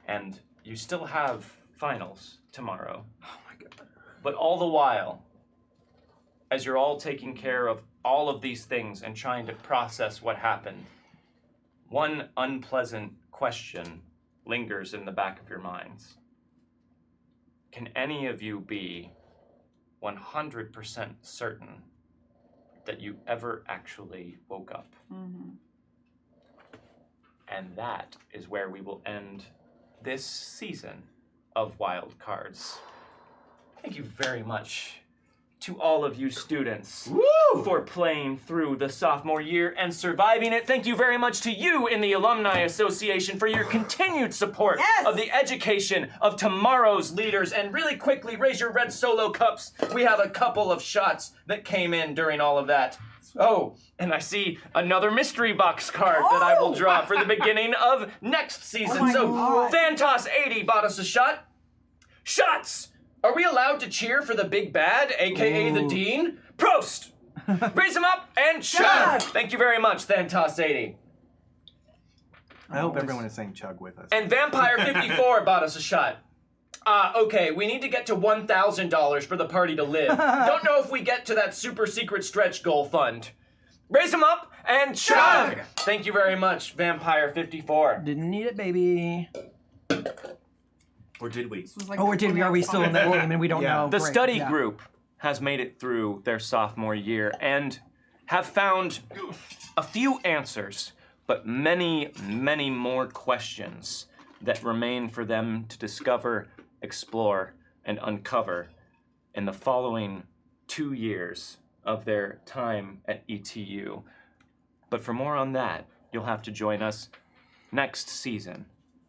And you still have finals tomorrow. oh my god. But all the while, as you're all taking care of all of these things and trying to process what happened, one unpleasant question lingers in the back of your minds. Can any of you be 100% certain that you ever actually woke up? Mm-hmm. And that is where we will end this season of Wildcards. Thank you very much to all of you students for playing through the sophomore year and surviving it. Thank you very much to you in the Alumni Association for your continued support Yes! of the education of tomorrow's leaders. And really quickly, raise your red solo cups. We have a couple of shots that came in during all of that. Oh, and I see another mystery box card that I will draw for the beginning of next season. my So, God. Fantos80 bought us a shot. Shots! Are we allowed to cheer for the big bad, aka the Dean? Prost! Raise him up and chug! Thank you very much, Fantos80. I hope everyone is saying chug with us. And Vampire54 bought us a shot. Okay, we need to get to $1,000 for the party to live. Don't know if we get to that super secret stretch goal fund. Raise him up and chug! Thank you very much, Vampire54. Didn't need it, baby. Or did we? This was like Oh, or the did we? Are we still in that game and we don't Yeah. know? The Great, study yeah. group has made it through their sophomore year and have found a few answers, but many, many more questions that remain for them to discover, explore, and uncover in the following 2 years of their time at ETU. But for more on that, you'll have to join us next season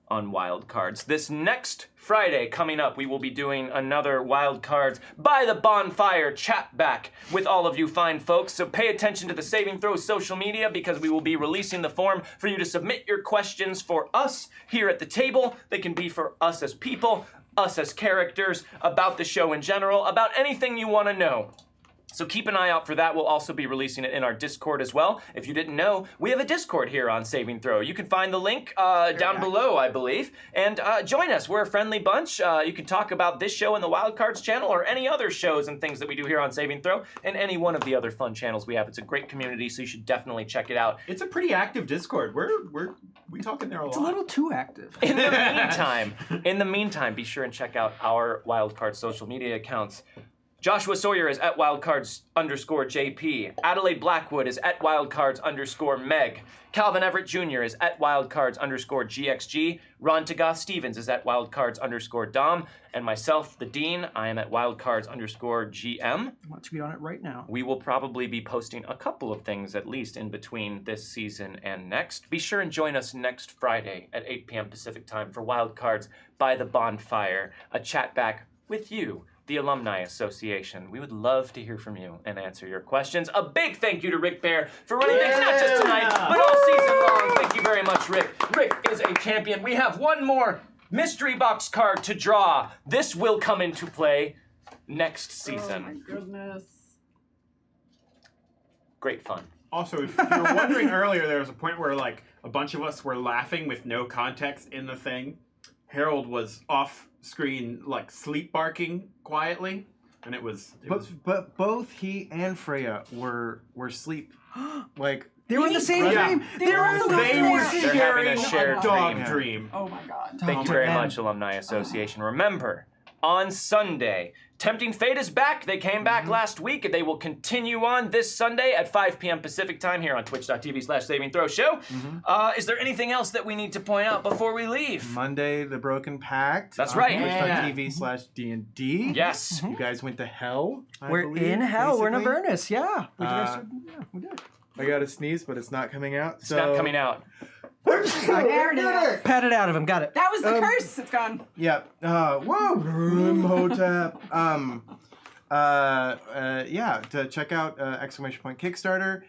on Wildcards. This next Friday coming up, we will be doing another Wildcards by the bonfire chat back with all of you fine folks. So pay attention to the Saving Throw social media because we will be releasing the form for you to submit your questions for us here at the table. They can be for us as people, us as characters, about the show in general, about anything you want to know. So keep an eye out for that. We'll also be releasing it in our Discord as well. If you didn't know, we have a Discord here on Saving Throw. You can find the link down below, I believe. And join us. We're a friendly bunch. You can talk about this show and the Wildcards channel or any other shows and things that we do here on Saving Throw and any one of the other fun channels we have. It's a great community, so you should definitely check it out. It's a pretty active Discord. We talk in there a lot. It's a little too active. In the meantime, be sure and check out our Wildcard social media accounts. Joshua Sawyer is at wildcards_JP. Adelaide Blackwood is at wildcards_Meg. Calvin Everett Jr. is at wildcards_GXG. Ron Tagath Stevens is at wildcards_Dom. And myself, the Dean, I am at wildcards_GM. I want to be on it right now. We will probably be posting a couple of things at least in between this season and next. Be sure and join us next Friday at 8 p.m. Pacific time for Wildcards by the Bonfire, a chat back with you, the Alumni Association. We would love to hear from you and answer your questions. A big thank you to Rick Bear for running things not just tonight, but all season long. Thank you very much, Rick. Rick is a champion. We have one more mystery box card to draw. This will come into play next season. Oh my goodness. Great fun. Also, if you were wondering earlier, there was a point where like a bunch of us were laughing with no context in the thing. Harold was off screen, like sleep barking quietly, and it was. But both he and Freya were asleep. Like They were in the same Yeah. dream. They were also They were They're having a sharing shared a dog dream. dream. Oh my god. Thank you to very them. much, Alumni Association. Remember, on Sunday, Tempting Fate is back. They came back last week, and they will continue on this Sunday at 5 p.m. Pacific time here on twitch.tv/SavingThrowShow. Is there anything else that we need to point out before we leave? Monday, the Broken Pact. That's on right. Twitch.tv/D&D. Yes. You guys went to hell. I We're believe, in hell. We're in basically. Avernus. Yeah. We Uh, did. I got a sneeze, but it's not coming out. It's not coming out. There it is. Pat it out of him. Got it. That was the curse. It's gone. Yeah. Whoa. Imhotep. Yeah. To check out exclamation point Kickstarter.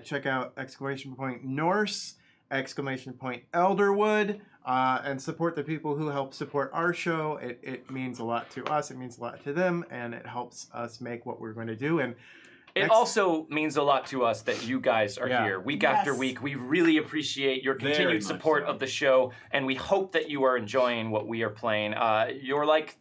Check out exclamation point Norse. Exclamation point Elderwood. And support the people who help support our show. It means a lot to us. It means a lot to them, and it helps us make what we're going to do. And It also means a lot to us that you guys are here week after Yes. week. We really appreciate your Very continued much support so. of the show, and we hope that you are enjoying what we are playing. You're like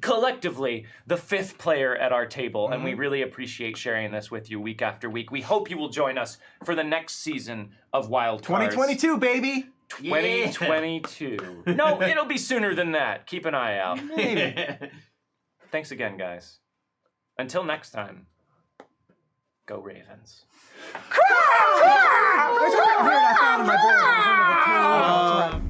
collectively the fifth player at our table, and we really appreciate sharing this with you week after week. We hope you will join us for the next season of Wildcards. 2022, baby. 2022. No, it'll be sooner than that. Keep an eye out. Thanks again, guys. Until next time. Go Ravens. I found in my bowl. It was one of the two.